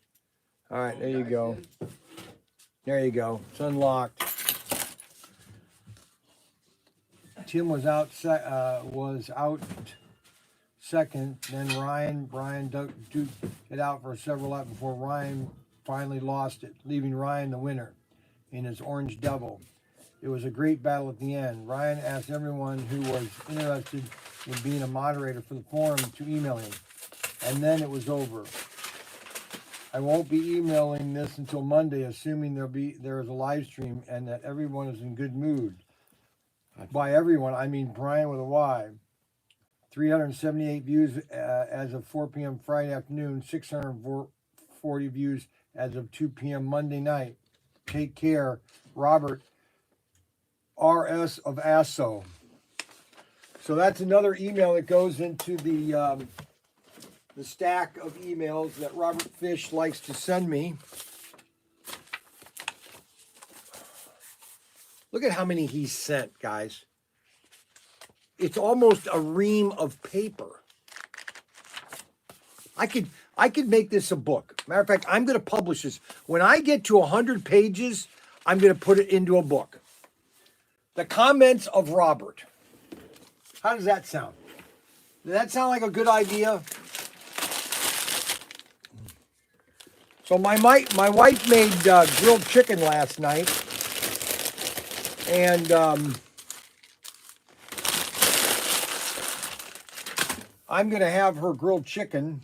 All right, there you go. There you go. It's unlocked. Tim was out second. Then Brian duked it out for several laps before Ryan finally lost it, leaving Ryan the winner in his Orange Devil. It was a great battle at the end. Ryan asked everyone who was interested in being a moderator for the forum to email him, and then it was over. I won't be emailing this until Monday, assuming there is a live stream and that everyone is in good mood. By everyone, I mean Brian with a Y. 378 views as of 4 p.m. Friday afternoon, 640 views as of 2 p.m. Monday night. Take care, Robert R.S. of Asso. So that's another email that goes into the stack of emails that Robert Fish likes to send me. Look at how many he's sent, guys. It's almost a ream of paper. I could make this a book. Matter of fact, I'm going to publish this. When I get to 100 pages, I'm going to put it into a book. The comments of Robert. How does that sound? Does that sound like a good idea? So my wife made grilled chicken last night, and I'm going to have her grilled chicken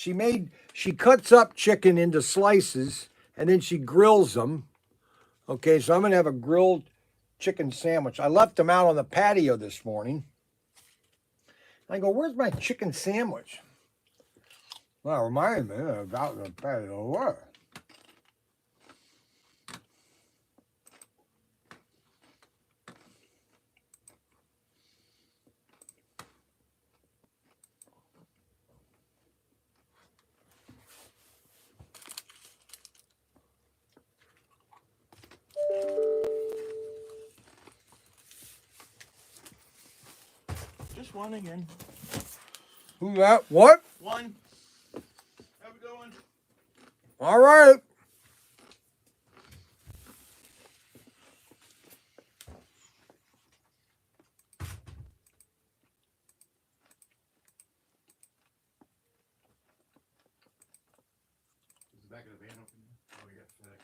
She cuts up chicken into slices and then she grills them. Okay, so I'm gonna have a grilled chicken sandwich. I left them out on the patio this morning. I go, where's my chicken sandwich? Well, remind me about the patio. What? Just one again. Who that? What? One. Have a good one. All right. Is the back of the van open? Oh, we got FedEx.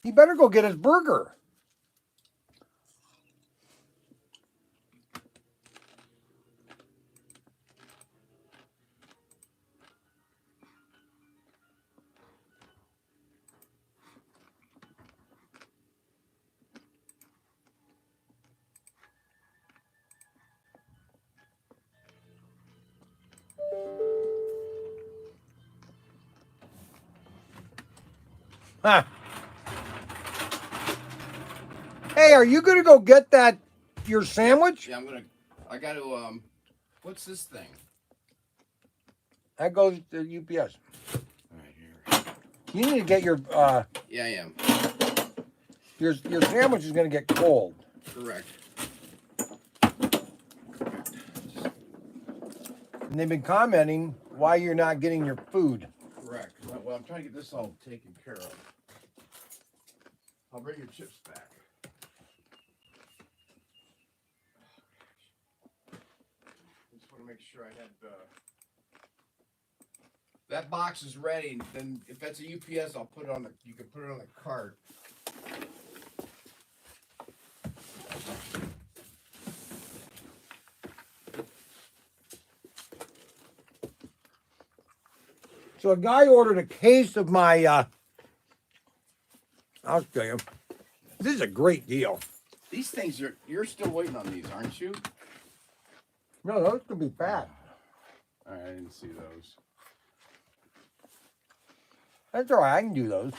He better go get his burger. Huh. Hey, are you gonna go get that your sandwich? Yeah, I got to, what's this thing? That goes to UPS. All right, here. You need to get your Yeah, I am. your sandwich is gonna get cold. Correct. And they've been commenting why you're not getting your food. Correct. Well, I'm trying to get this all taken care of. I'll bring your chips back. Just want to make sure I had that box is ready. Then if that's a UPS, I'll put it on the. You can put it on the cart. So a guy ordered a case of my I'll tell you. This is a great deal. These things you're still waiting on these, aren't you? No, those could be fat. All right, I didn't see those. That's all right, I can do those.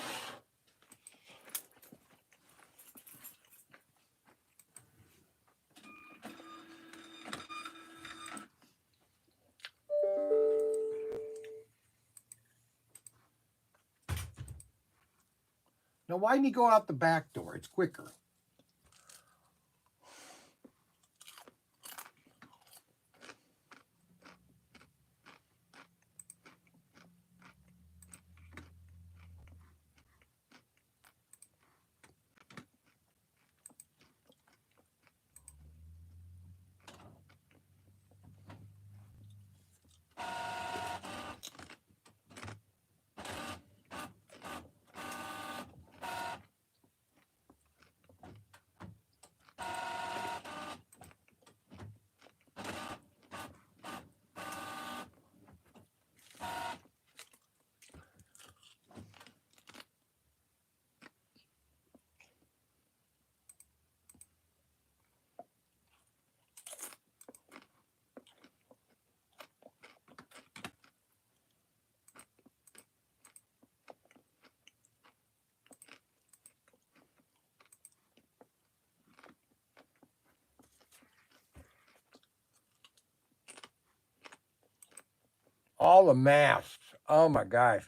Now, why didn't he go out the back door? It's quicker. All the masks. Oh my gosh.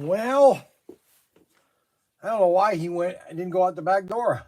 Well, I don't know why he didn't go out the back door.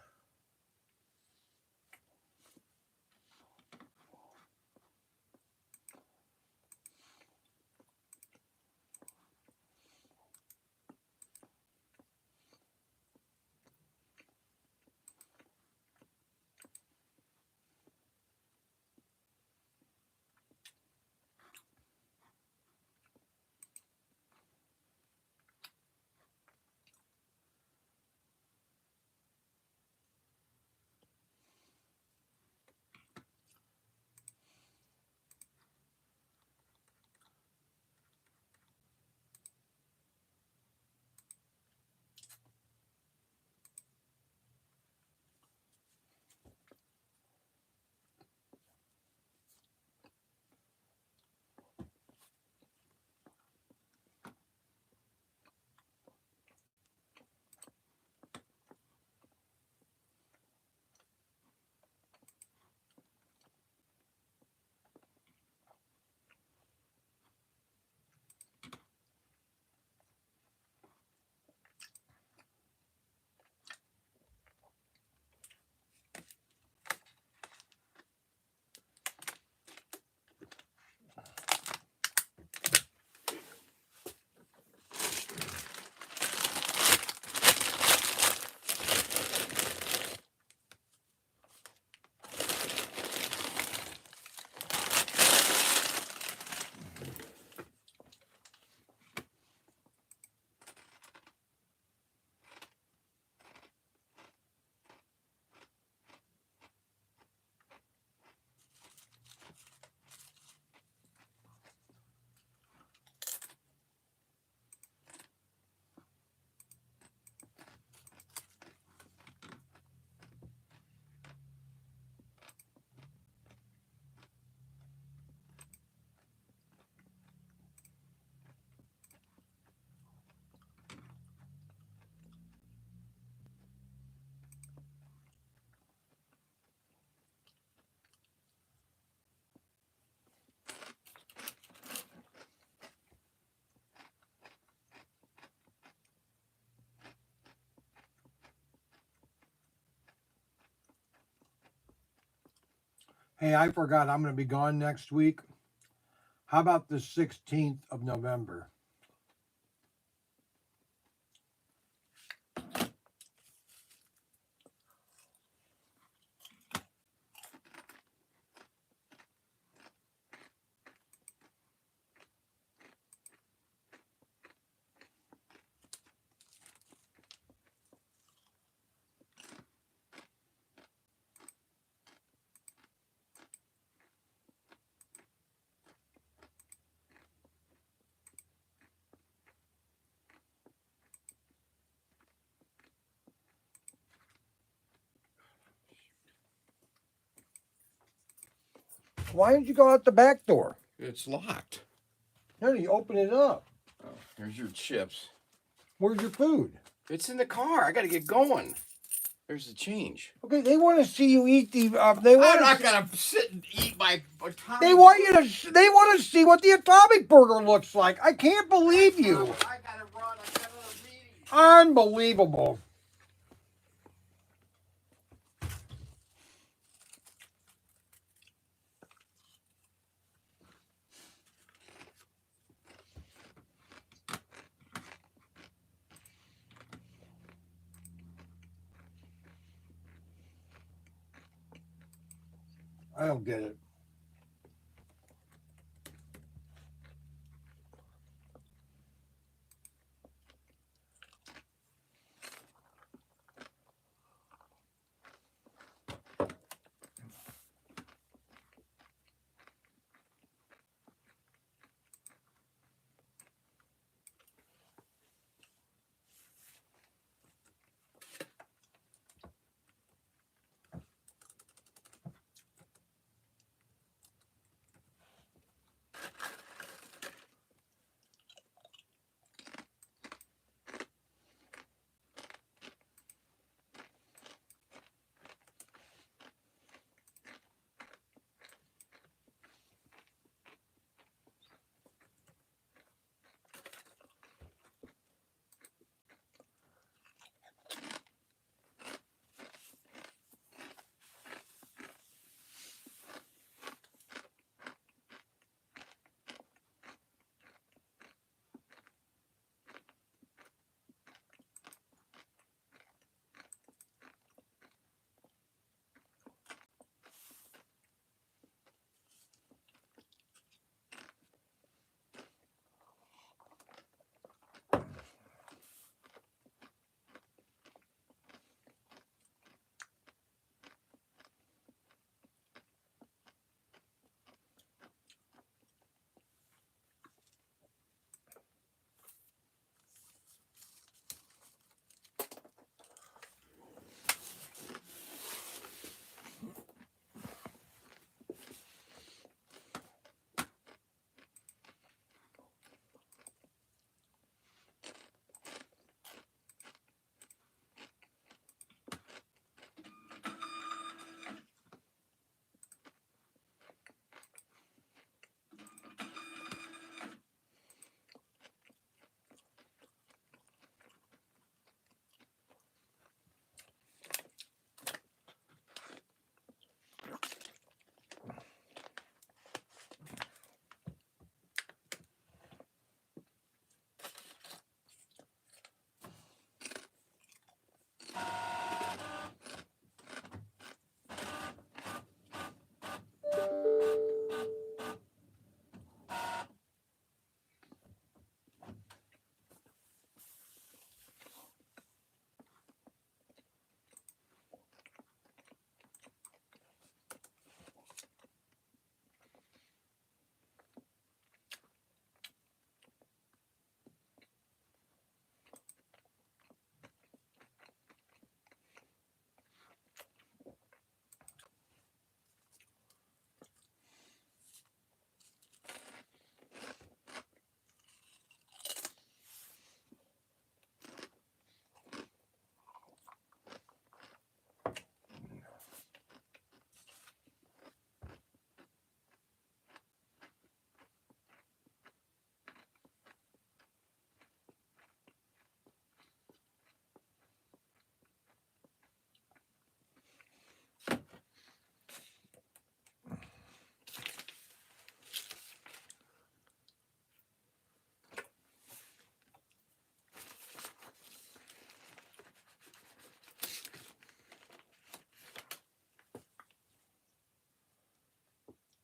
Hey, I forgot I'm going to be gone next week. How about the 16th of November? Why didn't you go out the back door? It's locked. No, you open it up. Oh, here's your chips. Where's your food? It's in the car. I got to get going. There's the change. Okay, they want to see you eat the. I'm not gonna sit and eat my atomic. They want you to. They want to see what the atomic burger looks like. I can't believe you. I gotta run. I got another meeting. Unbelievable. I don't get it.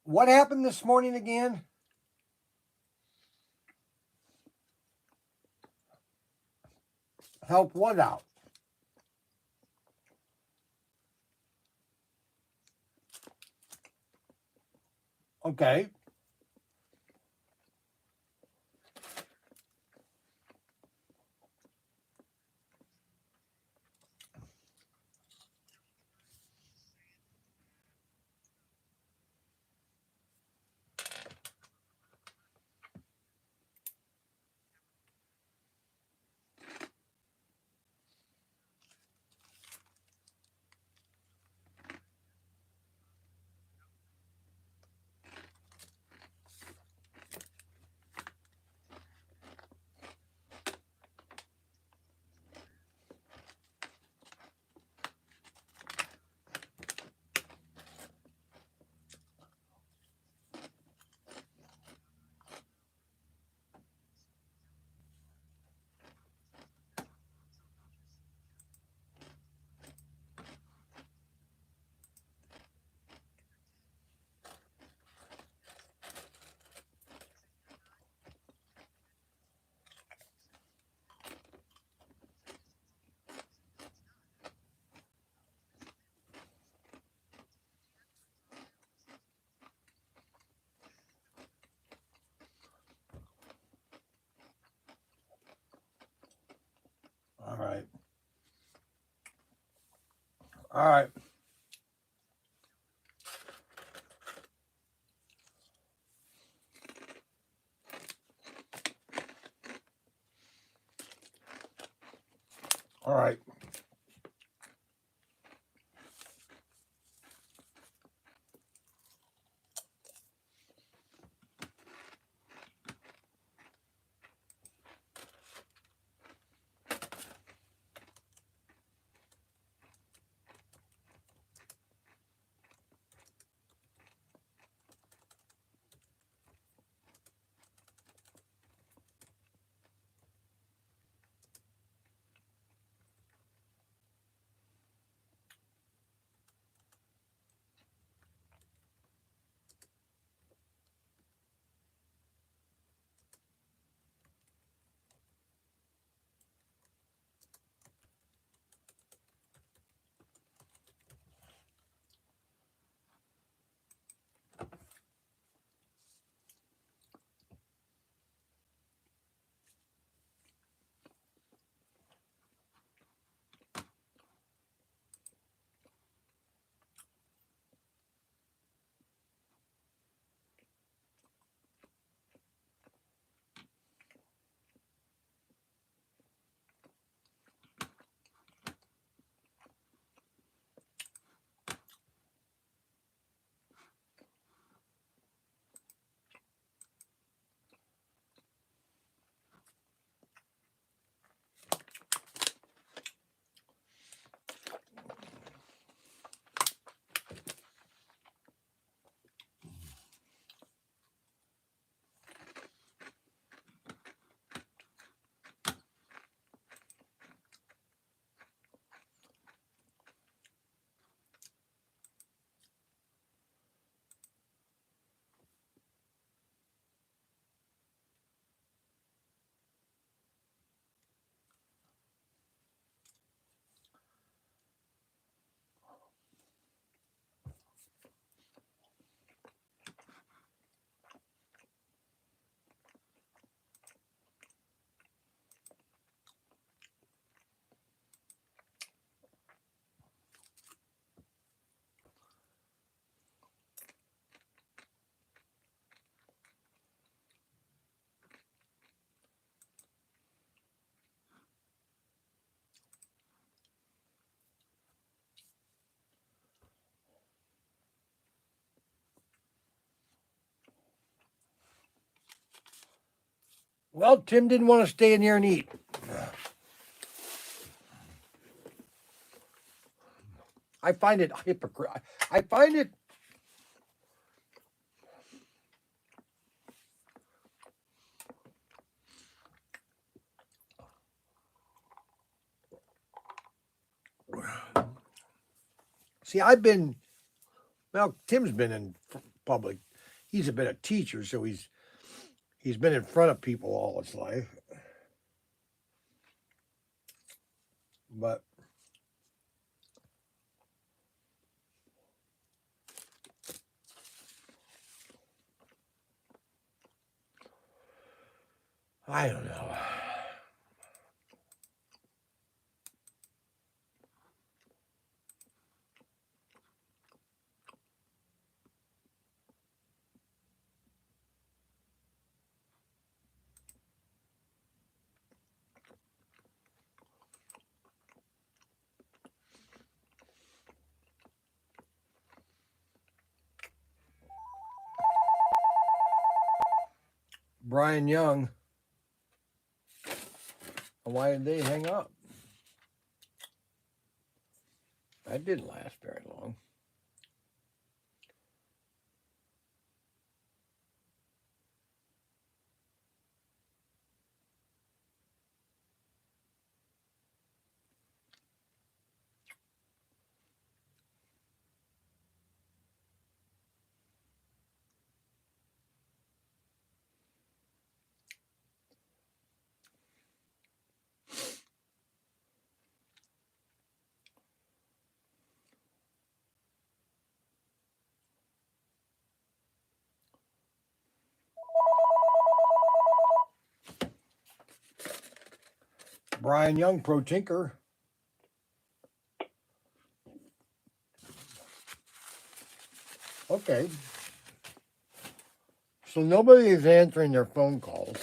What happened this morning again? Help what out? Okay. All right. All right. All right. Well, Tim didn't want to stay in here and eat. I find it hypocrite. I find it. See, I've been. Well, Tim's been in public. he's been a teacher, so he's been in front of people all his life. But I don't know. Brian Young. Why did they hang up? That didn't last very long. Brian Young, Pro Tinker. Okay. So nobody is answering their phone calls.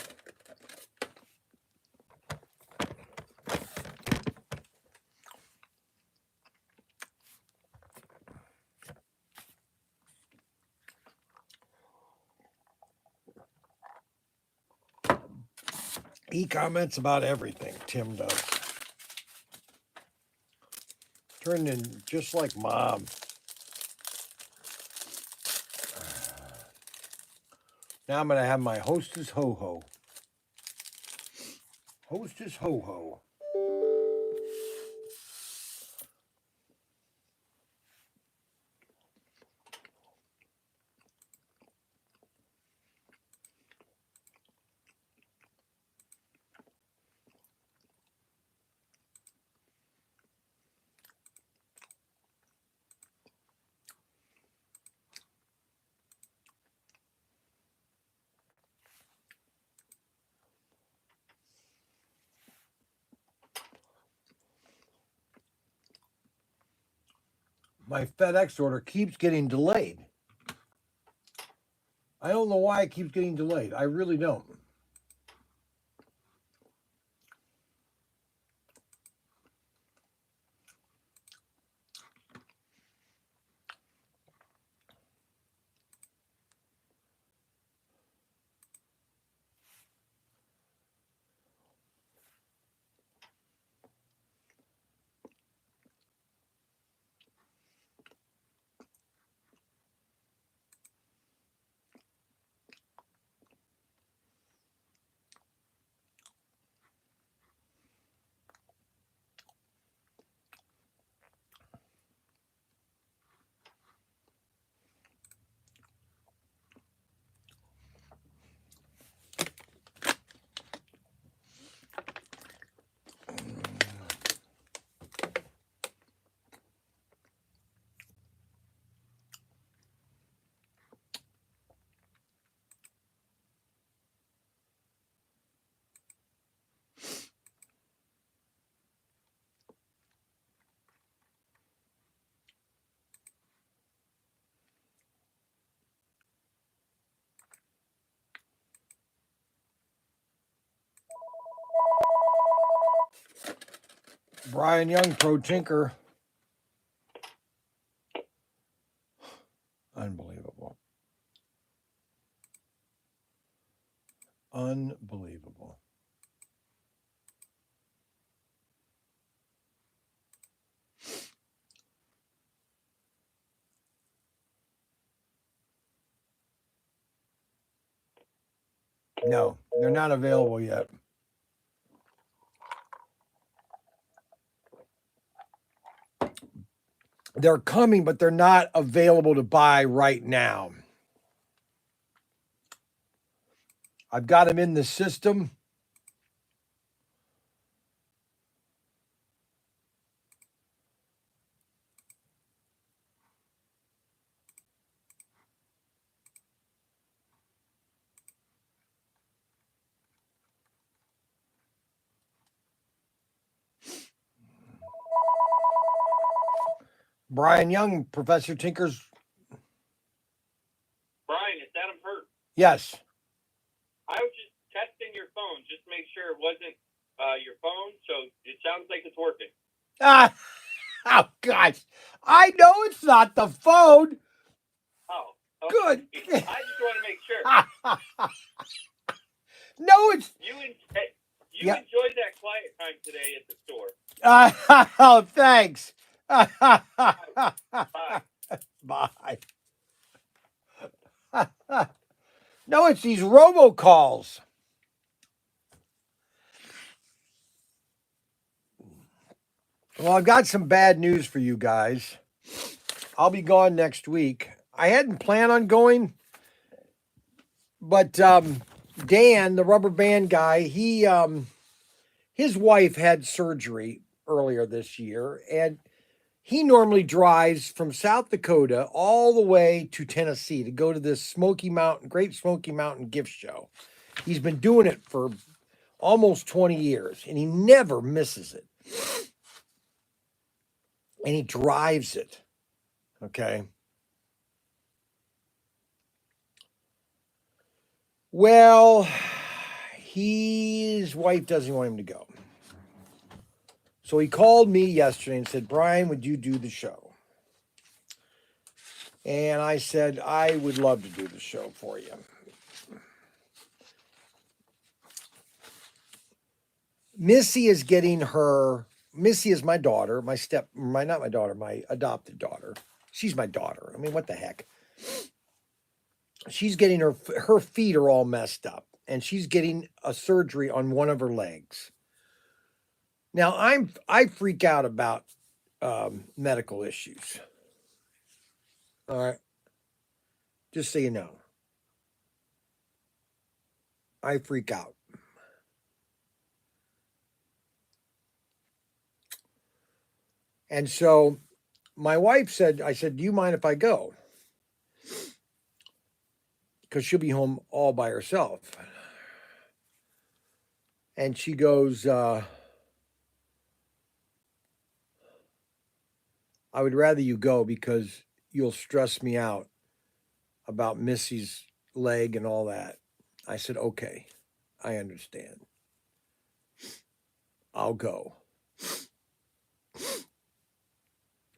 He comments about everything, Tim does. Turned in just like Mom. Now I'm going to have my Hostess Ho-Ho. Hostess Ho-Ho. My FedEx order keeps getting delayed. I don't know why it keeps getting delayed. I really don't. Brian Young, Pro Tinker. Unbelievable. Unbelievable. No, they're not available yet. They're coming, but they're not available to buy right now. I've got them in the system. Brian Young, Professor Tinker's. Brian, it's Adam Hurt. Yes. I was just testing your phone, just to make sure it wasn't your phone. So it sounds like it's working. Ah, oh, gosh. I know it's not the phone. Oh, okay. Good. I just want to make sure. No, it's. You Yeah. enjoyed that quiet time today at the store. Oh, thanks. Bye. Bye. No, it's these robocalls. Well, I've got some bad news for you guys. I'll be gone next week. I hadn't planned on going, but Dan, the rubber band guy, his wife had surgery earlier this year, and he normally drives from South Dakota all the way to Tennessee to go to this Great Smoky Mountain gift show. He's been doing it for almost 20 years, and he never misses it. And he drives it. Okay. Well, his wife doesn't want him to go. So he called me yesterday and said, Brian, would you do the show? And I said, I would love to do the show for you. Missy is my daughter, my adopted daughter. She's my daughter. I mean, what the heck? She's getting her feet are all messed up, and she's getting a surgery on one of her legs. Now, I freak out about medical issues. All right. Just so you know. I freak out. And so my wife said, I said, do you mind if I go? Because she'll be home all by herself. And she goes, I would rather you go because you'll stress me out about Missy's leg and all that. I said, okay, I understand. I'll go.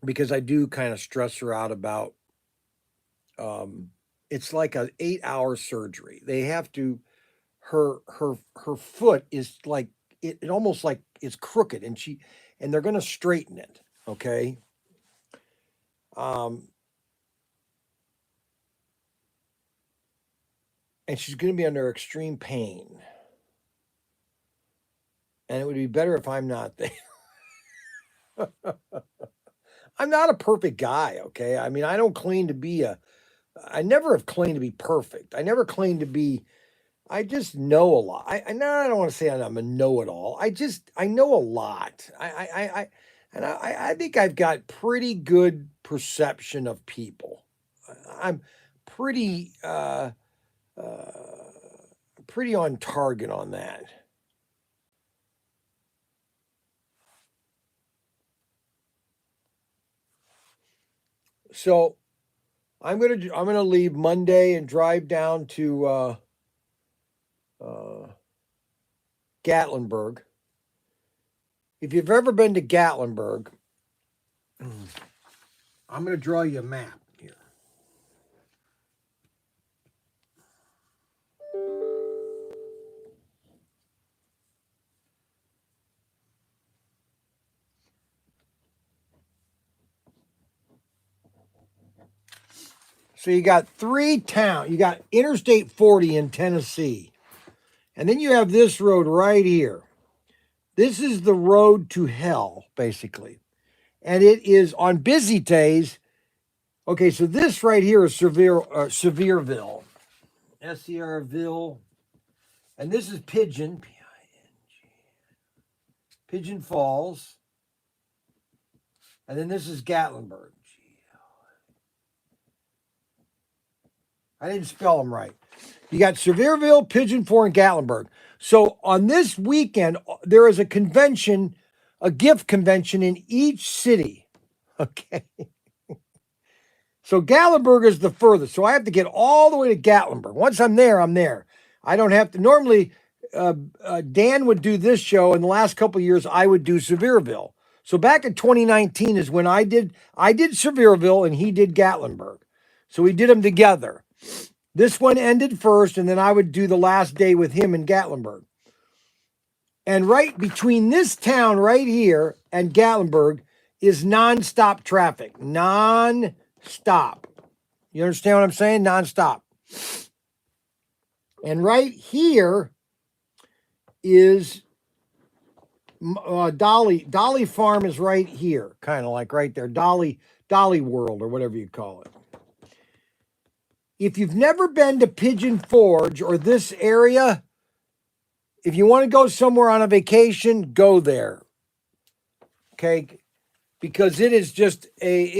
Because I do kind of stress her out about, it's like an 8-hour surgery. They have to, her foot is like, it almost like it's crooked, and they're going to straighten it. Okay. And she's going to be under extreme pain. And it would be better if I'm not there. I'm not a perfect guy, okay? I mean, I don't claim to be I never have claimed to be perfect. I never claimed to be, I just know a lot. I don't want to say I'm a know-it-all. I know a lot. I think I've got pretty good perception of people. I'm pretty on target on that. So I'm gonna leave Monday and drive down to Gatlinburg. If you've ever been to Gatlinburg, I'm gonna draw you a map here. So you got 3 towns. You got Interstate 40 in Tennessee. And then you have this road right here. This is the road to hell, basically. And it is on busy days. Okay, so this right here is Sevierville. Sevierville. And this is Pigeon, P-I-N-G, Pigeon Falls. And then this is Gatlinburg. I didn't spell them right. You got Sevierville, Pigeon Forge, and Gatlinburg. So on this weekend, there is a convention, a gift convention in each city. Okay. So Gatlinburg is the furthest. So I have to get all the way to Gatlinburg. Once I'm there, I'm there. I don't have to. Normally, Dan would do this show. In the last couple of years, I would do Sevierville. So back in 2019 is when I did Sevierville and he did Gatlinburg. So we did them together. This one ended first, and then I would do the last day with him in Gatlinburg. And right between this town right here and Gatlinburg is nonstop traffic. Nonstop. You understand what I'm saying? Nonstop. And right here is Dolly. Dolly Farm is right here, kind of like right there. Dolly World or whatever you call it. If you've never been to Pigeon Forge or this area, if you want to go somewhere on a vacation, go there. Okay? Because it is just a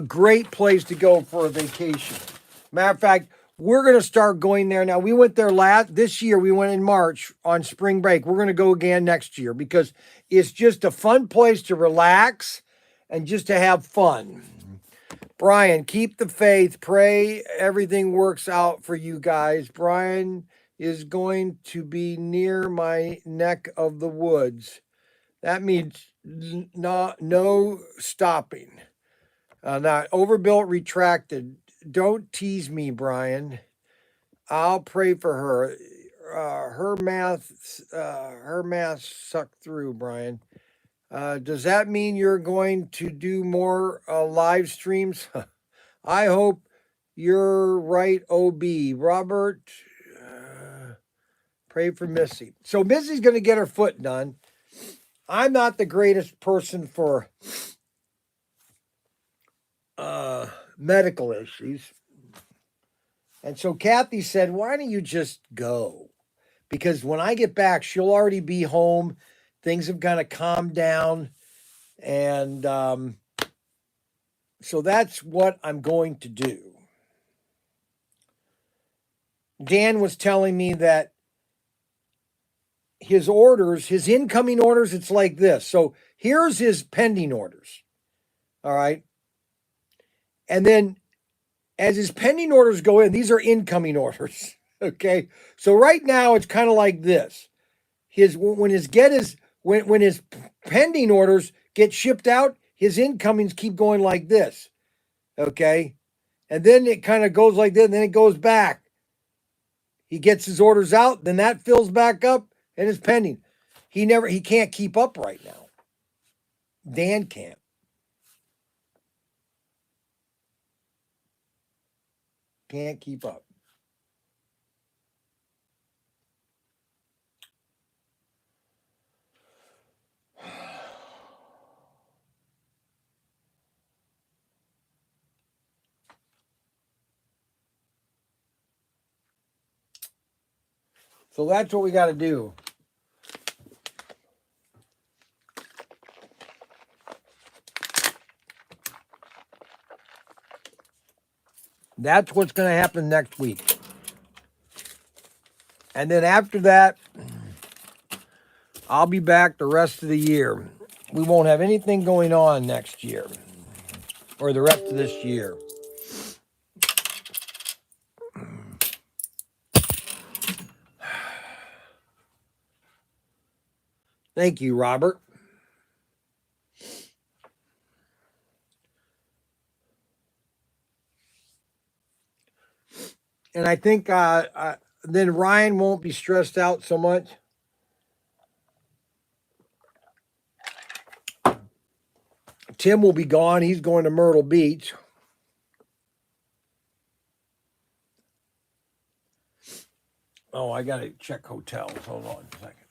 great place to go for a vacation. Matter of fact, we're going to start going there now. We went there this year. We went in March on spring break. We're going to go again next year because it's just a fun place to relax and just to have fun. Brian, keep the faith. Pray everything works out for you guys. Brian is going to be near my neck of the woods. That means no stopping. Not overbuilt, retracted. Don't tease me, Brian. I'll pray for her. Her math sucked through, Brian. Does that mean you're going to do more live streams? I hope you're right, OB. Robert, pray for Missy. So Missy's going to get her foot done. I'm not the greatest person for medical issues. And so Kathy said, why don't you just go? Because when I get back, she'll already be home. Things have kind of calmed down. And so that's what I'm going to do. Dan was telling me that his orders, his incoming orders, it's like this. So here's his pending orders. All right. And then as his pending orders go in, these are incoming orders. Okay. So right now it's kind of like this. When his pending orders get shipped out, his incomings keep going like this. Okay. And then it kind of goes like this, and then it goes back. He gets his orders out, then that fills back up and is pending. He can't keep up right now. Dan can't. Can't keep up. So that's what we got to do. That's what's going to happen next week. And then after that, I'll be back the rest of the year. We won't have anything going on next year or the rest of this year. Thank you, Robert. And I think then Ryan won't be stressed out so much. Tim will be gone. He's going to Myrtle Beach. Oh, I got to check hotels. Hold on a second.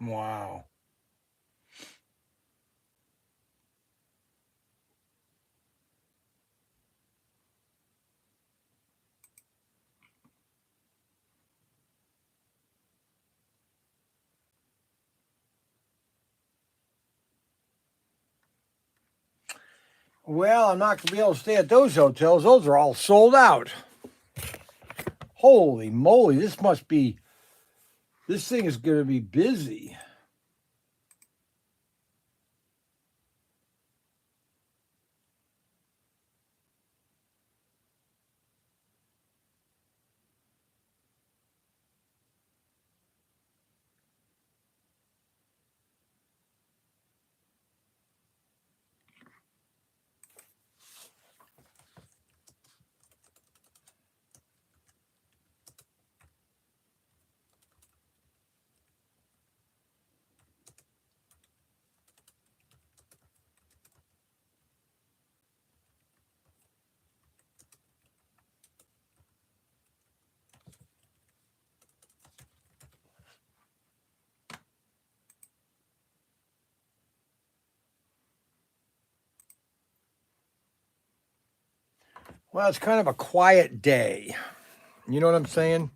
Wow. Well, I'm not going to be able to stay at those hotels. Those are all sold out. Holy moly, this thing is going to be busy. Well, it's kind of a quiet day. You know what I'm saying?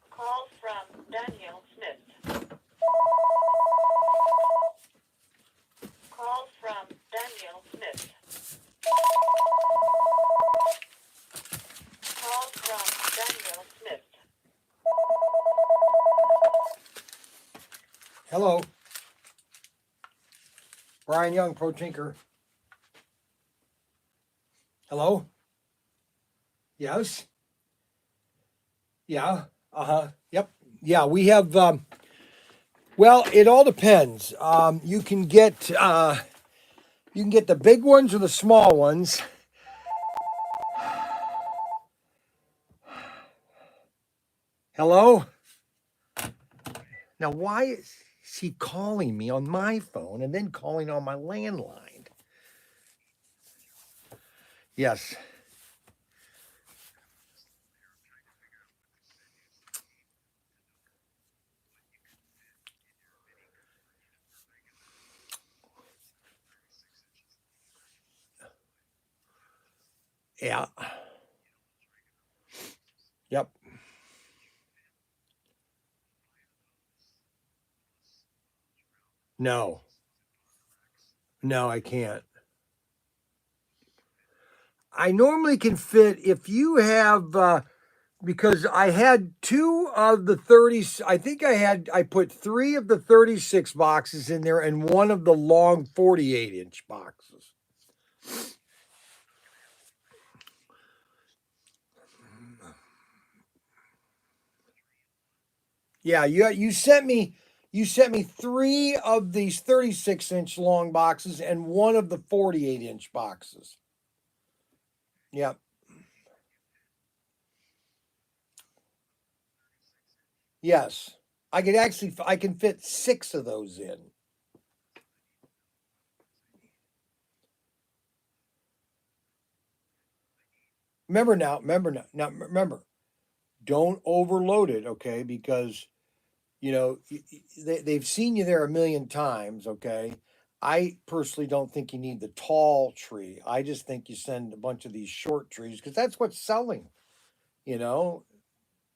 Call from Danielle Smith. Call from Danielle Smith. Call from Danielle Smith. Hello. Brian Young, Pro Tinker. Hello? Yes? Yeah. Uh-huh. Yep. Yeah, we have well, it all depends. You can get the big ones or the small ones. Hello? Now, why is he calling me on my phone and then calling on my landline? Yes. Yeah. Yep. No. No, I can't. I normally can fit if you have because I had two of the 30s. I put three of the 36 boxes in there and one of the long 48-inch boxes. Yeah, you sent me 3 of these 36-inch long boxes and 1 of the 48-inch boxes. Yep. Yes. I can fit 6 of those in. Remember, don't overload it, okay? Because they've seen you there a million times, okay? I personally don't think you need the tall tree. I just think you send a bunch of these short trees because that's what's selling, you know.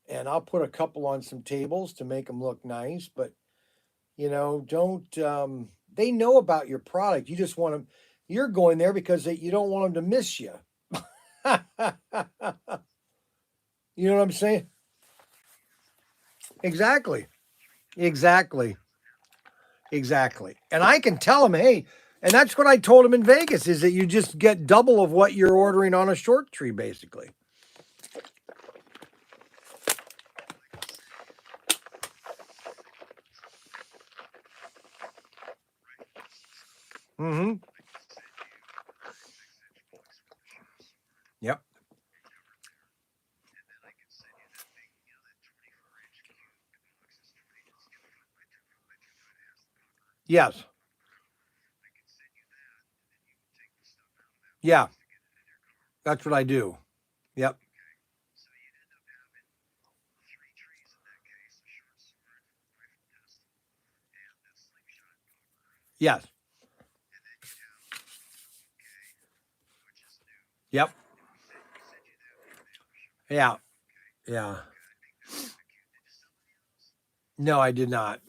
And I'll put a couple on some tables to make them look nice, but don't. They know about your product. You just want them. You're going there because you don't want them to miss you. You know what I'm saying? Exactly. Exactly. Exactly. And I can tell them, hey, and that's what I told them in Vegas is that you just get double of what you're ordering on a short tree, basically. Mm-hmm. Yep. Yes. Yeah. That's what I do. Yep. Yes. Yep. Yeah. Yeah. No, I did not.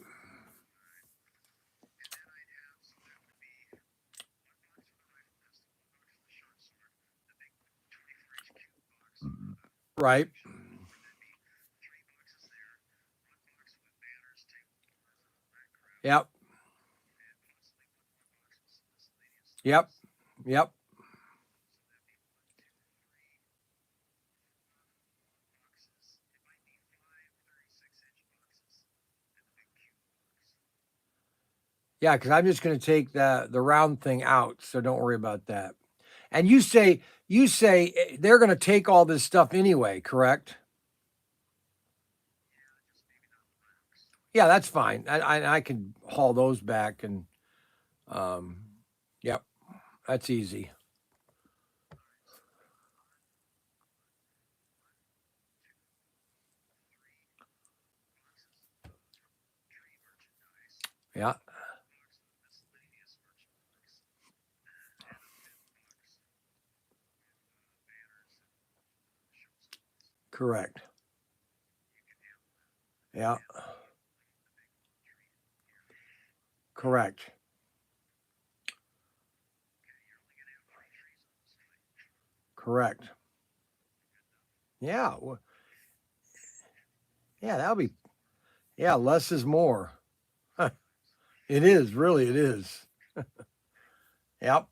Right. Yep. Yep. Yep. Yeah, because I'm just going to take the round thing out, so don't worry about that. And you say they're going to take all this stuff anyway, correct? Yeah, that's fine. I can haul those back and um, yep, that's easy. Yeah, correct. Yeah, correct. Correct. Yeah, yeah, that'll be yeah. Less is more. It is really. It is. Yep.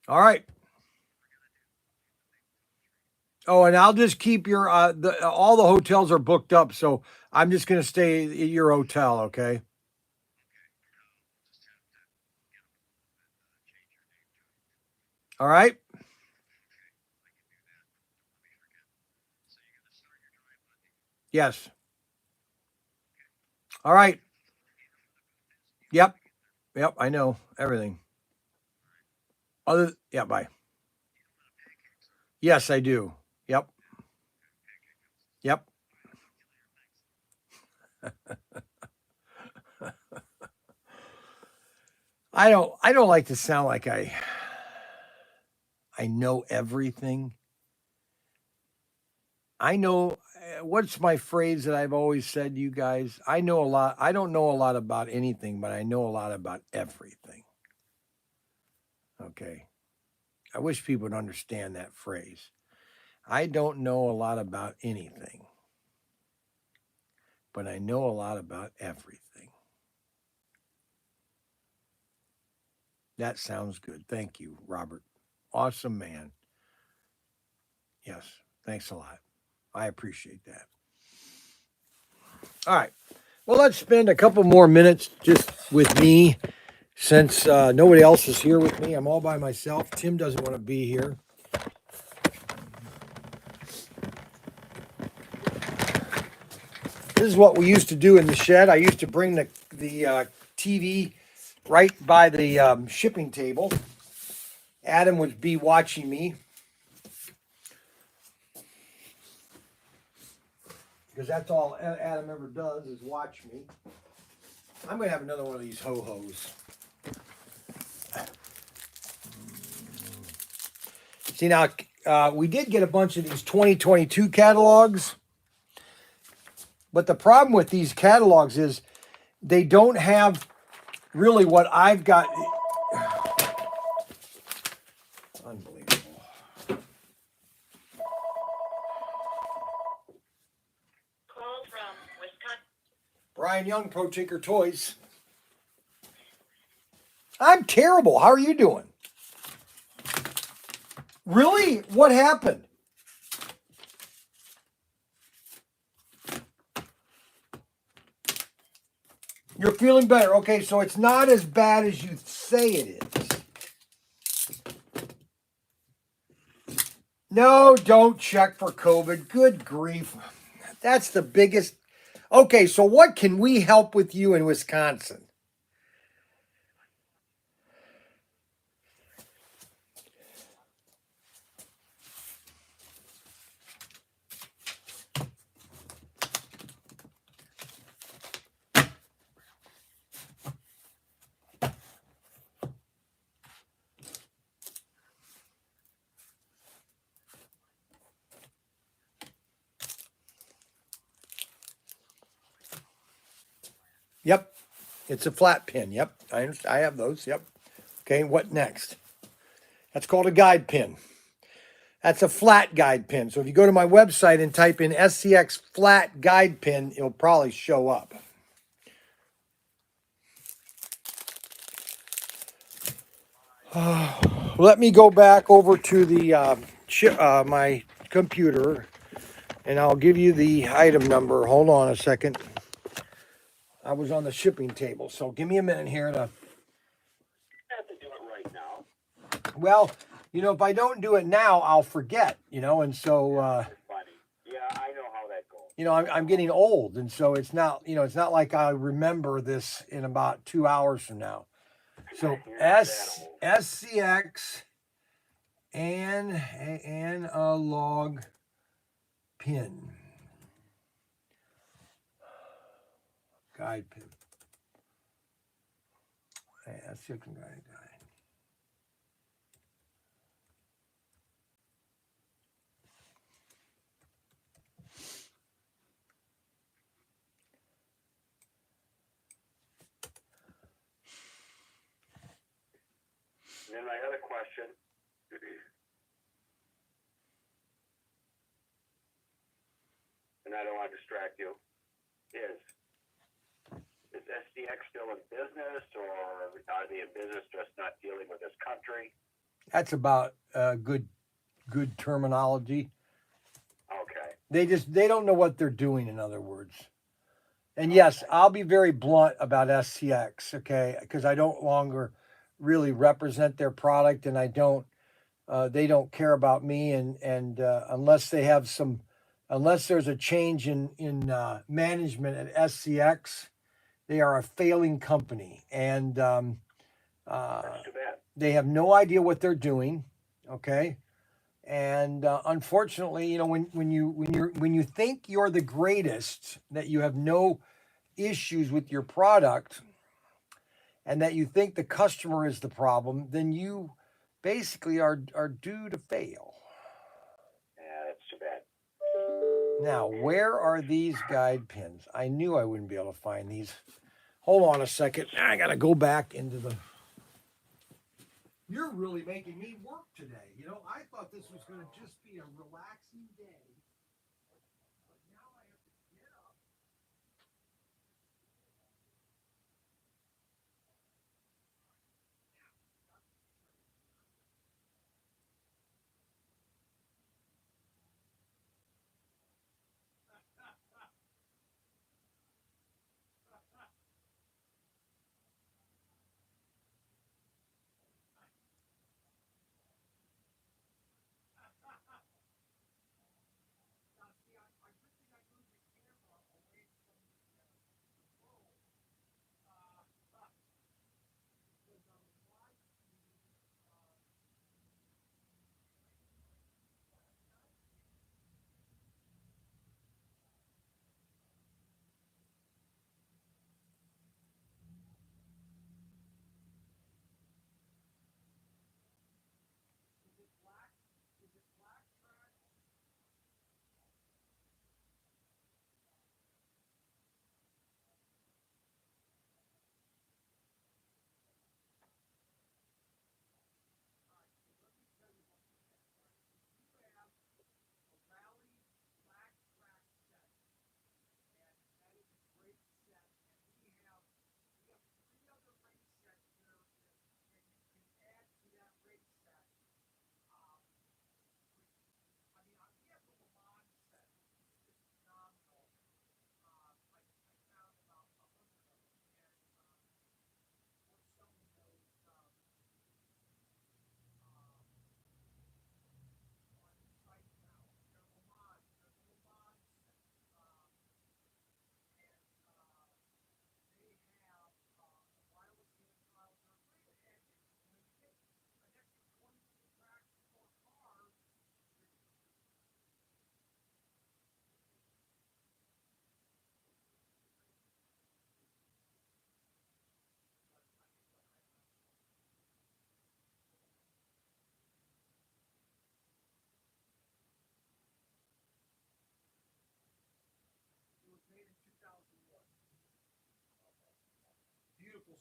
All right. Oh, and I'll just keep your all the hotels are booked up, so I'm just gonna stay at your hotel. Okay. All right. Yes. All right. Yep. Yep. I know everything. Yeah. Bye. Yes, I do. Yep. Yep. I don't like to sound like I know everything. I know what's my phrase that I've always said to you guys? I know a lot. I don't know a lot about anything, but I know a lot about everything. Okay. I wish people would understand that phrase. I don't know a lot about anything, but I know a lot about everything. That sounds good. Thank you, Robert. Awesome man. Yes. Thanks a lot. I appreciate that. All right. Well, let's spend a couple more minutes just with me since nobody else is here with me. I'm all by myself. Tim doesn't want to be here. This is what we used to do in the shed. I used to bring the TV right by the shipping table. Adam would be watching me because that's all Adam ever does is watch me. I'm gonna have another one of these ho-hos. See now, we did get a bunch of these 2022 catalogs, but the problem with these catalogs is they don't have really what I've got. Unbelievable. Call from Wisconsin. Brian Young, ProTinkerToys. I'm terrible. How are you doing? Really? What happened? You're feeling better. Okay, so it's not as bad as you say it is. No, don't check for COVID. Good grief. That's the biggest. Okay, so what can we help with you in Wisconsin? Yep, it's a flat pin. Yep, I have those. Yep. Okay, what next? That's called a guide pin. That's a flat guide pin. So if you go to my website and type in SCX flat guide pin, it'll probably show up. Let me go back over to the my computer, and I'll give you the item number. Hold on a second. I was on the shipping table, so give me a minute here to. Have to do it right now. Well, if I don't do it now, I'll forget. And so. It's funny. Yeah, I know how that goes. I'm getting old, and so it's not like I remember this in about 2 hours from now. So SCX analog pin guide pin. SCX guide. And then my other question, and I don't want to distract you, is SDX still in business, or are they in business just not dealing with this country? That's about good terminology. Okay. They don't know what they're doing, in other words. And yes, I'll be very blunt about SCX, okay, because I don't longer really represent their product, and they don't care about me, and unless there's a change in management at SCX, they are a failing company, and That's too bad. they have no idea what they're doing, okay. And unfortunately, when you think you're the greatest, that you have no issues with your product, and that you think the customer is the problem, then you basically are due to fail. Yeah, that's too bad. Now, where are these guide pins? I knew I wouldn't be able to find these. Hold on a second. I gotta go back into the. You're really making me work today. I thought this was gonna just be a relaxing day. But now I have to get up.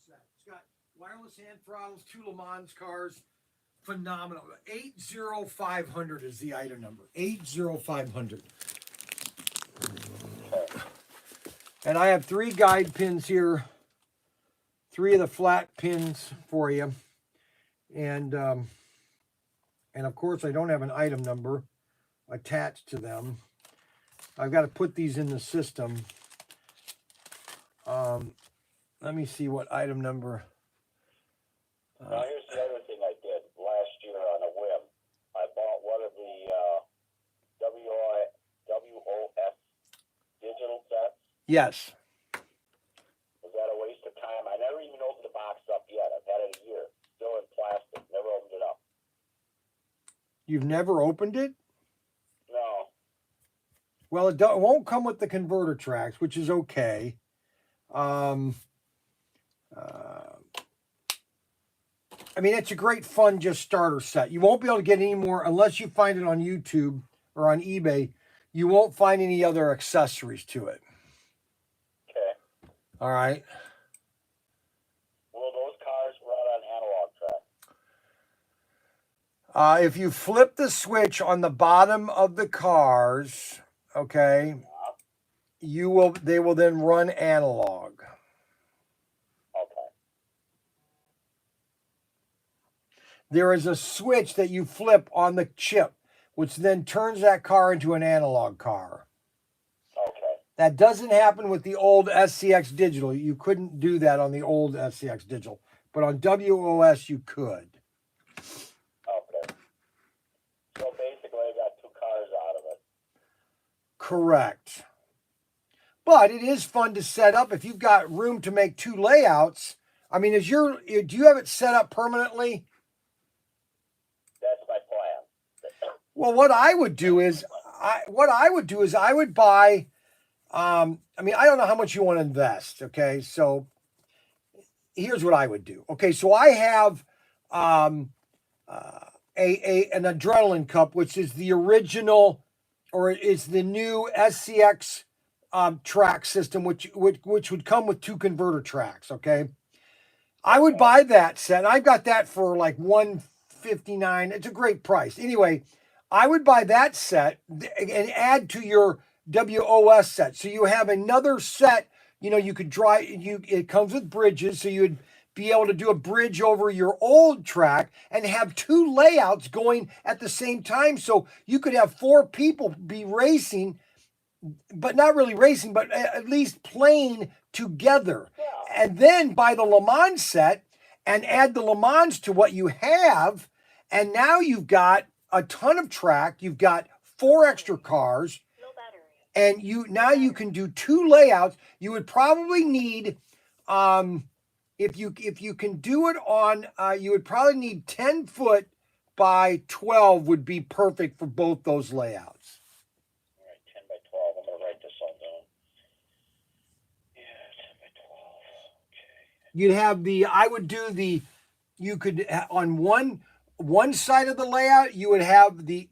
set. It's got wireless hand throttles, 2 Le Mans cars. Phenomenal. 80500 is the item number. 80500. And I have 3 guide pins here. 3 of the flat pins for you. And of course I don't have an item number attached to them. I've got to put these in the system. Let me see what item number. Now here's the other thing I did last year on a whim. I bought one of the WOS digital sets. Yes. Was that a waste of time? I never even opened the box up yet. I've had it a year. Still in plastic. Never opened it up. You've never opened it? No. Well, it won't come with the converter tracks, which is okay. I mean, it's a great fun just starter set. You won't be able to get any more unless you find it on YouTube or on eBay. You won't find any other accessories to it. Okay. All right. Will those cars run on analog track? If you flip the switch on the bottom of the cars, okay, they will then run analog. Okay. There is a switch that you flip on the chip, which then turns that car into an analog car. Okay. That doesn't happen with the old SCX Digital. You couldn't do that on the old SCX Digital, but on WOS you could. Okay. So basically I got 2 cars out of it. Correct. But it is fun to set up if you've got room to make 2 layouts. I mean, do you have it set up permanently? That's my plan. Well, what I would do is I would buy. I mean, I don't know how much you want to invest. Okay, so here's what I would do. Okay, so I have an adrenaline cup, which is the original, or it's the new SCX track system, which would come with 2 converter tracks. Okay, I would buy that set. I've got that for like $159. It's a great price. Anyway, I would buy that set and add to your WOS set. So you have another set, you could drive, it comes with bridges. So you'd be able to do a bridge over your old track and have 2 layouts going at the same time. So you could have 4 people be racing, but not really racing, but at least playing together. Yeah. And then buy the Le Mans set and add the Le Mans to what you have. And now you've got a ton of track. You've got 4 extra cars. No battery. And you can do 2 layouts. You would probably need, if you can do it on, you would probably need 10 foot by 12 would be perfect for both those layouts. All right, 10 by 12. I'm going to write this all down. Yeah, 10 by 12. Okay. You'd have you could, on one side of the layout, you would have the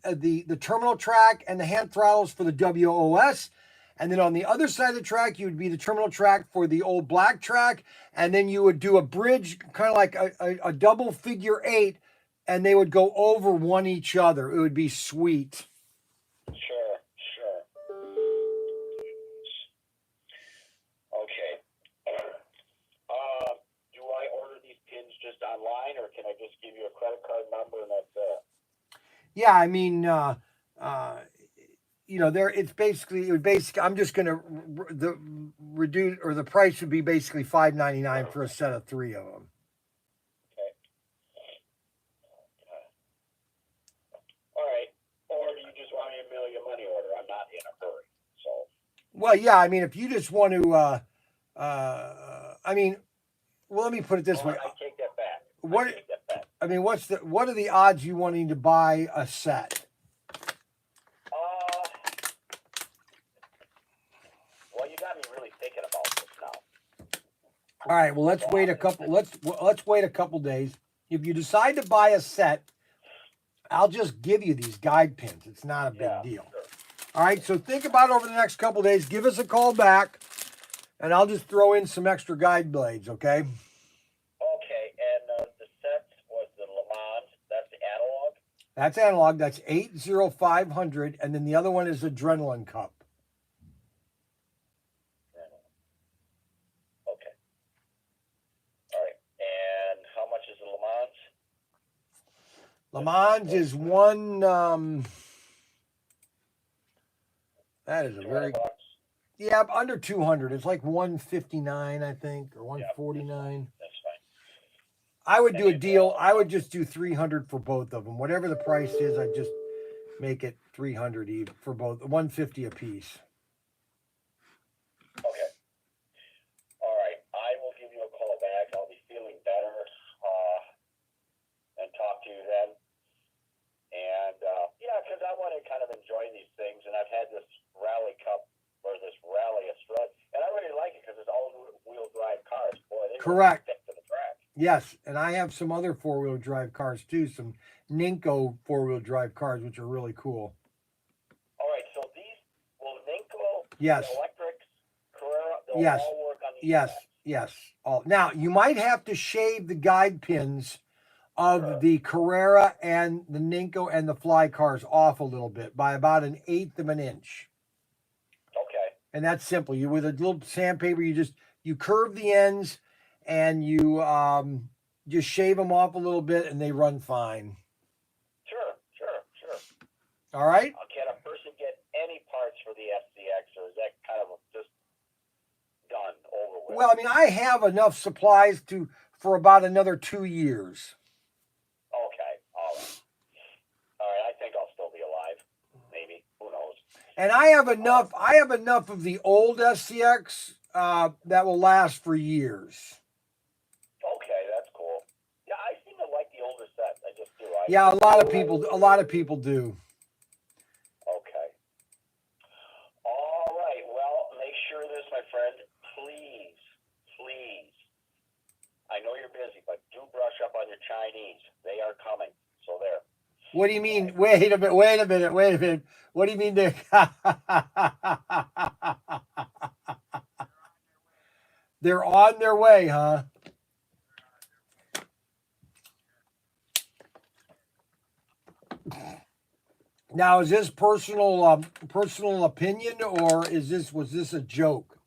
terminal track and the hand throttles for the WOS. And then on the other side of the track, you would be the terminal track for the old black track. And then you would do a bridge, kind of like a double figure 8, and they would go over one each other. It would be sweet. Sure. Okay. Do I order these pins just online, or can I just give you a credit card number and that's it? Yeah, I mean, I'm just going to reduce, or the price would be basically $5.99 for a set of 3 of them. Okay. All right. Or do you just want me to mail you a money order? I'm not in a hurry. So. Well, yeah, I mean, if you just want to, well, let me put it this way. I take that back. What are the odds you wanting to buy a set? Well, you got me really thinking about this now. All right, well, let's wait a couple days. If you decide to buy a set, I'll just give you these guide pins. It's not a big deal. Sure. All right, so think about it over the next couple days. Give us a call back, and I'll just throw in some extra guide blades, okay? That's analog. That's 80500. And then the other one is Adrenaline Cup. Okay. All right. And how much is the Le Mans? Le Mans is one. That is a 200 very. bucks. Yeah, under 200. It's like 159, I think, or 149. That's fine. I would do a deal. I would just do 300 for both of them. Whatever the price is, I'd just make it 300 even for both, 150 a piece. Okay. All right. I will give you a call back. I'll be feeling better and talk to you then. And yeah, because I want to kind of enjoy these things. And I've had this Rally Cup or this Rally Australia, and I really like it because it's all-wheel drive cars. Boy, they Correct. really stick to the track. Yes, and I have some other four-wheel drive cars too, some Ninko four-wheel drive cars, which are really cool. All right, so these will Ninko, Yes. the electrics, Carrera, they'll Yes. all work on these. Yes, tracks. yes. All now you might have to shave the guide pins of Sure. the Carrera and the Ninko and the Fly cars off a little bit by about 1/8 of an inch. Okay. And that's simple. You with a little sandpaper, you curve the ends and you just shave them off a little bit and they run fine. Sure. All right? Can a person get any parts for the SCX, or is that kind of just done, over with? Well, I mean, I have enough supplies for about another 2 years. Okay, all right. I think I'll still be alive. Maybe. Who knows? And I have enough of the old SCX that will last for years. Okay, that's cool. Yeah, I seem to like the older sets. I just do. Yeah, a lot of people do. Okay. All right. Well, make sure of this, my friend. Please. I know you're busy, but do brush up on your Chinese. They are coming. So there. What do you mean? Wait a minute. What do you mean they're they're on their way, huh? Now, is this personal opinion, or was this a joke?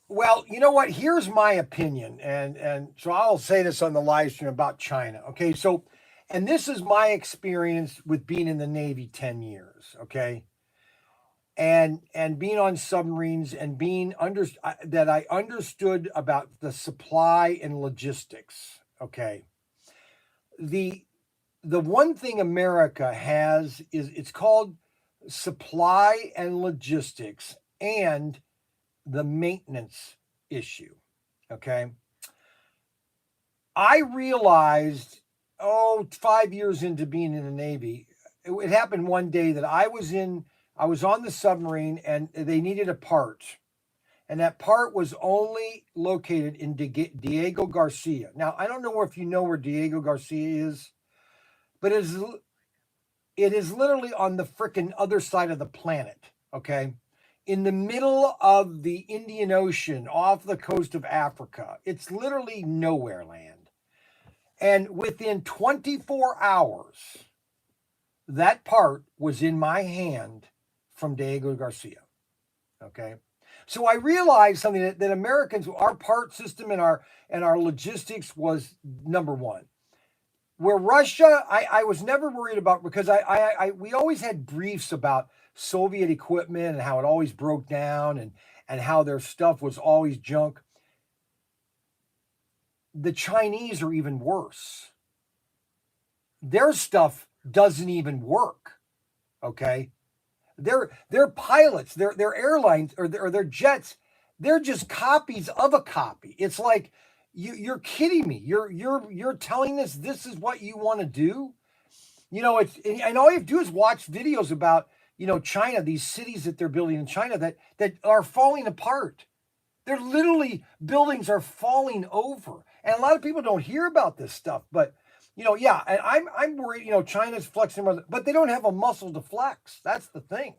Well, you know what? Here's my opinion, and so I'll say this on the live stream about China. Okay, so, and this is my experience with being in the Navy 10 years. Okay, and being on submarines and that I understood about the supply and logistics. Okay, the one thing America has is it's called supply and logistics and the maintenance issue. Okay. I realized, 5 years into being in the Navy, it happened one day that I was on the submarine and they needed a part. And that part was only located in Diego Garcia. Now, I don't know if you know where Diego Garcia is, but it is literally on the frickin' other side of the planet. Okay. In the middle of the Indian Ocean off the coast of Africa. It's literally nowhere land. And within 24 hours, that part was in my hand from Diego Garcia. Okay. So I realized something that Americans, our part system and our logistics was number one. Where Russia, I was never worried about, because we always had briefs about Soviet equipment and how it always broke down and how their stuff was always junk. The Chinese are even worse. Their stuff doesn't even work. Okay. Their pilots, their airlines or their jets, they're just copies of a copy. It's like, you're kidding me. You're telling us this is what you want to do? And all you have to do is watch videos about, China, these cities that they're building in China that are falling apart. They're literally, buildings are falling over. And a lot of people don't hear about this stuff, but yeah, and I'm worried, China's flexing, but they don't have a muscle to flex. That's the thing.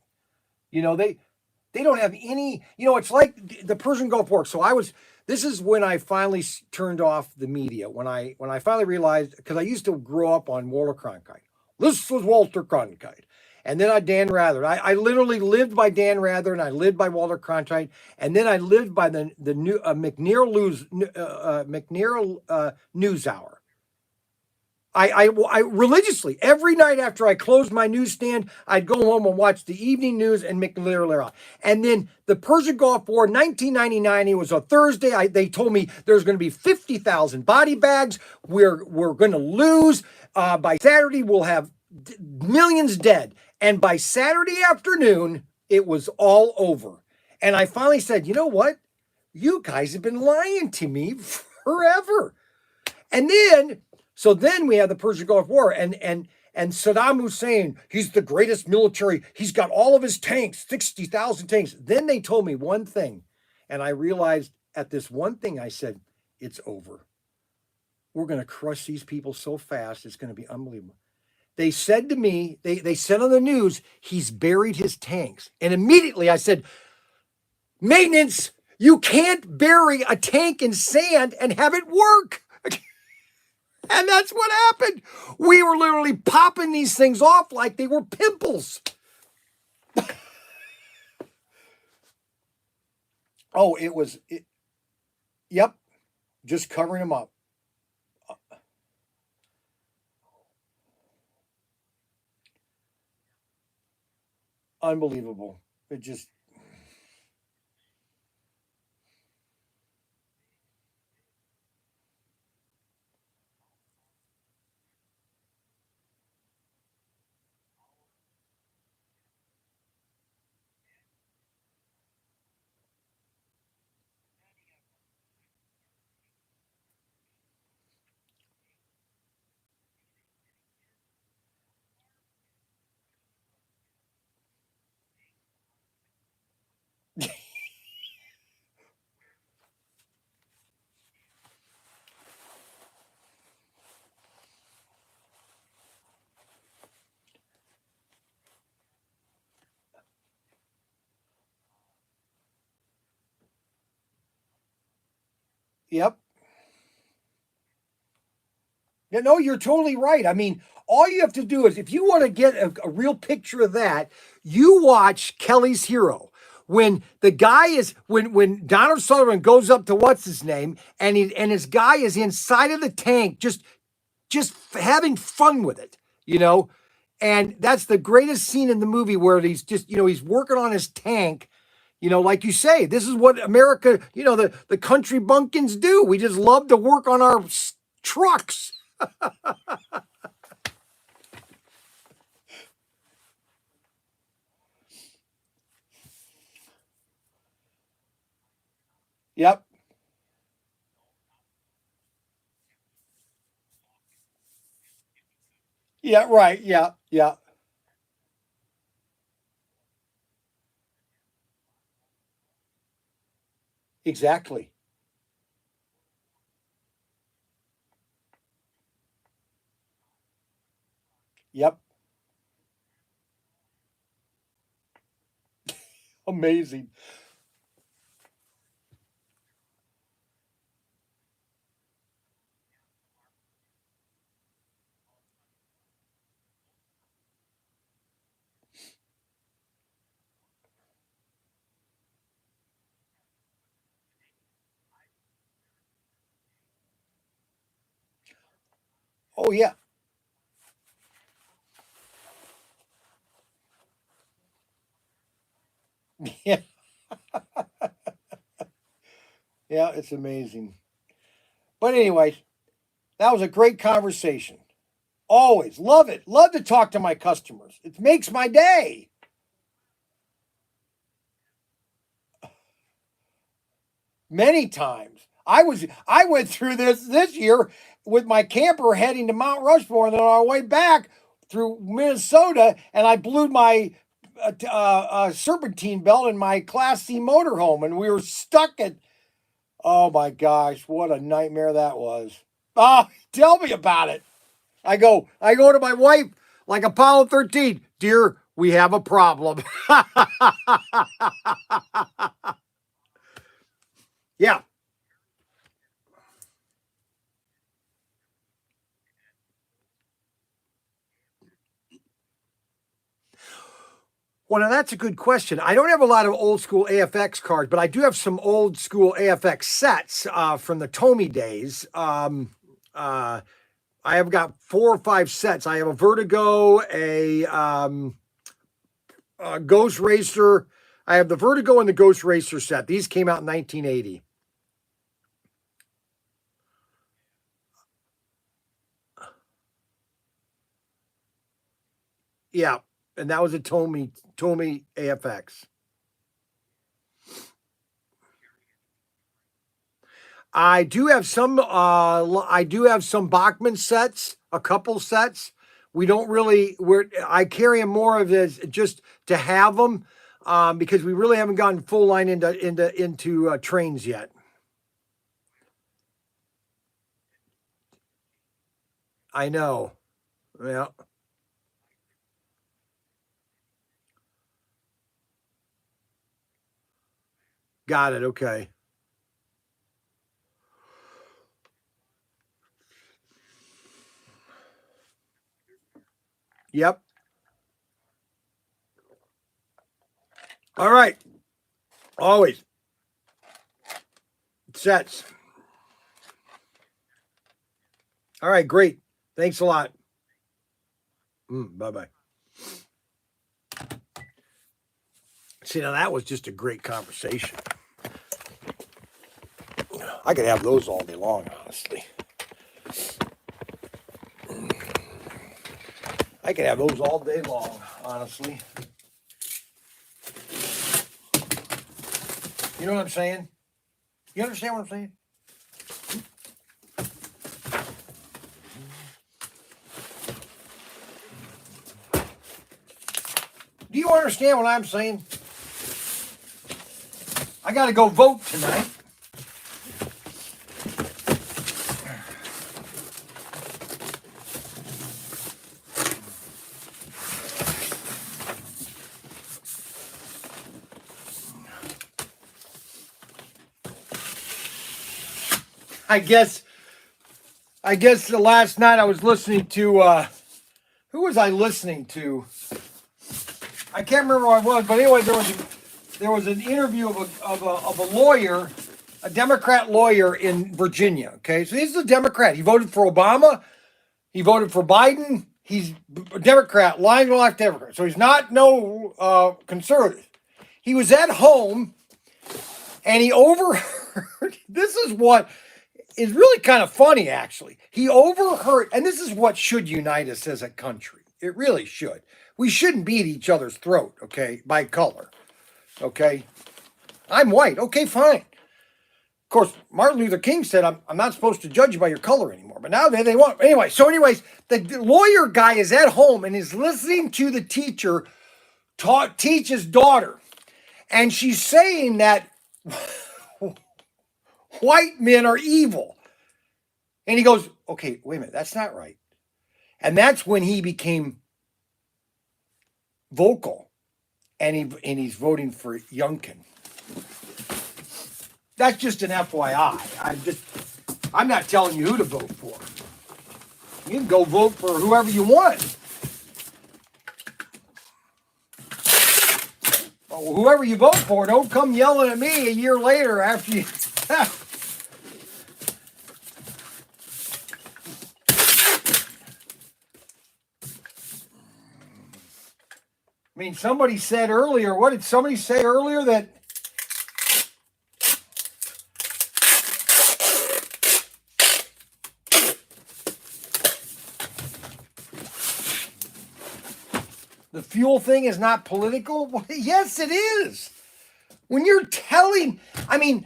They don't have any, it's like the Persian Gulf War. So this is when I finally turned off the media. When I finally realized, because I used to grow up on Walter Cronkite. This was Walter Cronkite. And then Dan Rather. I literally lived by Dan Rather, and I lived by Walter Cronkite, and then I lived by the new McNeil News Hour. I religiously, every night after I closed my newsstand, I'd go home and watch the evening news and McNeil. And then the Persian Gulf War, 1999, it was a Thursday. They told me there's going to be 50,000 body bags. We're going to lose. By Saturday, we'll have millions dead. And by Saturday afternoon, it was all over. And I finally said, you know what? You guys have been lying to me forever. And then we have the Persian Gulf War, and Saddam Hussein, he's the greatest military. He's got all of his tanks, 60,000 tanks. Then they told me one thing, and I realized at this one thing, I said, it's over. We're going to crush these people so fast, it's going to be unbelievable. They said to me, they said on the news, he's buried his tanks. And immediately I said, maintenance, you can't bury a tank in sand and have it work. And that's what happened. We were literally popping these things off like they were pimples. Oh, yep, just covering them up. Unbelievable. It just, yep. Yeah, no, you're totally right. I mean, all you have to do is, if you want to get a real picture of that, you watch Kelly's Hero. When the guy is, when Donald Sutherland goes up to what's his name, and his guy is inside of the tank, just having fun with it, and that's the greatest scene in the movie, where he's just, he's working on his tank. Like you say, this is what America, the country bumpkins do. We just love to work on our trucks. Yep. Yeah, right. Yeah, yeah. Exactly. Yep. Amazing. Oh, yeah. Yeah. Yeah, it's amazing. But anyways, that was a great conversation. Always love it. Love to talk to my customers. It makes my day. Many times. I went through this year with my camper heading to Mount Rushmore, and then on our way back through Minnesota, and I blew my serpentine belt in my Class C motorhome, and we were stuck at. Oh my gosh, what a nightmare that was! Oh, tell me about it. I go to my wife like Apollo 13, dear. we have a problem. Yeah. Well, now that's a good question. I don't have a lot of old school AFX cards, but I do have some old school AFX sets from the Tomy days. I have got 4 or 5 sets. I have a Vertigo, a Ghost Racer. I have the Vertigo and the Ghost Racer set. These came out in 1980. Yeah, and that was a Tomy AFX. I do have some. I do have some Bachman sets, a couple sets. We don't really. I carry them more of this just to have them, because we really haven't gotten full line into trains yet. I know. Yeah, got it. Okay. Yep. All right. Always sets. All right. Great. Thanks a lot. Bye bye. See, now that was just a great conversation. I could have those all day long, honestly. I could have those all day long, honestly. You know what I'm saying? You understand what I'm saying? Do you understand what I'm saying? I got to go vote tonight. I guess the last night I was listening to who was I listening to? I can't remember who I was, but anyway, there was an interview of a lawyer, a Democrat lawyer in Virginia. Okay, so he's a Democrat. He voted for Obama. He voted for Biden. He's a Democrat, lying to left Democrat. So he's not no conservative. He was at home and he overheard. This is what is really kind of funny, actually. He overheard, and this is what should unite us as a country. It really should. We shouldn't beat each other's throat, okay, by color. Okay? I'm white. Okay, fine. Of course, Martin Luther King said, I'm not supposed to judge you by your color anymore. But now they want. Anyway, the lawyer guy is at home and is listening to the teacher teach his daughter. And she's saying that white men are evil. And he goes, okay, wait a minute, that's not right. And that's when he became vocal, and he's voting for Youngkin. That's just an FYI. I'm not telling you who to vote for. You can go vote for whoever you want. Well, whoever you vote for, don't come yelling at me a year later after you. I mean, somebody said earlier, what did somebody say earlier? That the fuel thing is not political? Well, yes, it is. When you're telling, I mean,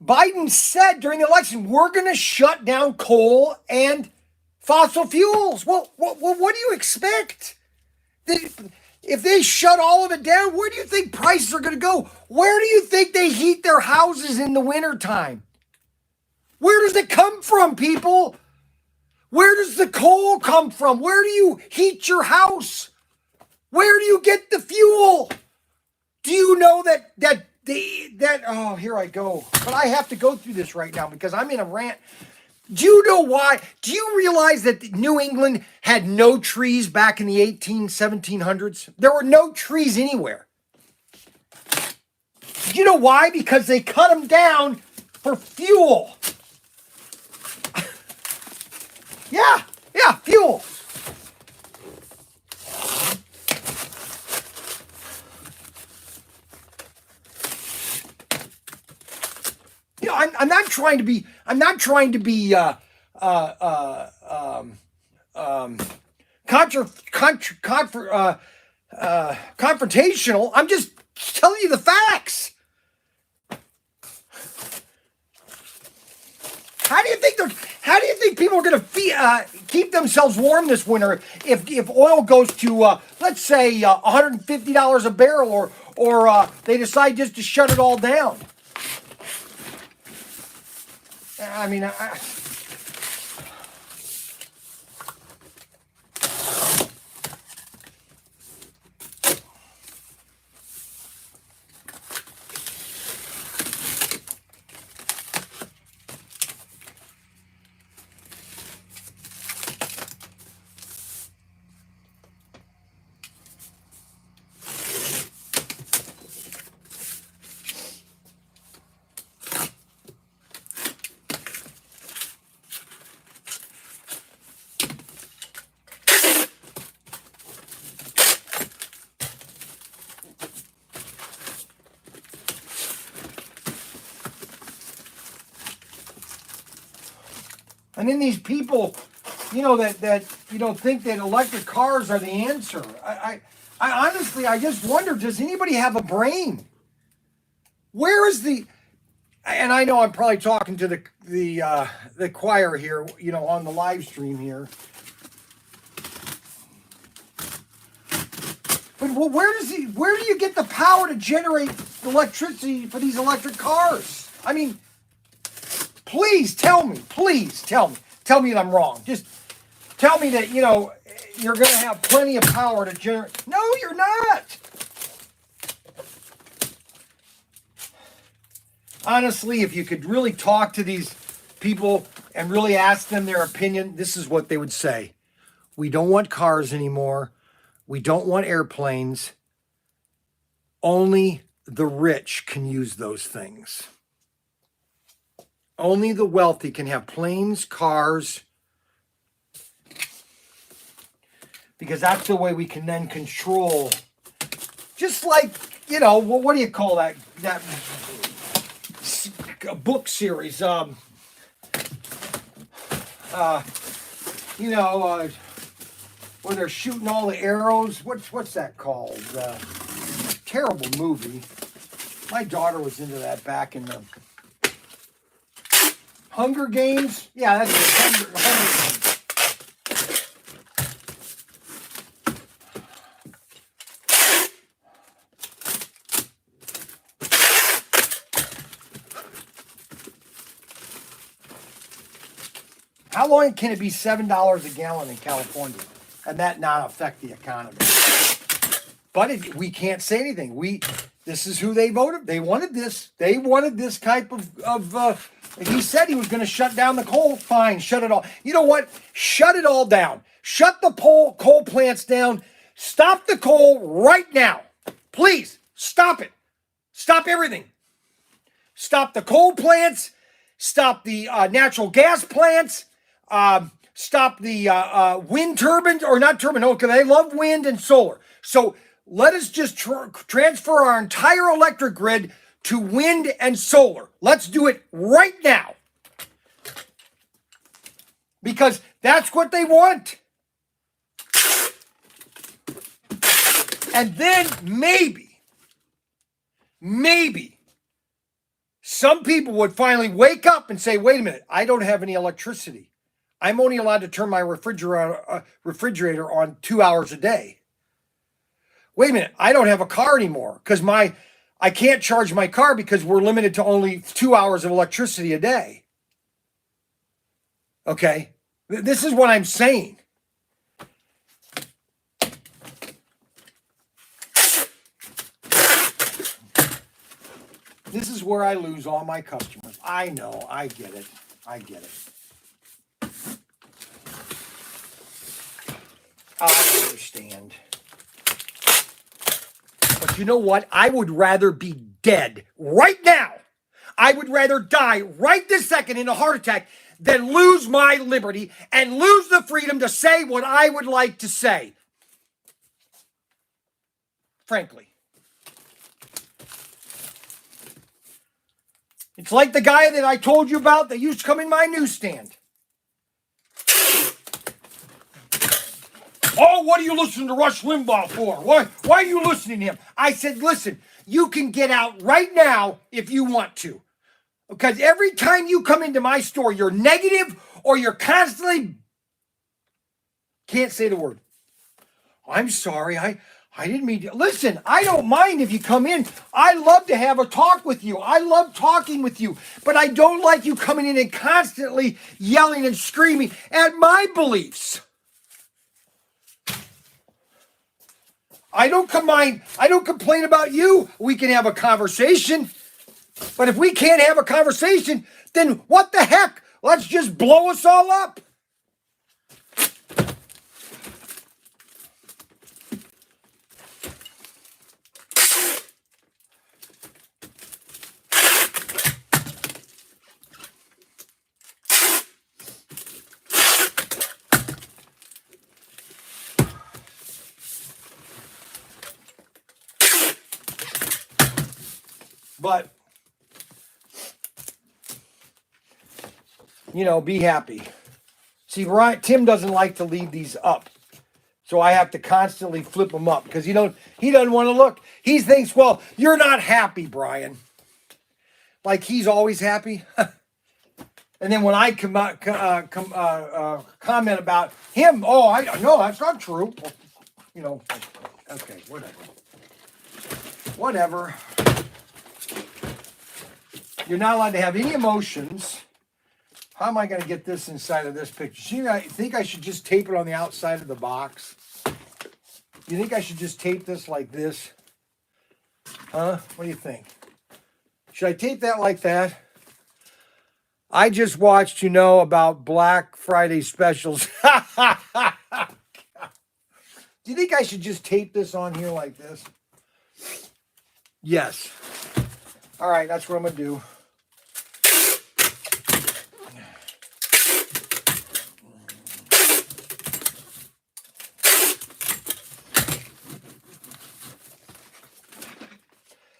Biden said during the election, we're going to shut down coal and fossil fuels. Well, what do you expect? If they shut all of it down, where do you think prices are going to go? Where do you think they heat their houses in the wintertime? Where does it come from, people? Where does the coal come from? Where do you heat your house? Where do you get the fuel? Do you know that oh, here I go. But I have to go through this right now because I'm in a rant. Do you know why? Do you realize that New England had no trees back in the 1700s? There were no trees anywhere. Do you know why? Because they cut them down for fuel. Yeah, fuel. You know, I'm not trying to be. I'm not trying to be confrontational. I'm just telling you the facts. How do you think people are going to keep themselves warm this winter if oil goes to let's say $150 a barrel, or they decide just to shut it all down? I mean, and then these people, that think that electric cars are the answer. I honestly, I just wonder, does anybody have a brain? Where is the? And I know I'm probably talking to the choir here, on the live stream here. But where do you get the power to generate electricity for these electric cars? I mean, please tell me that I'm wrong. Just tell me that, you're going to have plenty of power to generate. No, you're not. Honestly, if you could really talk to these people and really ask them their opinion, this is what they would say. We don't want cars anymore. We don't want airplanes. Only the rich can use those things. Only the wealthy can have planes, cars, because that's the way we can then control. Just like, what do you call that book series? Where they're shooting all the arrows. What's that called? Terrible movie. My daughter was into that back in the Hunger Games. Yeah, that's it. Hunger Games. How long can it be $7 a gallon in California and that not affect the economy? But we can't say anything. This is who they voted. They wanted this. They wanted this type of he said he was going to shut down the coal. Fine, shut it all. You know what? Shut it all down. Shut the coal plants down. Stop the coal right now. Please, stop it. Stop everything. Stop the coal plants. Stop the natural gas plants. Stop the wind turbines, or not turbine. Okay, they love wind and solar. So let us just transfer our entire electric grid to wind and solar. Let's do it right now. Because that's what they want. And then maybe some people would finally wake up and say, wait a minute, I don't have any electricity. I'm only allowed to turn my refrigerator on 2 hours a day. Wait a minute, I don't have a car anymore because I can't charge my car because we're limited to only 2 hours of electricity a day. Okay, this is what I'm saying. This is where I lose all my customers. I know. I get it. I get it. I understand. But you know what? I would rather be dead right now. I would rather die right this second in a heart attack than lose my liberty and lose the freedom to say what I would like to say. Frankly. It's like the guy that I told you about that used to come in my newsstand. Oh, what are you listening to Rush Limbaugh for? Why are you listening to him? I said, listen, you can get out right now if you want to. Because every time you come into my store, you're negative or you're constantly... Can't say the word. I'm sorry, I didn't mean to. Listen, I don't mind if you come in. I love to have a talk with you. I love talking with you. But I don't like you coming in and constantly yelling and screaming at my beliefs. I don't complain about you. We can have a conversation. But if we can't have a conversation, then what the heck? Let's just blow us all up. But, you know, be happy. See, Tim doesn't like to leave these up. So I have to constantly flip them up because he doesn't want to look. He thinks, well, you're not happy, Brian. Like he's always happy. And then when I comment about him, no, that's not true. You know, okay, whatever. You're not allowed to have any emotions. How am I going to get this inside of this picture? I think I should just tape it on the outside of the box. You think I should just tape this like this? Huh? What do you think? Should I tape that like that? I just watched, about Black Friday specials. Do you think I should just tape this on here like this? Yes. All right, that's what I'm going to do.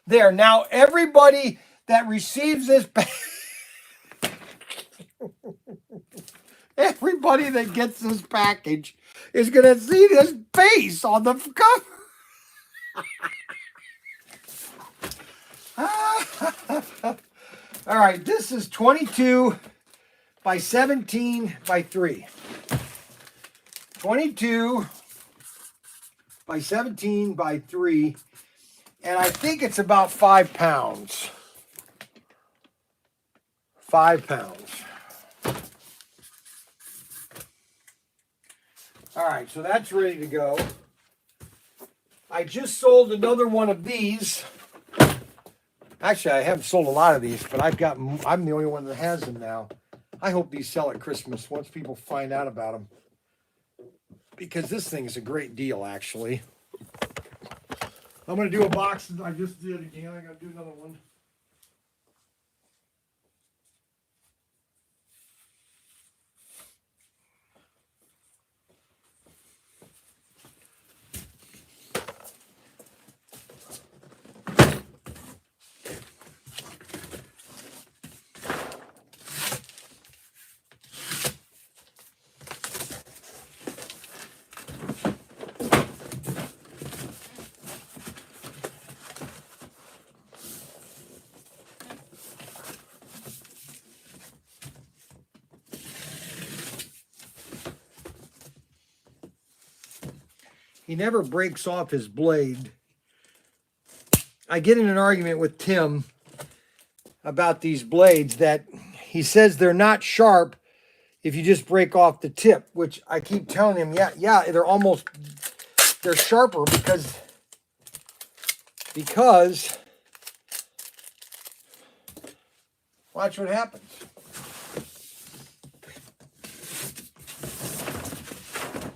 There, now everybody that receives this, everybody that gets this package is going to see this face on the cover. All right, this is 22 by 17 by 3. 22 by 17 by 3. And I think it's about 5 pounds. 5 pounds. All right, so that's ready to go. I just sold another one of these. Actually, I haven't sold a lot of these, but I'm the only one that has them now. I hope these sell at Christmas once people find out about them. Because this thing is a great deal, actually. I'm going to do a box. I just did again. I got to do another one. He never breaks off his blade. I get in an argument with Tim about these blades that he says they're not sharp if you just break off the tip, which I keep telling him, yeah, they're sharper because Watch what happens.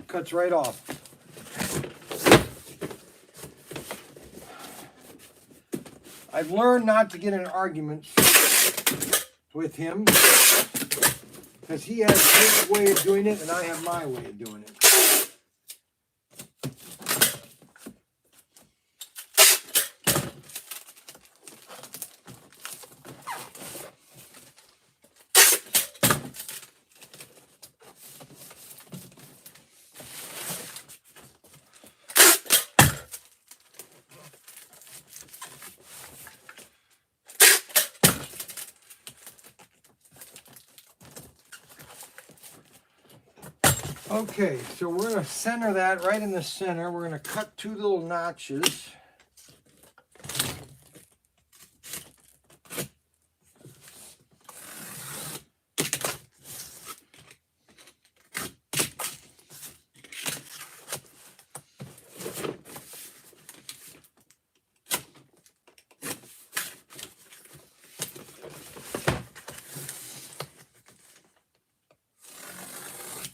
Cuts right off. I've learned not to get in arguments with him because he has his way of doing it and I have my way of doing it. Okay, so we're going to center that right in the center. We're going to cut 2 little notches.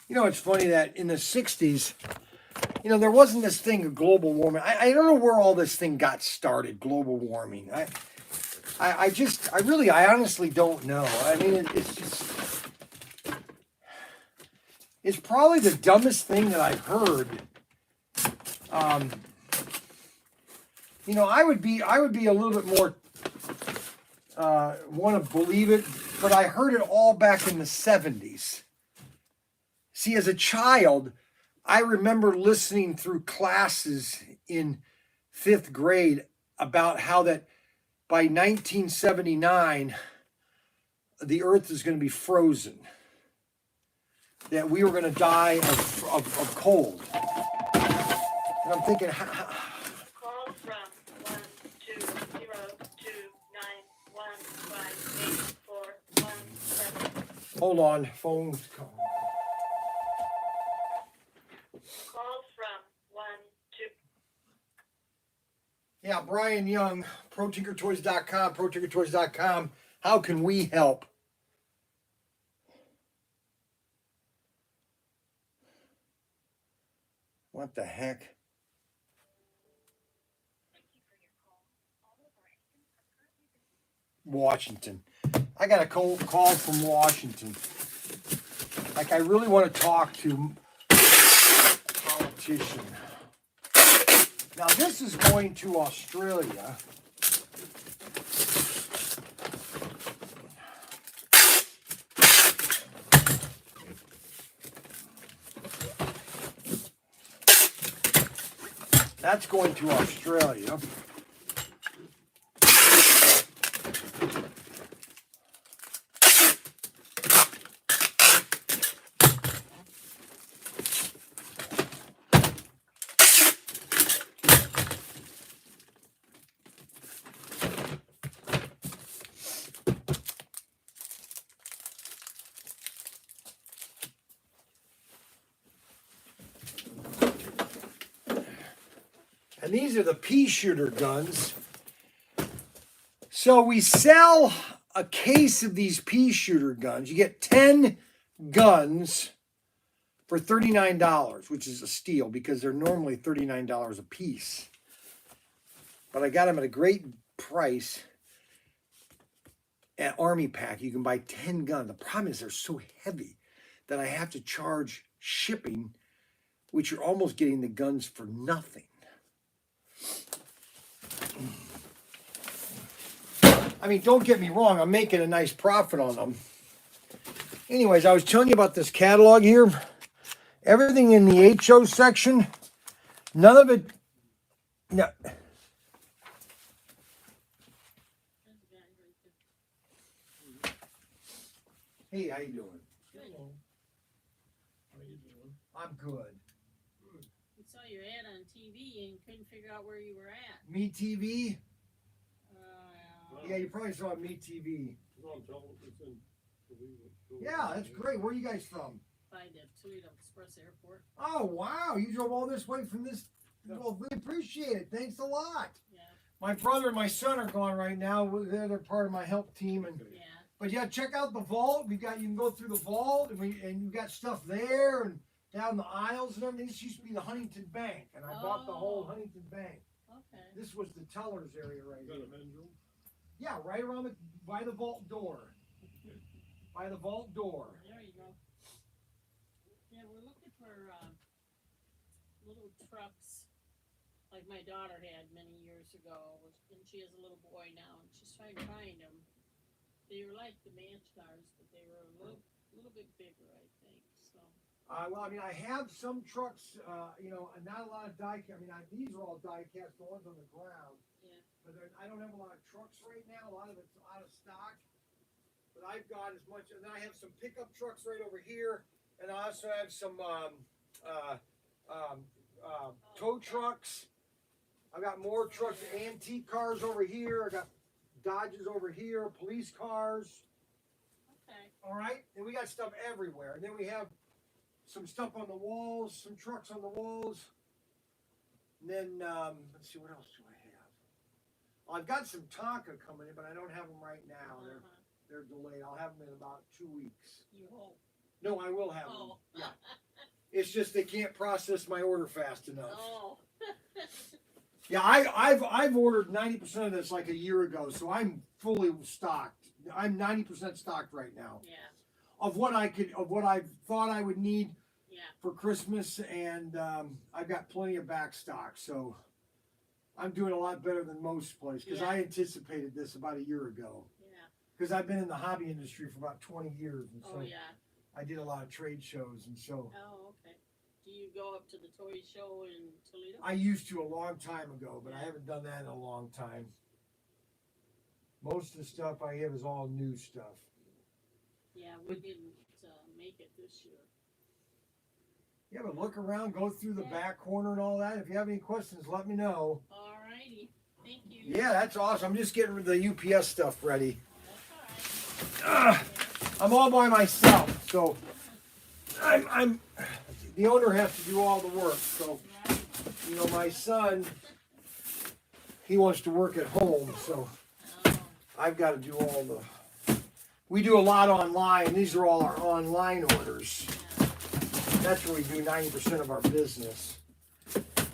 You know, it's funny that in the 60s, you know, there wasn't this thing of global warming. I don't know where all this thing got started, global warming. I honestly don't know. I mean, it's probably the dumbest thing that I've heard. You know, I would be a little bit more want to believe it, but I heard it all back in the 70s. See, as a child, I remember listening through classes in 5th grade about how that by 1979, the earth is going to be frozen. That we were going to die of cold. And I'm thinking, Call from 12029158417. hold on, phone's calling. Call from 12. Yeah, Brian Young, ProTinkerToys.com, ProTinkerToys.com. How can we help? What the heck? Washington. I got a call from Washington. Like, I really want to talk to a politician. Now, this is going to Australia. That's going to Australia. And these are the pea shooter guns. So we sell a case of these pea shooter guns. You get 10 guns for $39, which is a steal because they're normally $39 a piece. But I got them at a great price at Army Pack. You can buy 10 guns. The problem is they're so heavy that I have to charge shipping, which you're almost getting the guns for nothing. I mean, don't get me wrong, I'm making a nice profit on them. Anyways, I was telling you about this catalog here. Everything in the HO section, none of it. No. Hey, how you doing? Hello. How you doing? I'm good. We saw your ad on TV and couldn't figure out where you were at. Me TV? Uh, Yeah, you probably saw Me TV. It's on television. Yeah, that's great. Where are you guys from? by the Toledo Express Airport. Oh, wow. You drove all this way from this. Well, we appreciate it. Thanks a lot. Yeah. My brother and my son are gone right now. They're part of my help team, and Yeah. But yeah, check out the vault. You can go through the vault, and you got stuff there and down the aisles and everything. This used to be the Huntington Bank, and I bought the whole Huntington Bank. Okay. This was the teller's area right You got here. a men's room? Yeah, right around by the vault door. By the vault door. There you go. Yeah, we're looking for little trucks like my daughter had many years ago, and she has a little boy now, and she's trying to find them. They were like the Manch cars, but they were a little bit bigger, I think. So. Well, I mean, I have some trucks, not a lot of die. These are all die cast, the ones on the ground. Yeah. But I don't have a lot of trucks right now. A lot of it's out of stock. But I've got as much, and then I have some pickup trucks right over here, and I also have some tow trucks. I got more trucks, antique cars over here. I got Dodges over here, police cars. Okay. All right, and we got stuff everywhere. And then we have some stuff on the walls, some trucks on the walls. And then let's see, what else do I have? Well, I've got some Tonka coming in, but I don't have them right now. They're delayed. I'll have them in about 2 weeks. You hope. No, I will have them. Oh. Yeah. It's just they can't process my order fast enough. Oh. Yeah, I've ordered 90% of this like a year ago, so I'm fully stocked. I'm 90% stocked right now. Yeah. Of what I thought I would need Yeah. for Christmas, and I've got plenty of back stock, so I'm doing a lot better than most places because Yeah. I anticipated this about a year ago. Yeah. Because I've been in the hobby industry for about 20 years, and so Oh yeah. I did a lot of trade shows, and so Oh, okay. Do you go up to the toy show in Toledo? I used to a long time ago, but I Yeah. haven't done that in a long time. Most of the stuff I have is all new stuff. Yeah, we didn't make it this year. Yeah, but look around, go through the Yeah. back corner and all that. If you have any questions, let me know. Alrighty. Thank you. Yeah, that's awesome. I'm just getting the UPS stuff ready. That's alright. I'm all by myself, so I'm the owner has to do all the work. So, my son, he wants to work at home, so Oh. I've got to do all the. We do a lot online. These are all our online orders. That's where we do 90% of our business.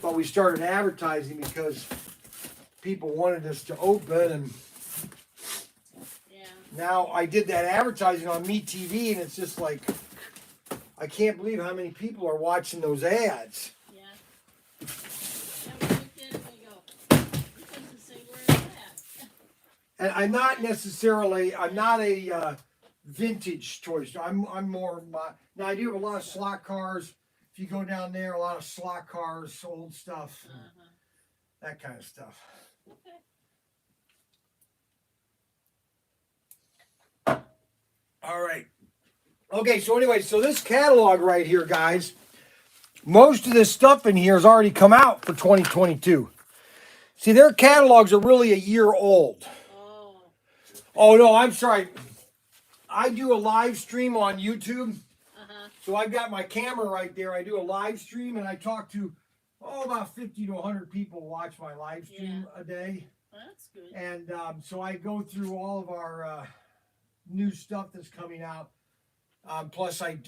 But we started advertising because people wanted us to open, and Yeah. now I did that advertising on MeTV, and it's just like, I can't believe how many people are watching those ads. Yeah. Yeah, we looked at it and we go, it doesn't say where it's at. And I'm not a vintage toy store. I'm more now I do have a lot of slot cars. If you go down there, a lot of slot cars, old stuff, that kind of stuff. Okay. All right. Okay, so anyway, so this catalog right here, guys, most of this stuff in here has already come out for 2022. See, their catalogs are really a year old. Oh. Oh, no, I'm sorry. I do a live stream on YouTube. So I've got my camera right there. I do a live stream, and I talk to, about 50 to 100 people watch my live stream a day. That's good. And so I go through all of our new stuff that's coming out. Plus, I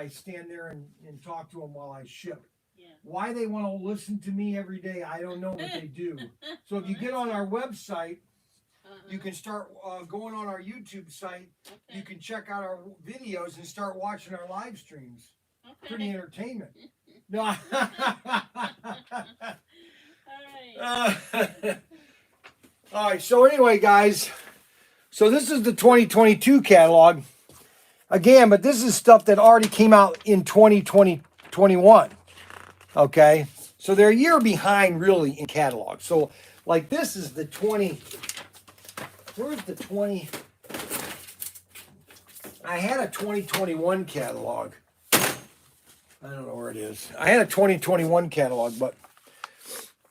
stand there and talk to them while I ship. Yeah. Why they want to listen to me every day, I don't know, but they do. So if you get on our website, you can start going on our YouTube site. Okay. You can check out our videos and start watching our live streams. Okay. Pretty entertainment. No. All right. All right. So anyway, guys. So this is the 2022 catalog. Again, but this is stuff that already came out in 2021. Okay. So they're a year behind really in catalog. So like this is the 20. Where's the 20? I had a 2021 catalog. I don't know where it is. I had a 2021 catalog, but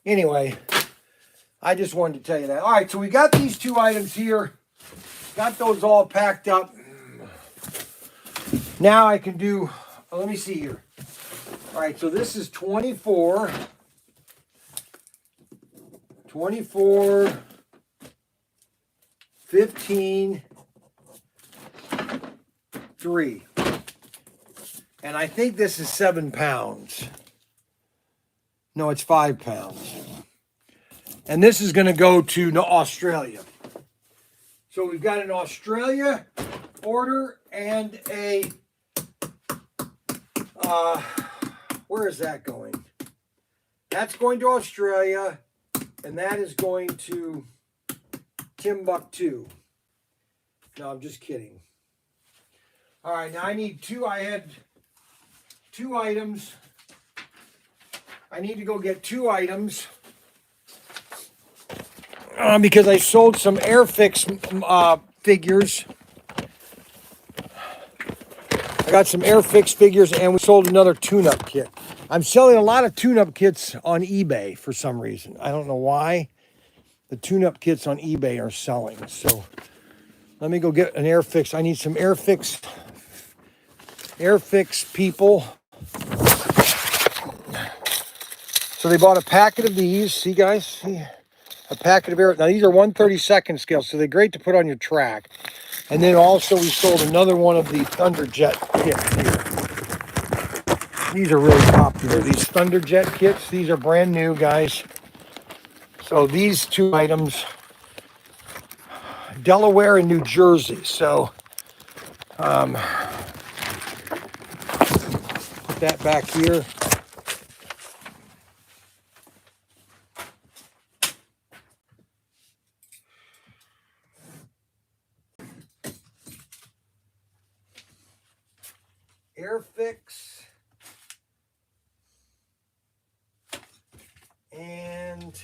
anyway, I just wanted to tell you that. All right, so we got these two items here. Got those all packed up. Now I can do, let me see here. All right, so this is 24, 15, 3. And I think this is 7 pounds. No, it's 5 pounds. And this is going to go to Australia. So we've got an Australia order and a, where is that going? That's going to Australia, and that is going to Timbuktu. No, I'm just kidding. All right, now I need I had 2 items. I need to go get 2 items because I sold some Airfix figures. I got some Airfix figures, and we sold another tune-up kit. I'm selling a lot of tune-up kits on eBay for some reason. I don't know why. The tune-up kits on eBay are selling. So let me go get an Airfix. I need some Airfix people. So they bought a packet of these. See, guys? See? A packet of Air. Now, these are 1/32 scale, so they're great to put on your track. And then also we sold another one of the Thunderjet kits here. These are really popular. These Thunderjet kits, these are brand new, guys. So these 2 items, Delaware and New Jersey. So put that back here. Airfix and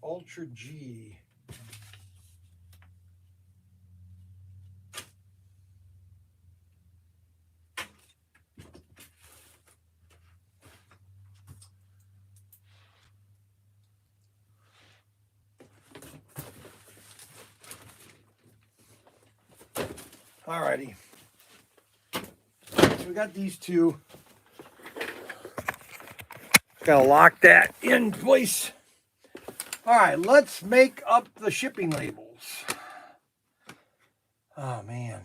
Ultra G. Alrighty. So we got these 2. Gotta lock that in place. All right, let's make up the shipping labels. Oh, man.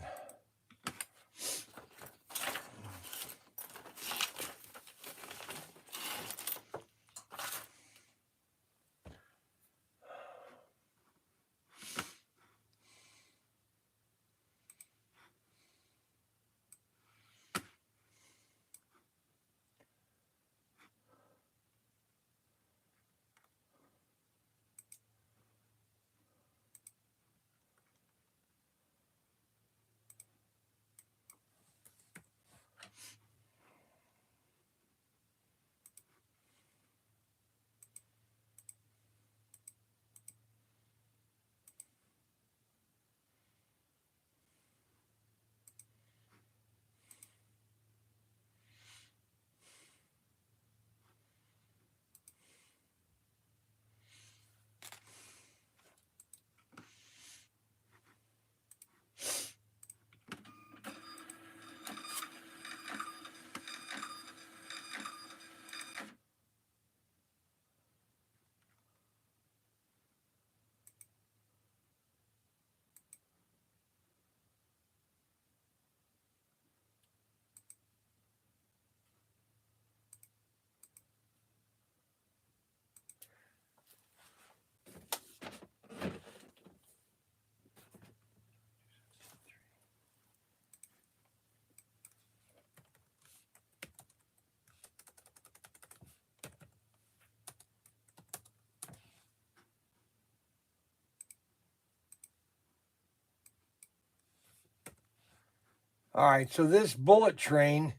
All right, so this bullet train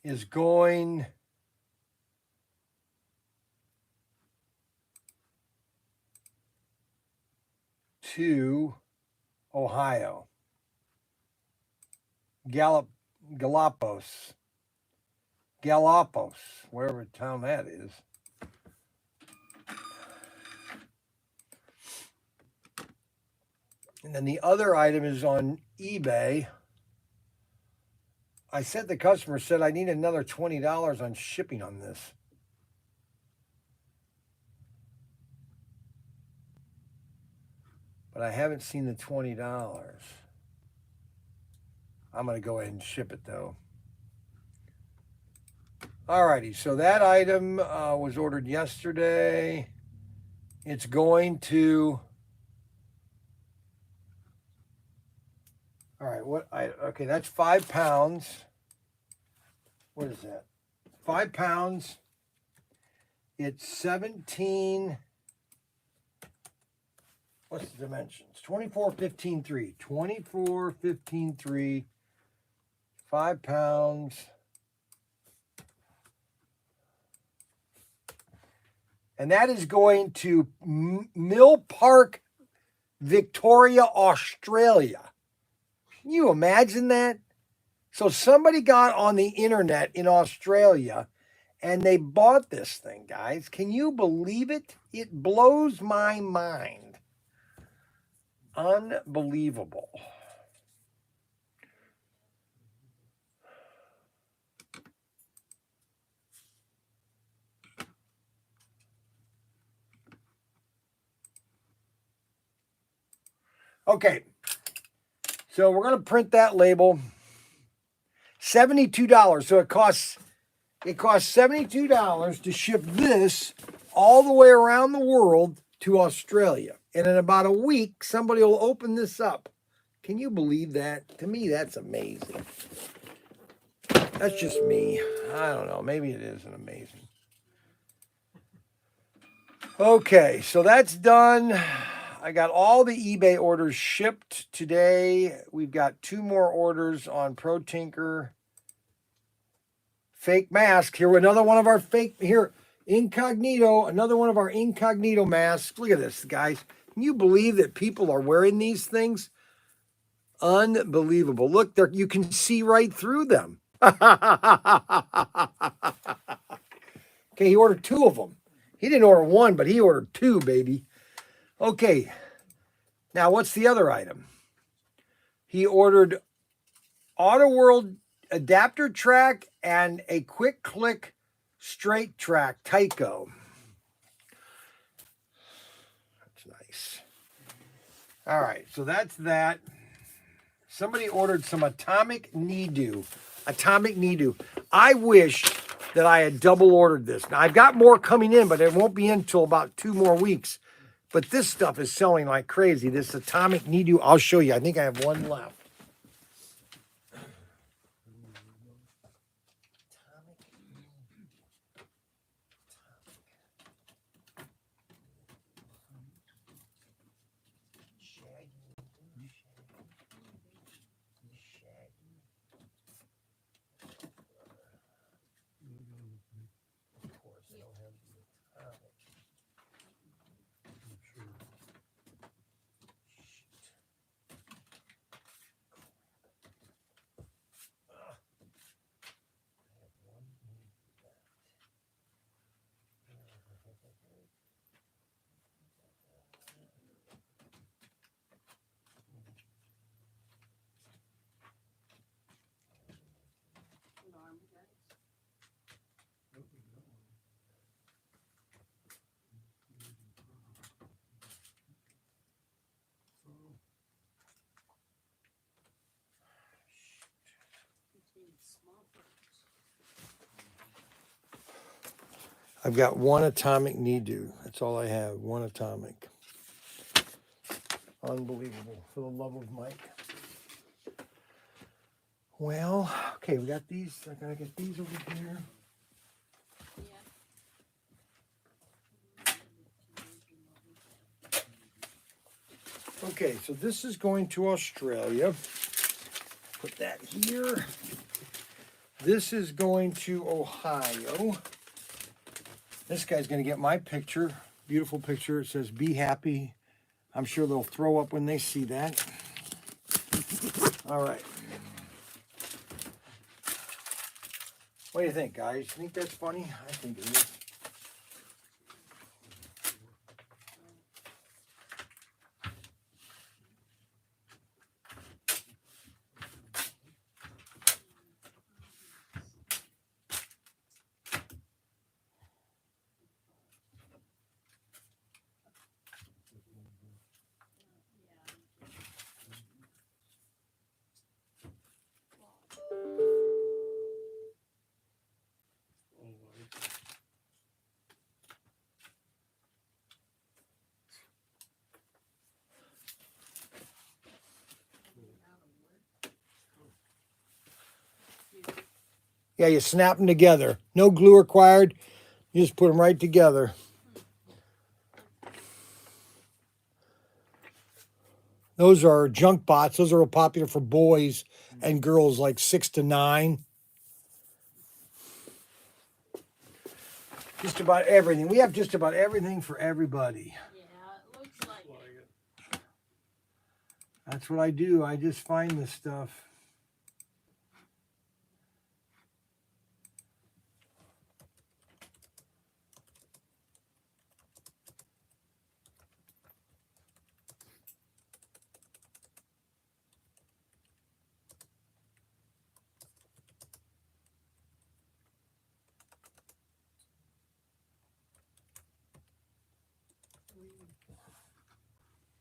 is going to Ohio. Galapagos, wherever town that is. And then the other item is on eBay. I said the customer said I need another $20 on shipping on this. But I haven't seen the $20. I'm going to go ahead and ship it though. Alrighty, so that item was ordered yesterday. It's going to. All right, okay, that's 5 pounds. What is that? 5 pounds. It's 17. What's the dimensions? 24, 15, 3. 24, 15, 3. 5 pounds. And that is going to Mill Park, Victoria, Australia. Can you imagine that? So somebody got on the internet in Australia and they bought this thing, guys. Can you believe it? It blows my mind. Unbelievable. Okay. So we're going to print that label. $72. So it costs $72 to ship this all the way around the world to Australia. And in about a week, somebody will open this up. Can you believe that? To me, that's amazing. That's just me. I don't know. Maybe it isn't amazing. Okay, so that's done. I got all the eBay orders shipped today. We've got 2 more orders on ProTinker. Fake mask. Here, another one of our fake, here, incognito, another one of our incognito masks. Look at this, guys. Can you believe that people are wearing these things? Unbelievable. Look, there, you can see right through them. Okay, he ordered 2 of them. He didn't order 1, but he ordered 2, baby. Okay, now what's the other item? He ordered Auto World adapter track and a quick click straight track Tyco. That's nice. All right, so that's that. Somebody ordered some atomic knee-do. Atomic knee-do. I wish that I had double ordered this. Now, I've got more coming in, but it won't be in until about 2 more weeks. But this stuff is selling like crazy. This atomic knee-do, I'll show you. I think I have 1 left. I've got 1 atomic knee-do. That's all I have. 1 atomic. Unbelievable. For the love of Mike. Well, okay, we got these. I gotta get these over here. Okay, so this is going to Australia. Put that here. This is going to Ohio. This guy's going to get my picture. Beautiful picture. It says, "Be happy." I'm sure they'll throw up when they see that. All right. What do you think, guys? Think that's funny? I think it is. Yeah, you snap them together. No glue required. You just put them right together. Those are junk bots. Those are real popular for boys and girls like 6 to 9. Just about everything. We have just about everything for everybody. Yeah, it looks like it. That's what I do. I just find this stuff.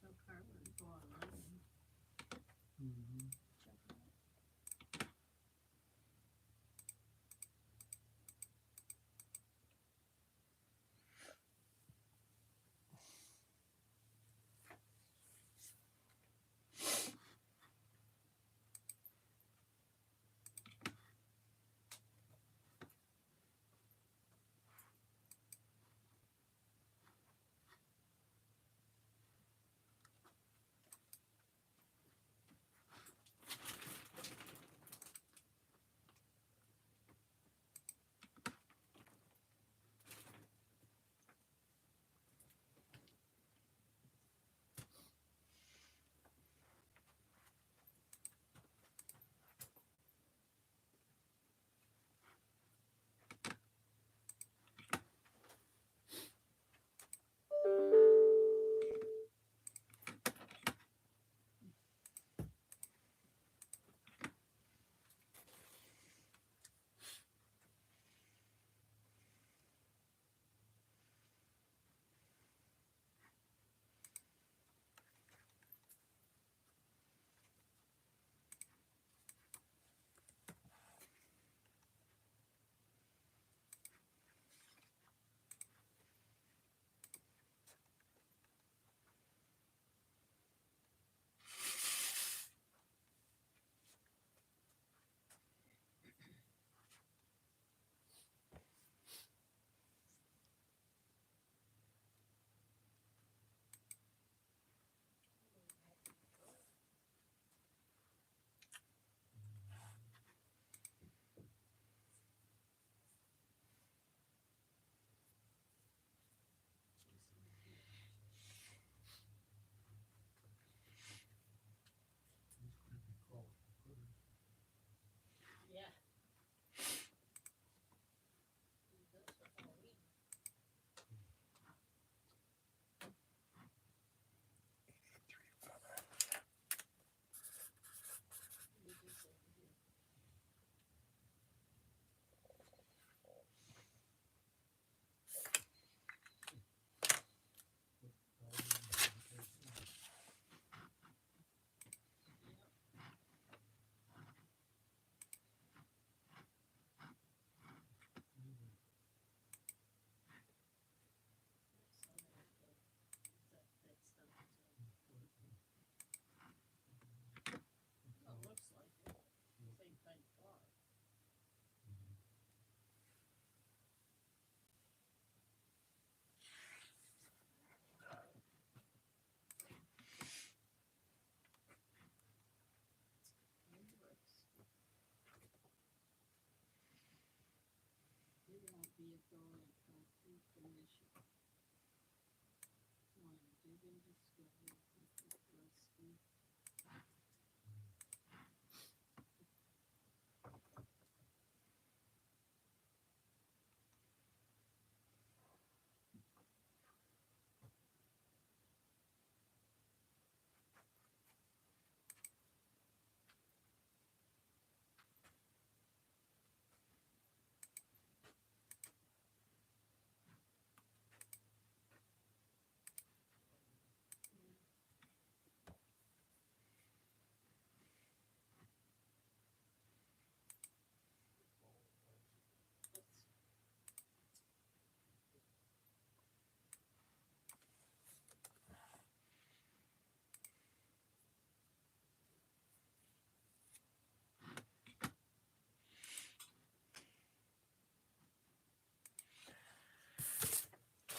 No cardboard go online. Check it out.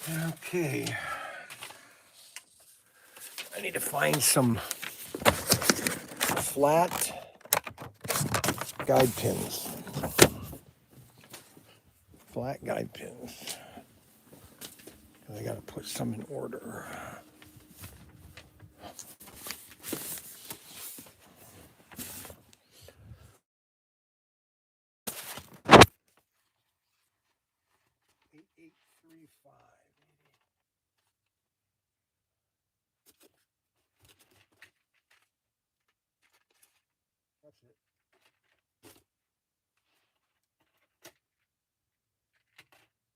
Okay. I need to find some flat guide pins. Flat guide pins. I gotta put some in order. That's it.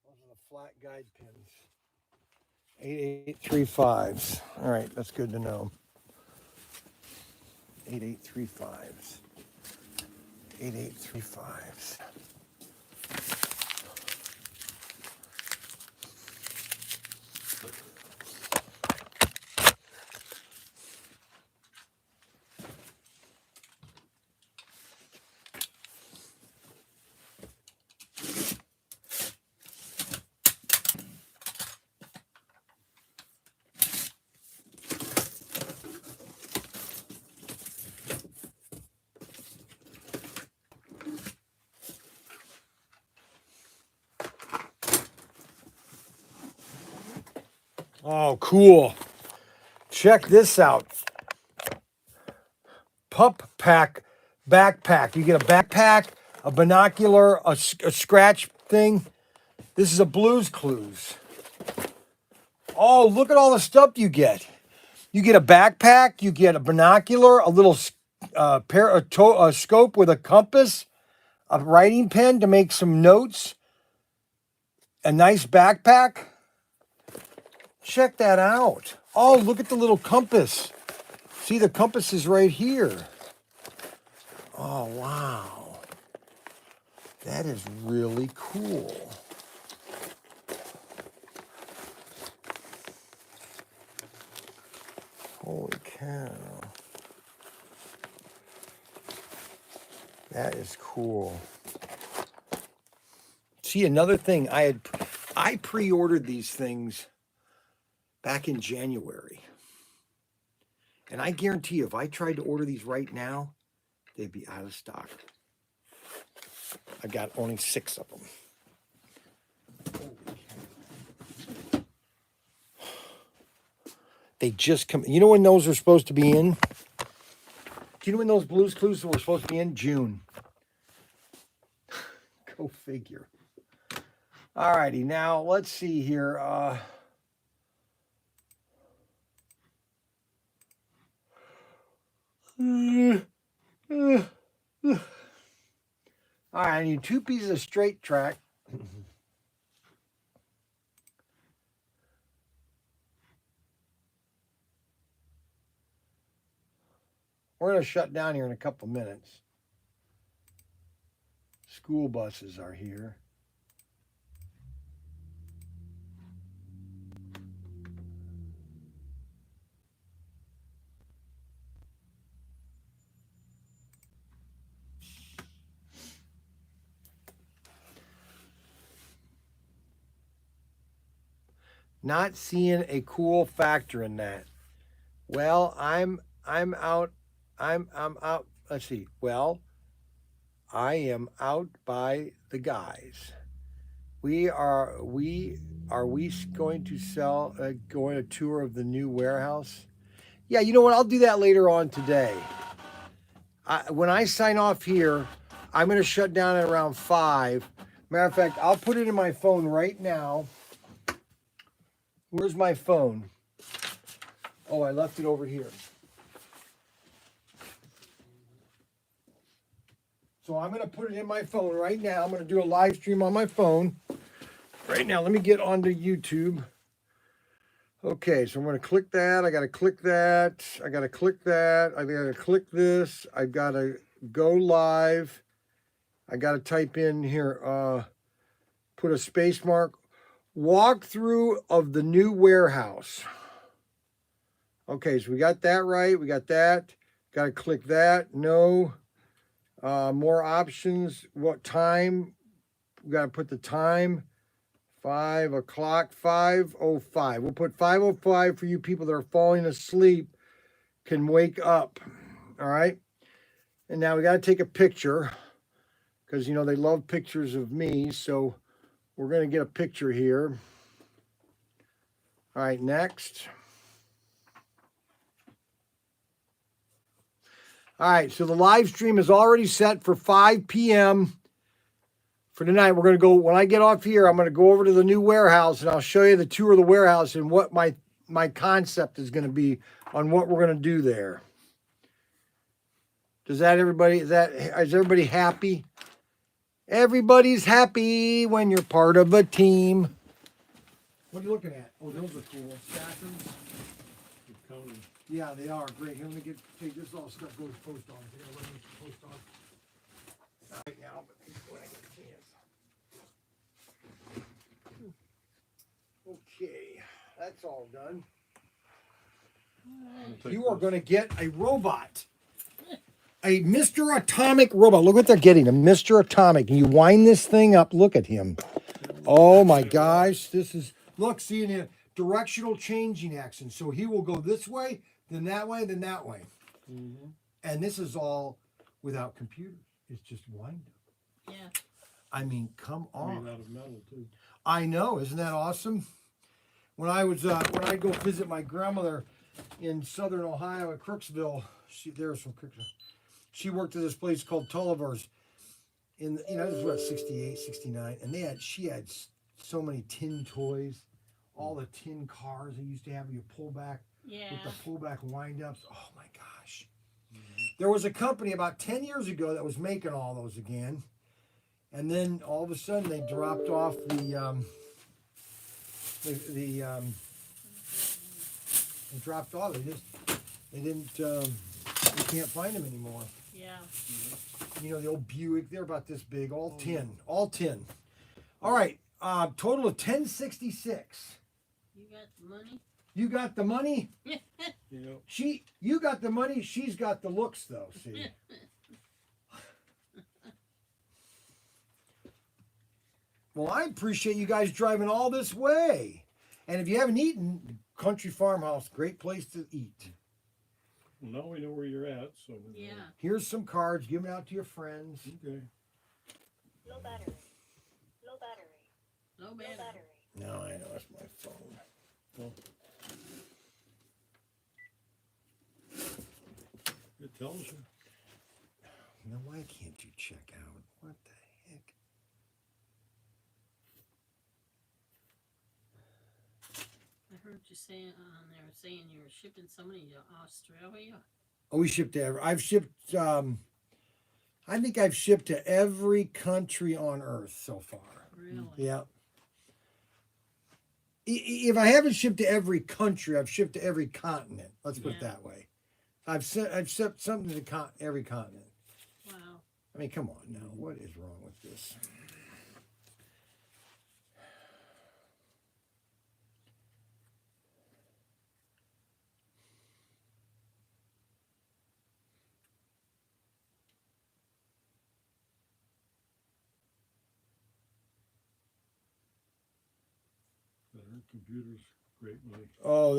Those are the flat guide pins. 8835s. All right, that's good to know. 8835s. 8835s. Oh, cool. Check this out. Pup pack backpack. You get a backpack, a binocular, a scratch thing. This is a Blues Clues. Oh, look at all the stuff you get. You get a backpack, you get a binocular, a little a scope with a compass, a writing pen to make some notes, a nice backpack. Check that out. Oh, look at the little compass. See, the compass is right here. Oh, wow. That is really cool. Holy cow. That is cool. See, another thing, I pre-ordered these things back in January. And I guarantee you, if I tried to order these right now, they'd be out of stock. I got only 6 of them. They just come. You know when those are supposed to be in? Do you know when those Blues Clues were supposed to be in? June. Go figure. All righty, now let's see here. All right, I need 2 pieces of straight track. We're going to shut down here in a couple minutes. School buses are here. Not seeing a cool factor in that. Well, I'm out. I'm out. Let's see. Well, I am out by the guys. Are we going to sell going a tour of the new warehouse? Yeah, you know what? I'll do that later on today. When I sign off here, I'm going to shut down at around 5. Matter of fact, I'll put it in my phone right now. Where's my phone? Oh, I left it over here. So I'm going to put it in my phone right now. I'm going to do a live stream on my phone. Right now, let me get onto YouTube. Okay, so I'm going to click that. I got to click that. I got to click that. I got to click this. I've got to go live. I got to type in here, put a space mark. Walkthrough of the new warehouse. Okay, so we got that right. We got that. Got to click that. No. More options. What time? We got to put the time. 5 o'clock, 5:05. We'll put 5:05 for you people that are falling asleep can wake up. All right. And now we got to take a picture because, you know, they love pictures of me. So we're going to get a picture here. All right, next. All right, so the live stream is already set for 5 p.m. for tonight. We're going to go, when I get off here, I'm going to go over to the new warehouse and I'll show you the tour of the warehouse and what my concept is going to be on what we're going to do there. Is everybody happy? Everybody's happy when you're part of a team. What are you looking at? Oh, those are cool. Saturns. Yeah, they are great. Here, let me take this all stuff goes post office. I gotta run this post office. Not right now, but when I get a chance. Okay, that's all done. You are going to get a robot. A Mr. Atomic robot. Look what they're getting. A Mr. Atomic. And you wind this thing up. Look at him. Oh my gosh. This is, look, see in here, directional changing action. So he will go this way, then that way, then that way. Mm-hmm. And this is all without computers. It's just wind up. Yeah. I mean, come on. Made out of metal too. I know. Isn't that awesome? When I when I go visit my grandmother in southern Ohio at Crooksville, there's some Crooksville. She worked at this place called Tulliver's in, you know, this was what, 68, 69. And she had so many tin toys, all the tin cars they used to have you pull back with the pullback wind ups. Oh my gosh. Mm-hmm. There was a company about 10 years ago that was making all those again. And then all of a sudden they dropped off they dropped off. They didn't, you can't find them anymore. Yeah. You know, the old Buick, they're about this big, all tin. All right, total of 1066. You got the money? You got the money? Yep. You got the money, she's got the looks though, see. Well, I appreciate you guys driving all this way. And if you haven't eaten, Country Farmhouse, great place to eat. Well, now we know where you're at, so. Yeah. Here's some cards. Give them out to your friends. Okay. Low battery. Low battery. No Low matter. battery. No, I know. That's my phone. Well, it tells you. Now, why can't you check out? What the heck? I heard you saying you were shipping somebody to Australia. Oh, we shipped to I've shipped, I think I've shipped to every country on earth so far. Really? Yeah. If I haven't shipped to every country, I've shipped to every continent. Let's put it Yeah. that way. I've shipped something to every continent. Wow. I mean, come on now. What is wrong with this? Her computer's great when Oh,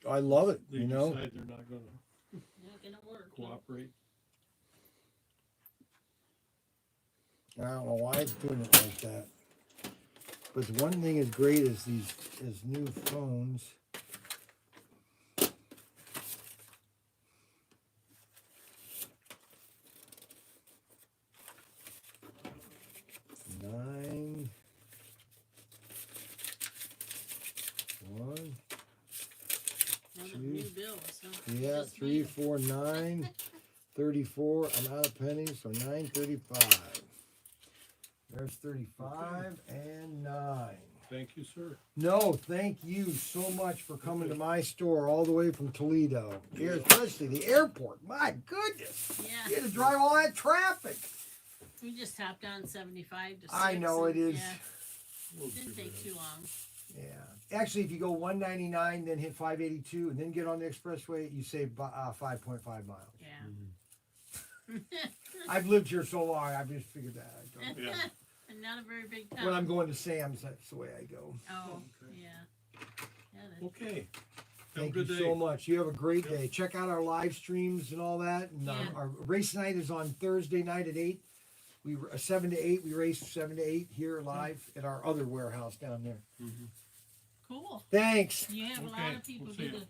I love it, they you know? decide they're not gonna Not gonna work. cooperate. I don't know why it's doing it like that. But the one thing is great is these new phones. Nine. One. Another new bills, huh? Yeah, Just 3, me. 4, 9. 34. I'm out of pennies, so 935. There's 35 and 9. Thank you, sir. No, thank you so much for coming to my store all the way from Toledo. Here, especially the airport. My goodness. Yeah. You had to drive all that traffic. We just hopped on 75 to 6. I know it is. Yeah. We'll It didn't do take that. too long. Yeah. Actually, if you go 199, then hit 582, and then get on the expressway, you save 5.5 miles. Yeah. I've lived here so long, I've just figured that. I don't- Yeah. not a very big town. When I'm going to Sam's, that's the way I go. Oh, Okay. yeah. Yeah, that's Okay. Have a Thank you good so day. much. You have a great day. Check out our live streams and all that. And Yeah. our race night is on Thursday night at 8. 7 to 8. We race 7 to 8 here live at our other warehouse down there. cool. Thanks. You have a lot Okay, of people we'll do see the. ya.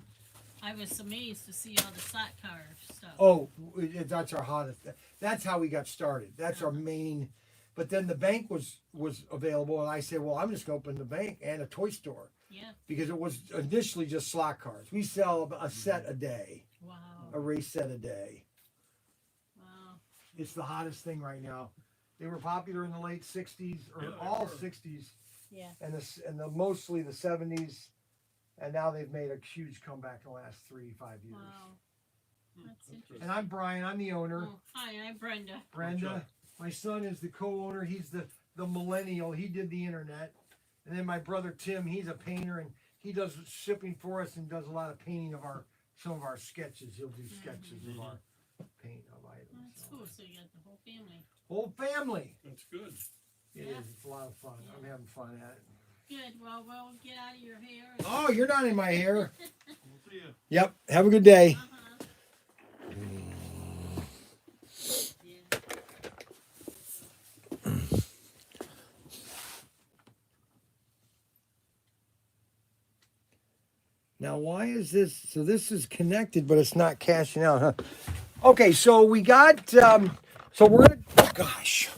I was amazed to see all the slot car stuff. Oh, that's our hottest. That's how we got started. That's our Uh-huh. main. But then the bank was available, and I said, well, I'm just going to open the bank and a toy store Yeah. because it was initially just slot cars. We sell a set a day, Wow. a race set a day. Wow. It's the hottest thing right now. They were popular in the late '60s or Yeah, they all were. '60s Yeah. and the mostly the '70s, and now they've made a huge comeback in the last 3-5 years. Wow. That's interesting. And I'm Brian. I'm the owner. Oh, hi, I'm Brenda. Brenda, my son is the co-owner. He's the millennial. He did the internet. And then my brother Tim, he's a painter and he does shipping for us and does a lot of painting of some of our sketches. He'll do sketches of our paint of items. That's cool. So you got the whole family. Whole family. That's good. It Yeah. is. It's a lot of fun. I'm having fun at it. Good. Well, we'll get out of your hair. Oh, you're not in my hair. We'll see ya. Yep. Have a good day. Uh-huh. Yeah. Now, why is this? So this is connected, but it's not cashing out, huh? Okay, so we got. So we're gonna. Oh gosh,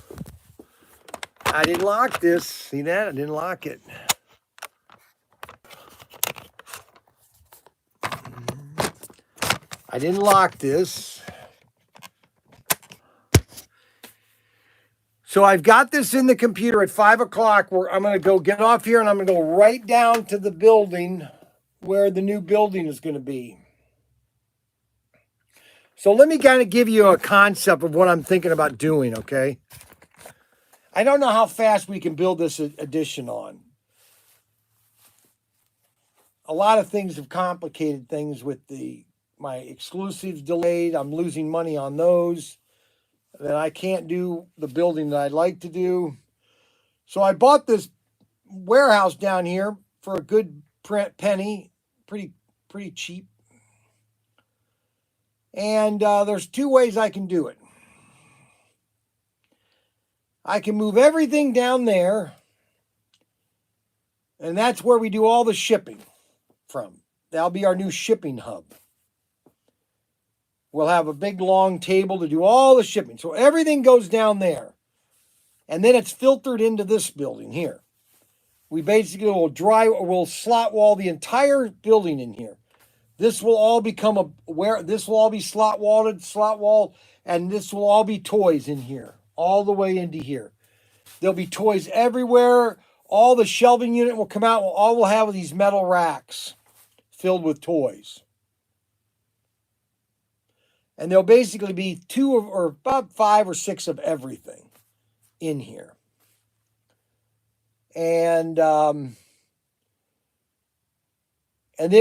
I didn't lock this. See that? I didn't lock it. I didn't lock this. So I've got this in the computer at 5 o'clock. Where I'm gonna go get off here, and I'm gonna go right down to the building where the new building is going to be. So let me kind of give you a concept of what I'm thinking about doing, okay? I don't know how fast we can build this addition on. A lot of things have complicated things with my exclusives delayed. I'm losing money on those. That I can't do the building that I'd like to do. So I bought this warehouse down here for a good penny, pretty cheap. And there's two ways I can do it. I can move everything down there, and that's where we do all the shipping from. That'll be our new shipping hub. We'll have a big long table to do all the shipping. So everything goes down there. And then it's filtered into this building here. We basically will slot wall the entire building in here. This will all become this will all be slot walled, and this will all be toys in here, all the way into here. There'll be toys everywhere. All the shelving unit will come out. All we'll have are these metal racks filled with toys. And there'll basically be or about 5 or 6 of everything in here. And then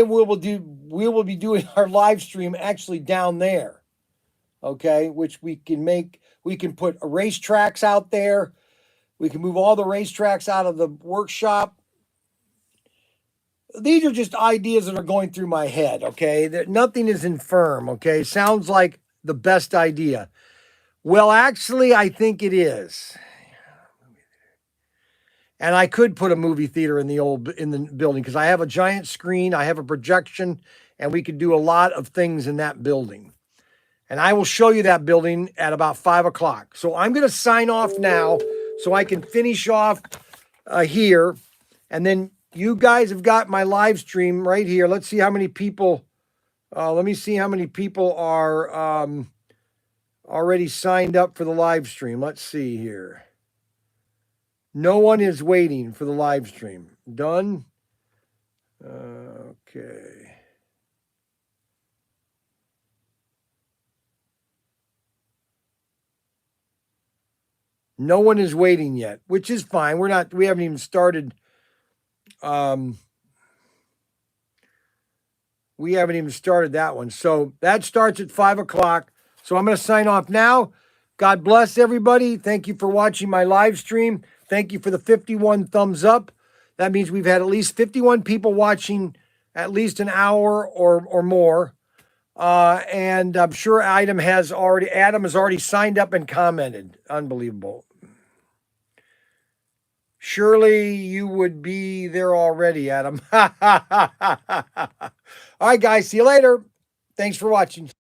we will be doing our live stream actually down there. Okay, which we can put racetracks out there. We can move all the racetracks out of the workshop. These are just ideas that are going through my head, okay? Nothing is infirm, okay? Sounds like the best idea. Well, actually, I think it is. And I could put a movie theater in the building because I have a giant screen, I have a projection, and we could do a lot of things in that building. And I will show you that building at about 5 o'clock. So I'm going to sign off now so I can finish off here. And then you guys have got my live stream right here. Let's see how many people, let me see how many people are already signed up for the live stream. Let's see here. No one is waiting for the live stream. Done. Okay. No one is waiting yet, which is fine. We haven't even started. We haven't even started that one. So that starts at 5 o'clock. So I'm going to sign off now. God bless everybody. Thank you for watching my live stream. Thank you for the 51 thumbs up. That means we've had at least 51 people watching at least an hour or more. And I'm sure Adam has already signed up and commented. Unbelievable. Surely you would be there already, Adam. All right, guys. See you later. Thanks for watching.